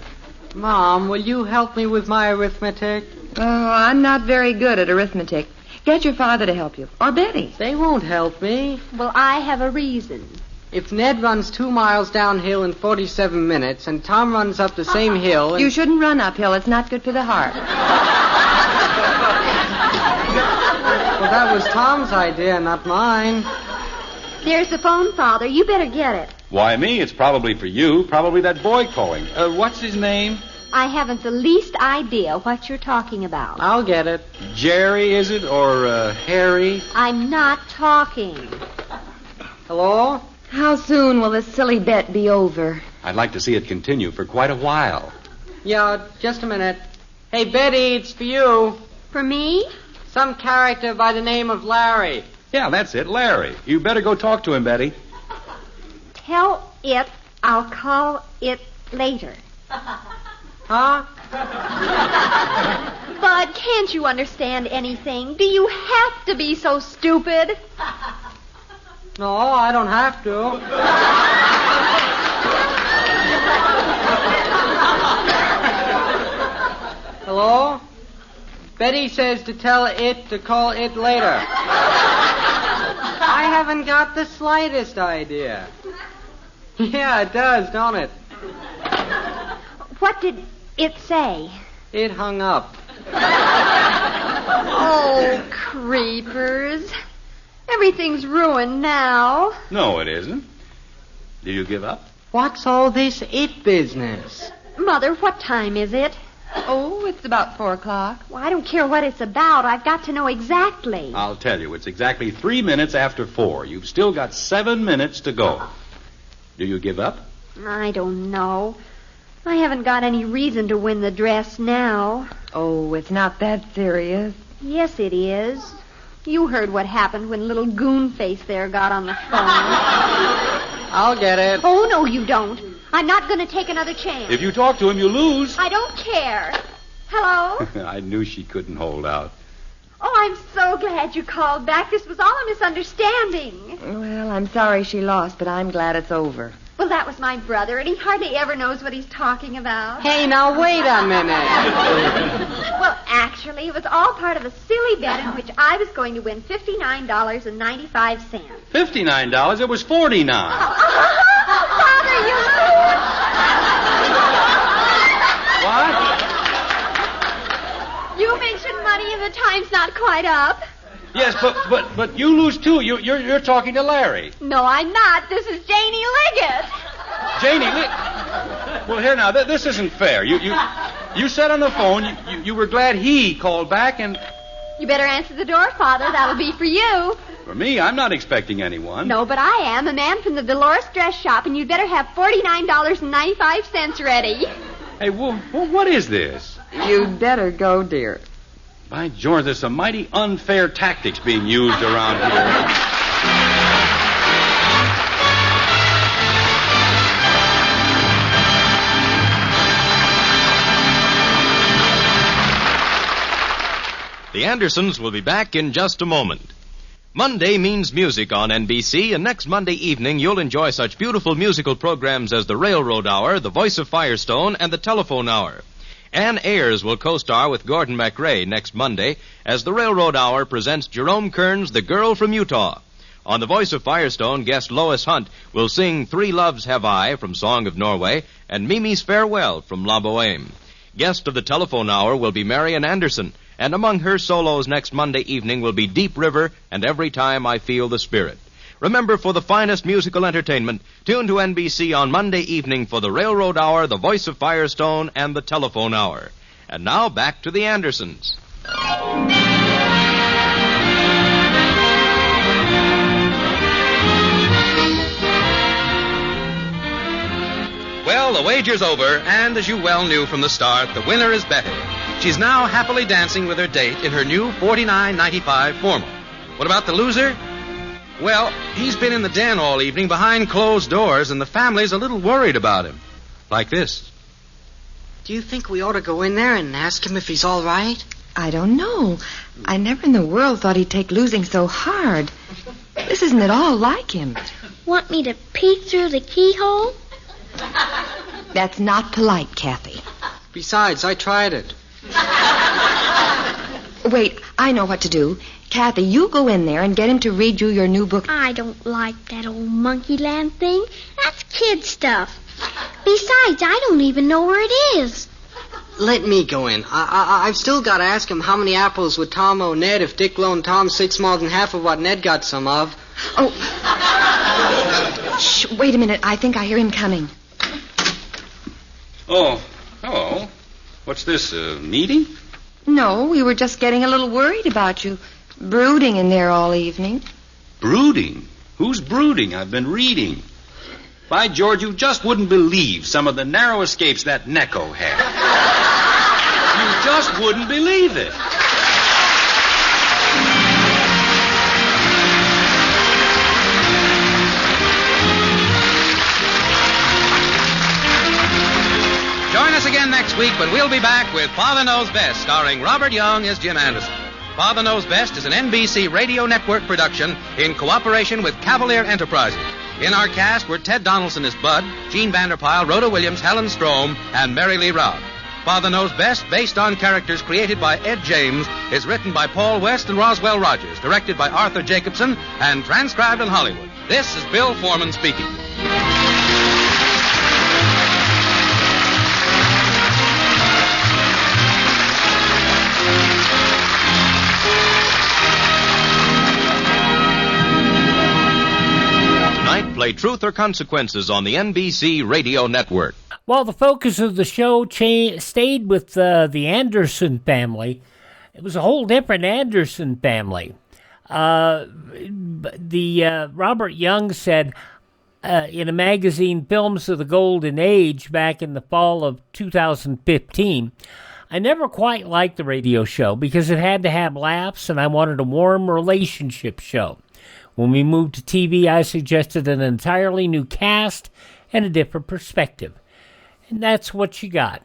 Mom, will you help me with my arithmetic? Oh, I'm not very good at arithmetic. Get your father to help you. Or Betty. They won't help me. Well, I have a reason. If Ned runs 2 miles downhill in 47 minutes and Tom runs up the same hill... You shouldn't run uphill. It's not good for the heart. Well, that was Tom's idea, not mine. There's the phone, Father. You better get it. Why, me? It's probably for you. Probably that boy calling. What's his name? I haven't the least idea what you're talking about. I'll get it. Jerry, is it? Or Harry? I'm not talking. Hello? How soon will this silly bet be over? I'd like to see it continue for quite a while. Yeah, just a minute. Hey, Betty, it's for you. For me? Some character by the name of Larry. Yeah, that's it, Larry. You better go talk to him, Betty. Tell it I'll call it later. Huh? Bud, can't you understand anything? Do you have to be so stupid? No, I don't have to. Hello? Betty says to tell it to call it later. I haven't got the slightest idea. Yeah, it does, don't it? What did it say? It hung up. Oh, creepers. Everything's ruined now. No, it isn't. Do you give up? What's all this it business? Mother, what time is it? Oh, it's about 4 o'clock. Well, I don't care what it's about. I've got to know exactly. I'll tell you. It's exactly 3 minutes after 4. You've still got 7 minutes to go. Do you give up? I don't know. I haven't got any reason to win the dress now. Oh, it's not that serious. Yes, it is. You heard what happened when little Goonface there got on the phone. I'll get it. Oh, no, you don't. I'm not going to take another chance. If you talk to him, you lose. I don't care. Hello? I knew she couldn't hold out. Oh, I'm so glad you called back. This was all a misunderstanding. Well, I'm sorry she lost, but I'm glad it's over. Well, that was my brother, and he hardly ever knows what he's talking about. Hey, now wait a minute. Well, actually, it was all part of a silly bet in which I was going to win $59.95. $59? It was $49. Father, you lose. What? money and the time's not quite up. Yes, but you lose too. You're talking to Larry. No, I'm not. This is Janie Liggett. Janie, well, here now, this isn't fair. You said on the phone you were glad he called back and... You better answer the door, Father. That'll be for you. For me, I'm not expecting anyone. No, but I am. A man from the Dolores Dress Shop, and you'd better have $49.95 ready. Hey, what is this? You'd better go, dear. By George, there's some mighty unfair tactics being used around here. The Andersons will be back in just a moment. Monday means music on NBC, and next Monday evening you'll enjoy such beautiful musical programs as The Railroad Hour, The Voice of Firestone, and The Telephone Hour. Ann Ayers will co-star with Gordon MacRae next Monday as The Railroad Hour presents Jerome Kern's The Girl from Utah. On The Voice of Firestone, guest Lois Hunt will sing Three Loves Have I from Song of Norway and Mimi's Farewell from La Boheme. Guest of The Telephone Hour will be Marian Anderson, and among her solos next Monday evening will be Deep River and Every Time I Feel the Spirit. Remember, for the finest musical entertainment, tune to NBC on Monday evening for The Railroad Hour, The Voice of Firestone, and The Telephone Hour. And now, back to the Andersons. Well, the wager's over, and as you well knew from the start, the winner is Betty. She's now happily dancing with her date in her new $49.95 formal. What about the loser? Well, he's been in the den all evening behind closed doors, and the family's a little worried about him. Like this. Do you think we ought to go in there and ask him if he's all right? I don't know. I never in the world thought he'd take losing so hard. This isn't at all like him. Want me to peek through the keyhole? That's not polite, Kathy. Besides, I tried it. Wait, I know what to do. Kathy, you go in there and get him to read you your new book. I don't like that old monkey land thing. That's kid stuff. Besides, I don't even know where it is. Let me go in. I've still got to ask him how many apples would Tom owe Ned if Dick loaned Tom 6 more than half of what Ned got some of. Oh. Shh, wait a minute. I think I hear him coming. Oh, hello. What's this, a meeting? No, we were just getting a little worried about you. Brooding in there all evening. Brooding? Who's brooding? I've been reading. By George, you just wouldn't believe some of the narrow escapes that Necco had. You just wouldn't believe it. Join us again next week when we'll be back with Father Knows Best, starring Robert Young as Jim Anderson. Father Knows Best is an NBC Radio Network production in cooperation with Cavalier Enterprises. In our cast were Ted Donaldson as Bud, Gene Vanderpyle, Rhoda Williams, Helen Strome, and Mary Lee Robb. Father Knows Best, based on characters created by Ed James, is written by Paul West and Roswell Rogers, directed by Arthur Jacobson, and transcribed in Hollywood. This is Bill Foreman speaking. Play Truth or Consequences on the NBC Radio Network. While the focus of the show stayed with the Anderson family, it was a whole different Anderson family. Robert Young said in a magazine, Films of the Golden Age, back in the fall of 2015, I never quite liked the radio show because it had to have laughs and I wanted a warm relationship show. When we moved to TV, I suggested an entirely new cast and a different perspective. And that's what you got.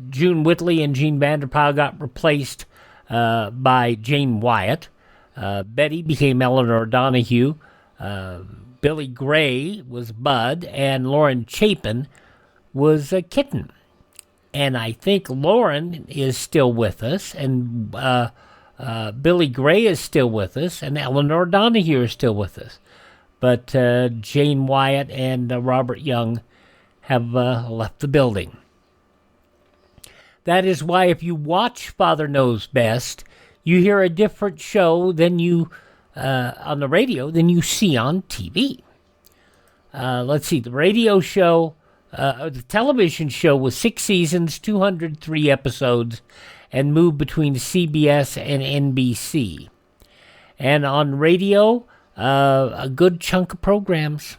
June Whitley and Gene Vanderpyle got replaced by Jane Wyatt. Betty became Eleanor Donahue. Billy Gray was Bud. And Lauren Chapin was a Kitten. And I think Lauren is still with us. And Billy Gray is still with us, and Eleanor Donahue is still with us. But Jane Wyatt and Robert Young have left the building. That is why if you watch Father Knows Best, you hear a different show than you on the radio than you see on TV. Let's see, the radio show, the television show was 6 seasons, 203 episodes, and moved between CBS and NBC. And on radio, a good chunk of programs.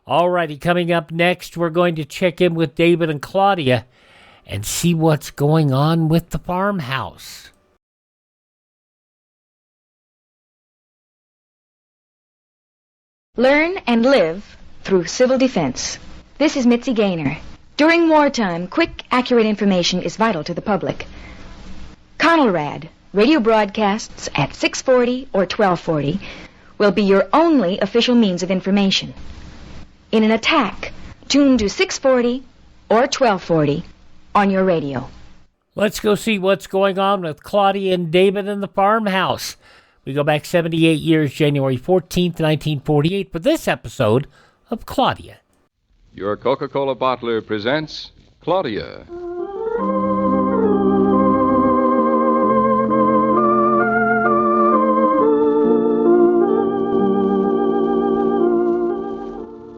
All righty, coming up next, we're going to check in with David and Claudia and see what's going on with the farmhouse. Learn and live through civil defense. This is Mitzi Gaynor. During wartime, quick, accurate information is vital to the public. Conelrad, radio broadcasts at 6:40 or 12:40, will be your only official means of information. In an attack, tune to 6:40 or 12:40 on your radio. Let's go see what's going on with Claudia and David in the farmhouse. We go back 78 years, January 14th, 1948, for this episode of Claudia. Your Coca-Cola bottler presents Claudia.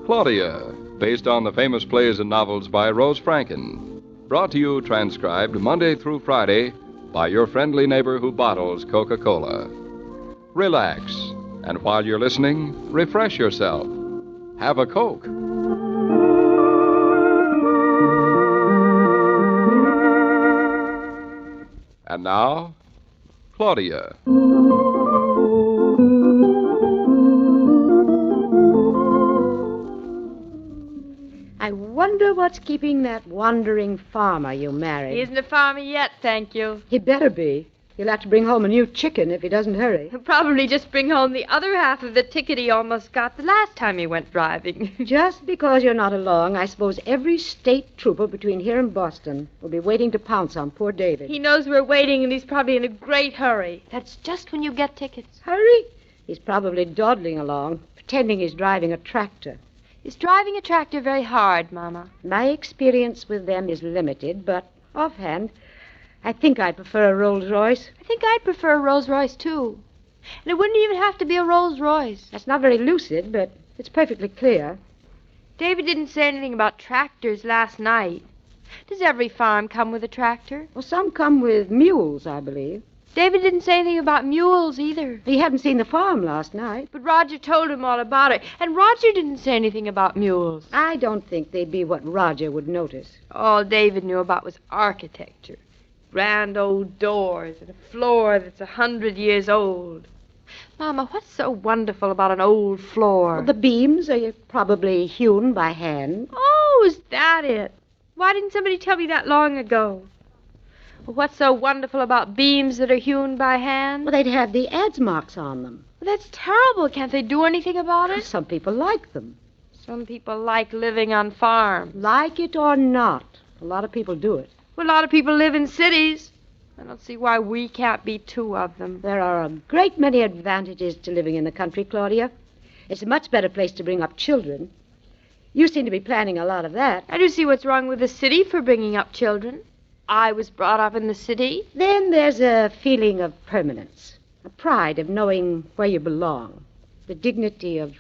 Claudia, based on the famous plays and novels by Rose Franken. Brought to you, transcribed Monday through Friday by your friendly neighbor who bottles Coca-Cola. Relax, and while you're listening, refresh yourself. Have a Coke. And now, Claudia. I wonder what's keeping that wandering farmer you married. He isn't a farmer yet, thank you. He better be. He'll have to bring home a new chicken if he doesn't hurry. He'll probably just bring home the other half of the ticket he almost got the last time he went driving. Just because you're not along, I suppose every state trooper between here and Boston will be waiting to pounce on poor David. He knows we're waiting, and he's probably in a great hurry. That's just when you get tickets. Hurry? He's probably dawdling along, pretending he's driving a tractor. Is driving a tractor very hard, Mama? My experience with them is limited, but offhand, I think I'd prefer a Rolls-Royce. I think I'd prefer a Rolls-Royce, too. And it wouldn't even have to be a Rolls-Royce. That's not very lucid, but it's perfectly clear. David didn't say anything about tractors last night. Does every farm come with a tractor? Well, some come with mules, I believe. David didn't say anything about mules, either. He hadn't seen the farm last night. But Roger told him all about it. And Roger didn't say anything about mules. I don't think they'd be what Roger would notice. All David knew about was architecture. Grand old doors and a floor that's 100 years old. Mama, what's so wonderful about an old floor? Well, the beams are probably hewn by hand. Oh, is that it? Why didn't somebody tell me that long ago? Well, what's so wonderful about beams that are hewn by hand? Well, they'd have the adze marks on them. Well, that's terrible. Can't they do anything about it? Some people like them. Some people like living on farms. Like it or not, a lot of people do it. Well, a lot of people live in cities. I don't see why we can't be two of them. There are a great many advantages to living in the country, Claudia. It's a much better place to bring up children. You seem to be planning a lot of that. I do see what's wrong with the city for bringing up children. I was brought up in the city. Then there's a feeling of permanence, a pride of knowing where you belong, the dignity of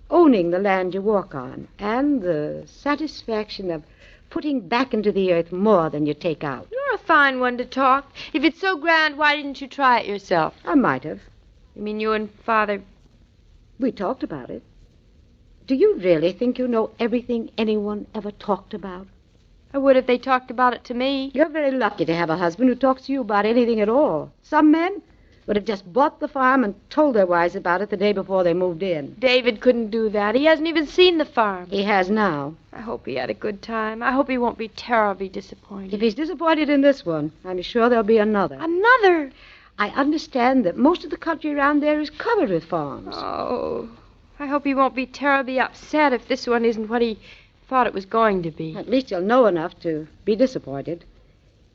owning the land you walk on, and the satisfaction of putting back into the earth more than you take out. You're a fine one to talk. If it's so grand, why didn't you try it yourself? I might have. You mean you and Father... We talked about it. Do you really think you know everything anyone ever talked about? I would if they talked about it to me. You're very lucky to have a husband who talks to you about anything at all. Some men would have just bought the farm and told their wives about it the day before they moved in. David couldn't do that. He hasn't even seen the farm. He has now. I hope he had a good time. I hope he won't be terribly disappointed. If he's disappointed in this one, I'm sure there'll be another. Another? I understand that most of the country around there is covered with farms. Oh, I hope he won't be terribly upset if this one isn't what he thought it was going to be. At least he'll know enough to be disappointed.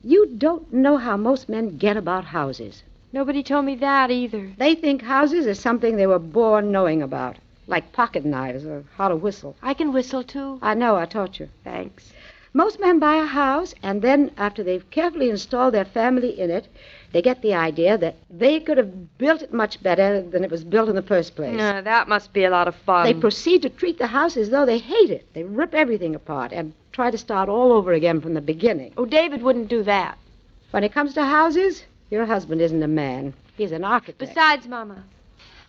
You don't know how most men get about houses. Nobody told me that either. They think houses is something they were born knowing about, like pocket knives or how to whistle. I can whistle, too. I know, I taught you. Thanks. Most men buy a house, and then after they've carefully installed their family in it, they get the idea that they could have built it much better than it was built in the first place. That must be a lot of fun. They proceed to treat the house as though they hate it. They rip everything apart and try to start all over again from the beginning. Oh, David wouldn't do that. When it comes to houses, your husband isn't a man. He's an architect. Besides, Mama,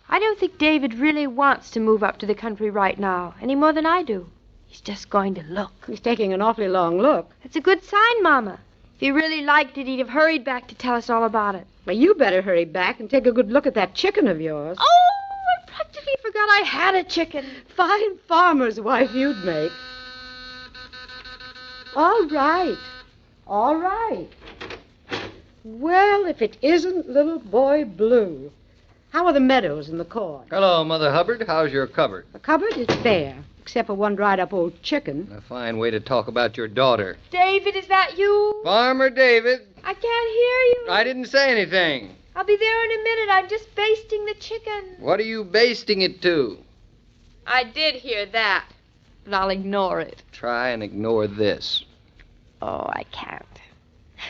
I don't think David really wants to move up to the country right now, any more than I do. He's just going to look. He's taking an awfully long look. That's a good sign, Mama. If he really liked it, he'd have hurried back to tell us all about it. Well, you better hurry back and take a good look at that chicken of yours. Oh, I practically forgot I had a chicken. Fine farmer's wife you'd make. All right. All right. Well, if it isn't little boy Blue. How are the meadows and the corn? Hello, Mother Hubbard. How's your cupboard? The cupboard is bare, except for one dried-up old chicken. A fine way to talk about your daughter. David, is that you? Farmer David. I can't hear you. I didn't say anything. I'll be there in a minute. I'm just basting the chicken. What are you basting it to? I did hear that, but I'll ignore it. Try and ignore this. Oh, I can't.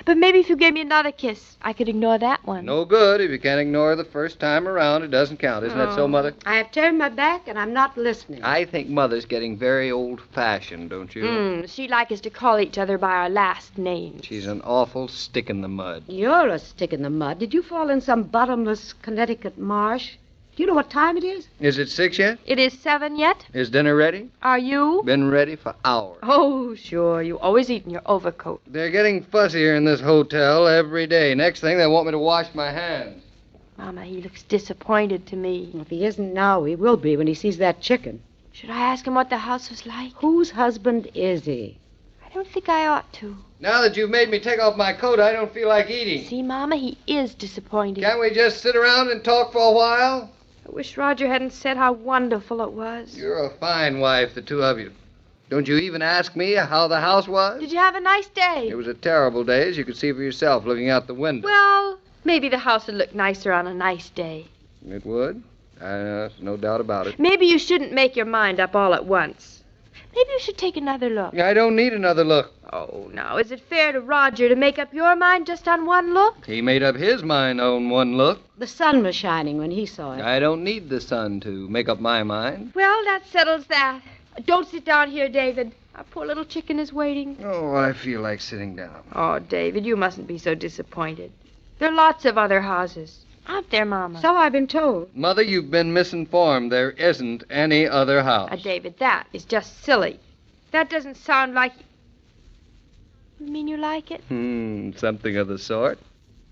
But maybe if you gave me another kiss, I could ignore that one. No good. If you can't ignore the first time around, it doesn't count. Isn't that so, Mother? I have turned my back, and I'm not listening. I think Mother's getting very old-fashioned, don't you? She'd like us to call each other by our last names. She's an awful stick in the mud. You're a stick in the mud. Did you fall in some bottomless Connecticut marsh? Do you know what time it is? Is it 6 yet? It is 7 yet? Is dinner ready? Are you? Been ready for hours. Oh, sure. You always eat in your overcoat. They're getting fussier in this hotel every day. Next thing, they want me to wash my hands. Mama, he looks disappointed to me. If he isn't now, he will be when he sees that chicken. Should I ask him what the house was like? Whose husband is he? I don't think I ought to. Now that you've made me take off my coat, I don't feel like eating. See, Mama, he is disappointed. Can't we just sit around and talk for a while? I wish Roger hadn't said how wonderful it was. You're a fine wife, the two of you. Don't you even ask me how the house was? Did you have a nice day? It was a terrible day, as you could see for yourself looking out the window. Well, maybe the house would look nicer on a nice day. It would. No doubt about it. Maybe you shouldn't make your mind up all at once. Maybe you should take another look. I don't need another look. Oh, now, is it fair to Roger to make up your mind just on one look? He made up his mind on one look. The sun was shining when he saw it. I don't need the sun to make up my mind. Well, that settles that. Don't sit down here, David. Our poor little chicken is waiting. Oh, I feel like sitting down. Oh, David, you mustn't be so disappointed. There are lots of other houses. Aren't there, Mama? So I've been told. Mother, you've been misinformed. There isn't any other house. David, that is just silly. That doesn't sound like... You mean you like it? Something of the sort.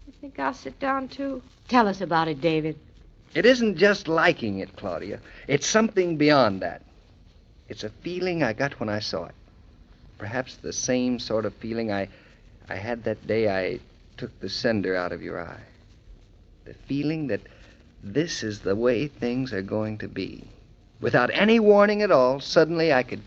I think I'll sit down, too. Tell us about it, David. It isn't just liking it, Claudia. It's something beyond that. It's a feeling I got when I saw it. Perhaps the same sort of feeling I had that day I took the cinder out of your eye. The feeling that this is the way things are going to be. Without any warning at all, suddenly I could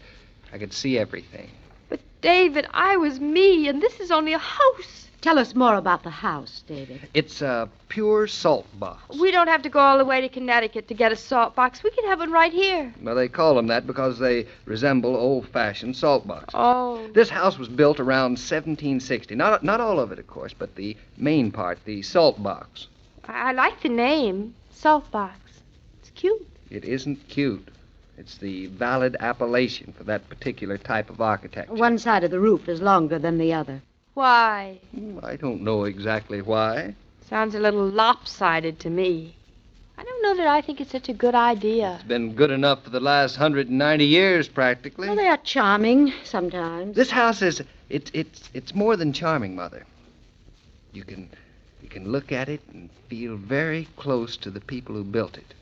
see everything. But, David, I was me, and this is only a house. Tell us more about the house, David. It's a pure salt box. We don't have to go all the way to Connecticut to get a salt box. We can have one right here. Well, they call them that because they resemble old-fashioned salt boxes. Oh. This house was built around 1760. Not all of it, of course, but the main part, the salt box. I like the name, salt box. It's cute. It isn't cute. It's the valid appellation for that particular type of architecture. One side of the roof is longer than the other. Why? I don't know exactly why. Sounds a little lopsided to me. I don't know that I think it's such a good idea. It's been good enough for the last 190 years, practically. Well, they are charming sometimes. This house is... It's more than charming, Mother. You can look at it and feel very close to the people who built it.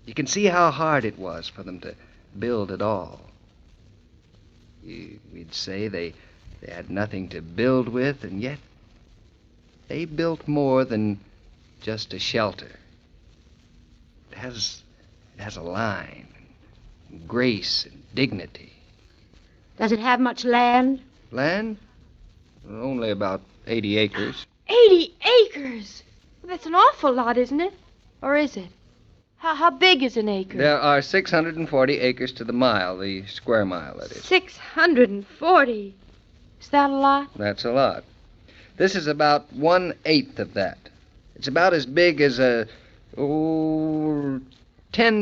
You can see how hard it was for them to build at all. We'd say they had nothing to build with, and yet they built more than just a shelter. It has a line, and grace, and dignity. Does it have much land? Land? Only about 80 acres. 80 acres? That's an awful lot, isn't it? Or is it? How big is an acre? There are 640 acres to the mile, the square mile, that is. 640? Is that a lot? That's a lot. This is about 1/8 of that. It's about as big as 10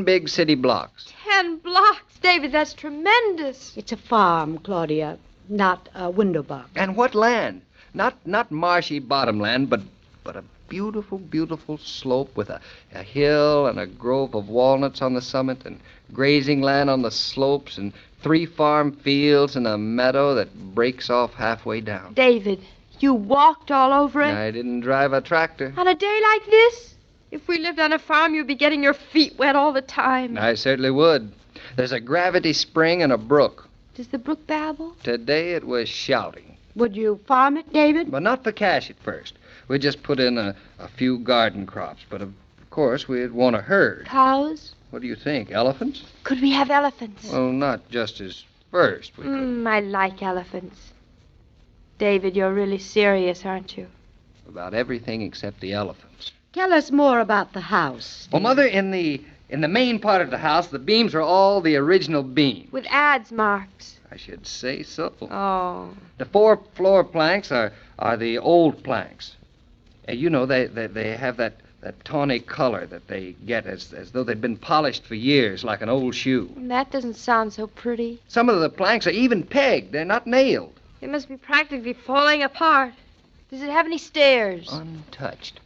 big city blocks. 10 blocks. David, that's tremendous. It's a farm, Claudia, not a window box. And what land? Not marshy bottomland, but a beautiful, beautiful slope with a hill and a grove of walnuts on the summit and grazing land on the slopes and 3 farm fields and a meadow that breaks off halfway down. David, you walked all over it? I didn't drive a tractor. On a day like this? If we lived on a farm, you'd be getting your feet wet all the time. I certainly would. There's a gravity spring and a brook. Does the brook babble? Today it was shouting. Would you farm it, David? But not for cash at first. We just put in a few garden crops. But, of course, we'd want a herd. Cows? What do you think, elephants? Could we have elephants? Well, not just as first. We could. I like elephants. David, you're really serious, aren't you? About everything except the elephants. Tell us more about the house. Well, Mother, in the main part of the house, the beams are all the original beams. With adze marks. I should say so. Oh. The 4 floor planks are the old planks. You know, they have that tawny color that they get as though they'd been polished for years, like an old shoe. That doesn't sound so pretty. Some of the planks are even pegged. They're not nailed. It must be practically falling apart. Does it have any stairs? Untouched.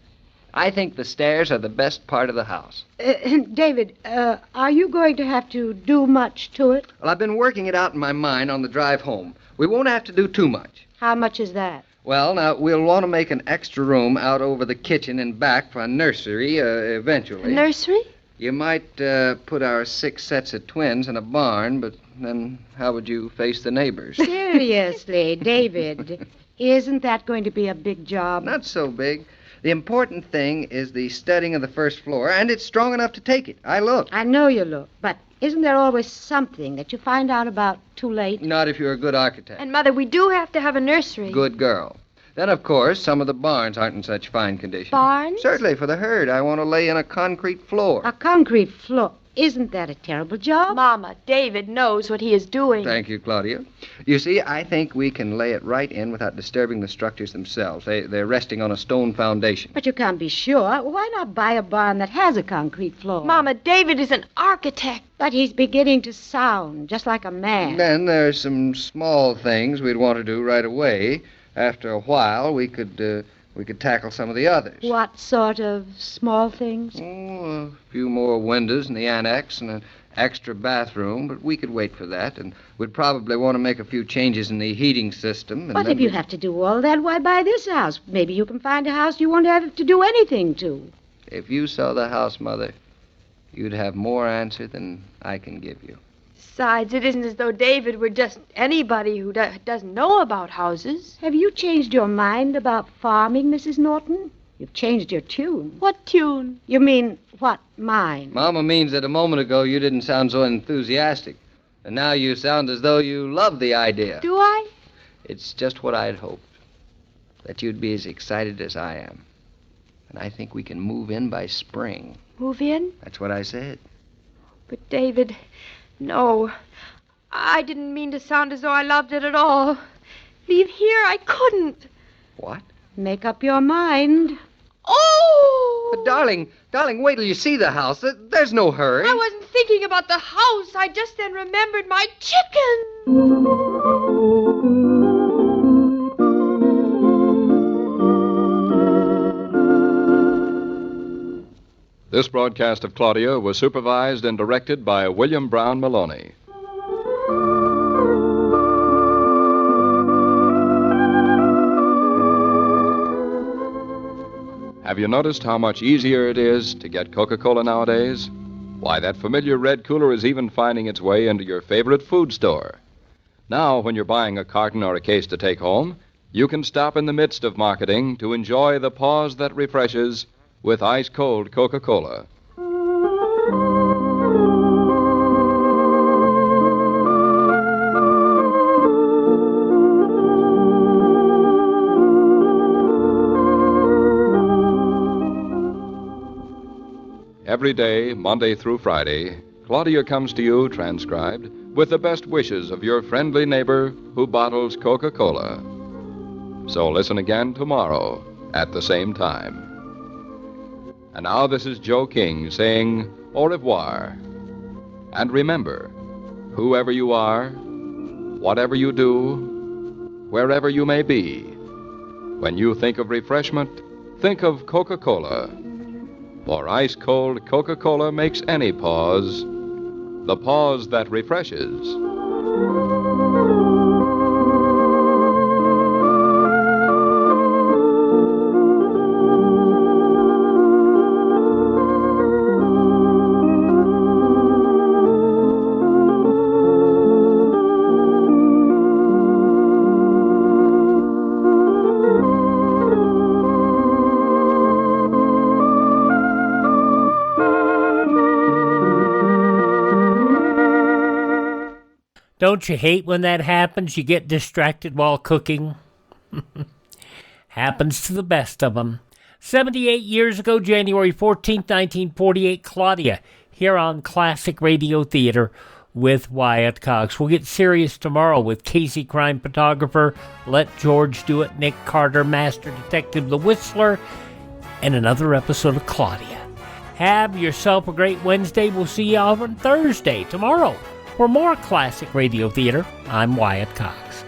I think the stairs are the best part of the house. David, are you going to have to do much to it? Well, I've been working it out in my mind on the drive home. We won't have to do too much. How much is that? Well, now, we'll want to make an extra room out over the kitchen and back for a nursery eventually. A nursery? You might put our 6 sets of twins in a barn, but then how would you face the neighbors? Seriously, David, isn't that going to be a big job? Not so big. The important thing is the studding of the first floor, and it's strong enough to take it. I looked. I know you look, but isn't there always something that you find out about too late? Not if you're a good architect. And, Mother, we do have to have a nursery. Good girl. Then, of course, some of the barns aren't in such fine condition. Barns? Certainly, for the herd. I want to lay in a concrete floor. A concrete floor? Isn't that a terrible job? Mama, David knows what he is doing. Thank you, Claudia. You see, I think we can lay it right in without disturbing the structures themselves. They're resting on a stone foundation. But you can't be sure. Why not buy a barn that has a concrete floor? Mama, David is an architect. But he's beginning to sound just like a man. Then there's some small things we'd want to do right away. After a while, we could tackle some of the others. What sort of small things? Oh, a few more windows in the annex and an extra bathroom, but we could wait for that, and we'd probably want to make a few changes in the heating system. But if you have to do all that, why buy this house? Maybe you can find a house you won't have to do anything to. If you saw the house, Mother, you'd have more answer than I can give you. Besides, it isn't as though David were just anybody who doesn't know about houses. Have you changed your mind about farming, Mrs. Norton? You've changed your tune. What tune? You mean, what, mine? Mama means that a moment ago you didn't sound so enthusiastic. And now you sound as though you love the idea. Do I? It's just what I'd hoped. That you'd be as excited as I am. And I think we can move in by spring. Move in? That's what I said. But, David, no. I didn't mean to sound as though I loved it at all. Leave here, I couldn't. What? Make up your mind. Oh! But darling, wait till you see the house. There's no hurry. I wasn't thinking about the house. I just then remembered my chicken. This broadcast of Claudia was supervised and directed by William Brown Maloney. Have you noticed how much easier it is to get Coca-Cola nowadays? Why, that familiar red cooler is even finding its way into your favorite food store. Now, when you're buying a carton or a case to take home, you can stop in the midst of marketing to enjoy the pause that refreshes with ice-cold Coca-Cola. Every day, Monday through Friday, Claudia comes to you, transcribed, with the best wishes of your friendly neighbor who bottles Coca-Cola. So listen again tomorrow at the same time. And now this is Joe King saying au revoir. And remember, whoever you are, whatever you do, wherever you may be, when you think of refreshment, think of Coca-Cola. For ice-cold Coca-Cola makes any pause the pause that refreshes. Don't you hate when that happens? You get distracted while cooking. Happens to the best of them. 78 years ago, January 14th, 1948, Claudia, here on Classic Radio Theater with Wyatt Cox. We'll get serious tomorrow with Casey Crime Photographer, Let George Do It, Nick Carter, Master Detective The Whistler, and another episode of Claudia. Have yourself a great Wednesday. We'll see you on Thursday, tomorrow. For more Classic Radio Theater, I'm Wyatt Cox.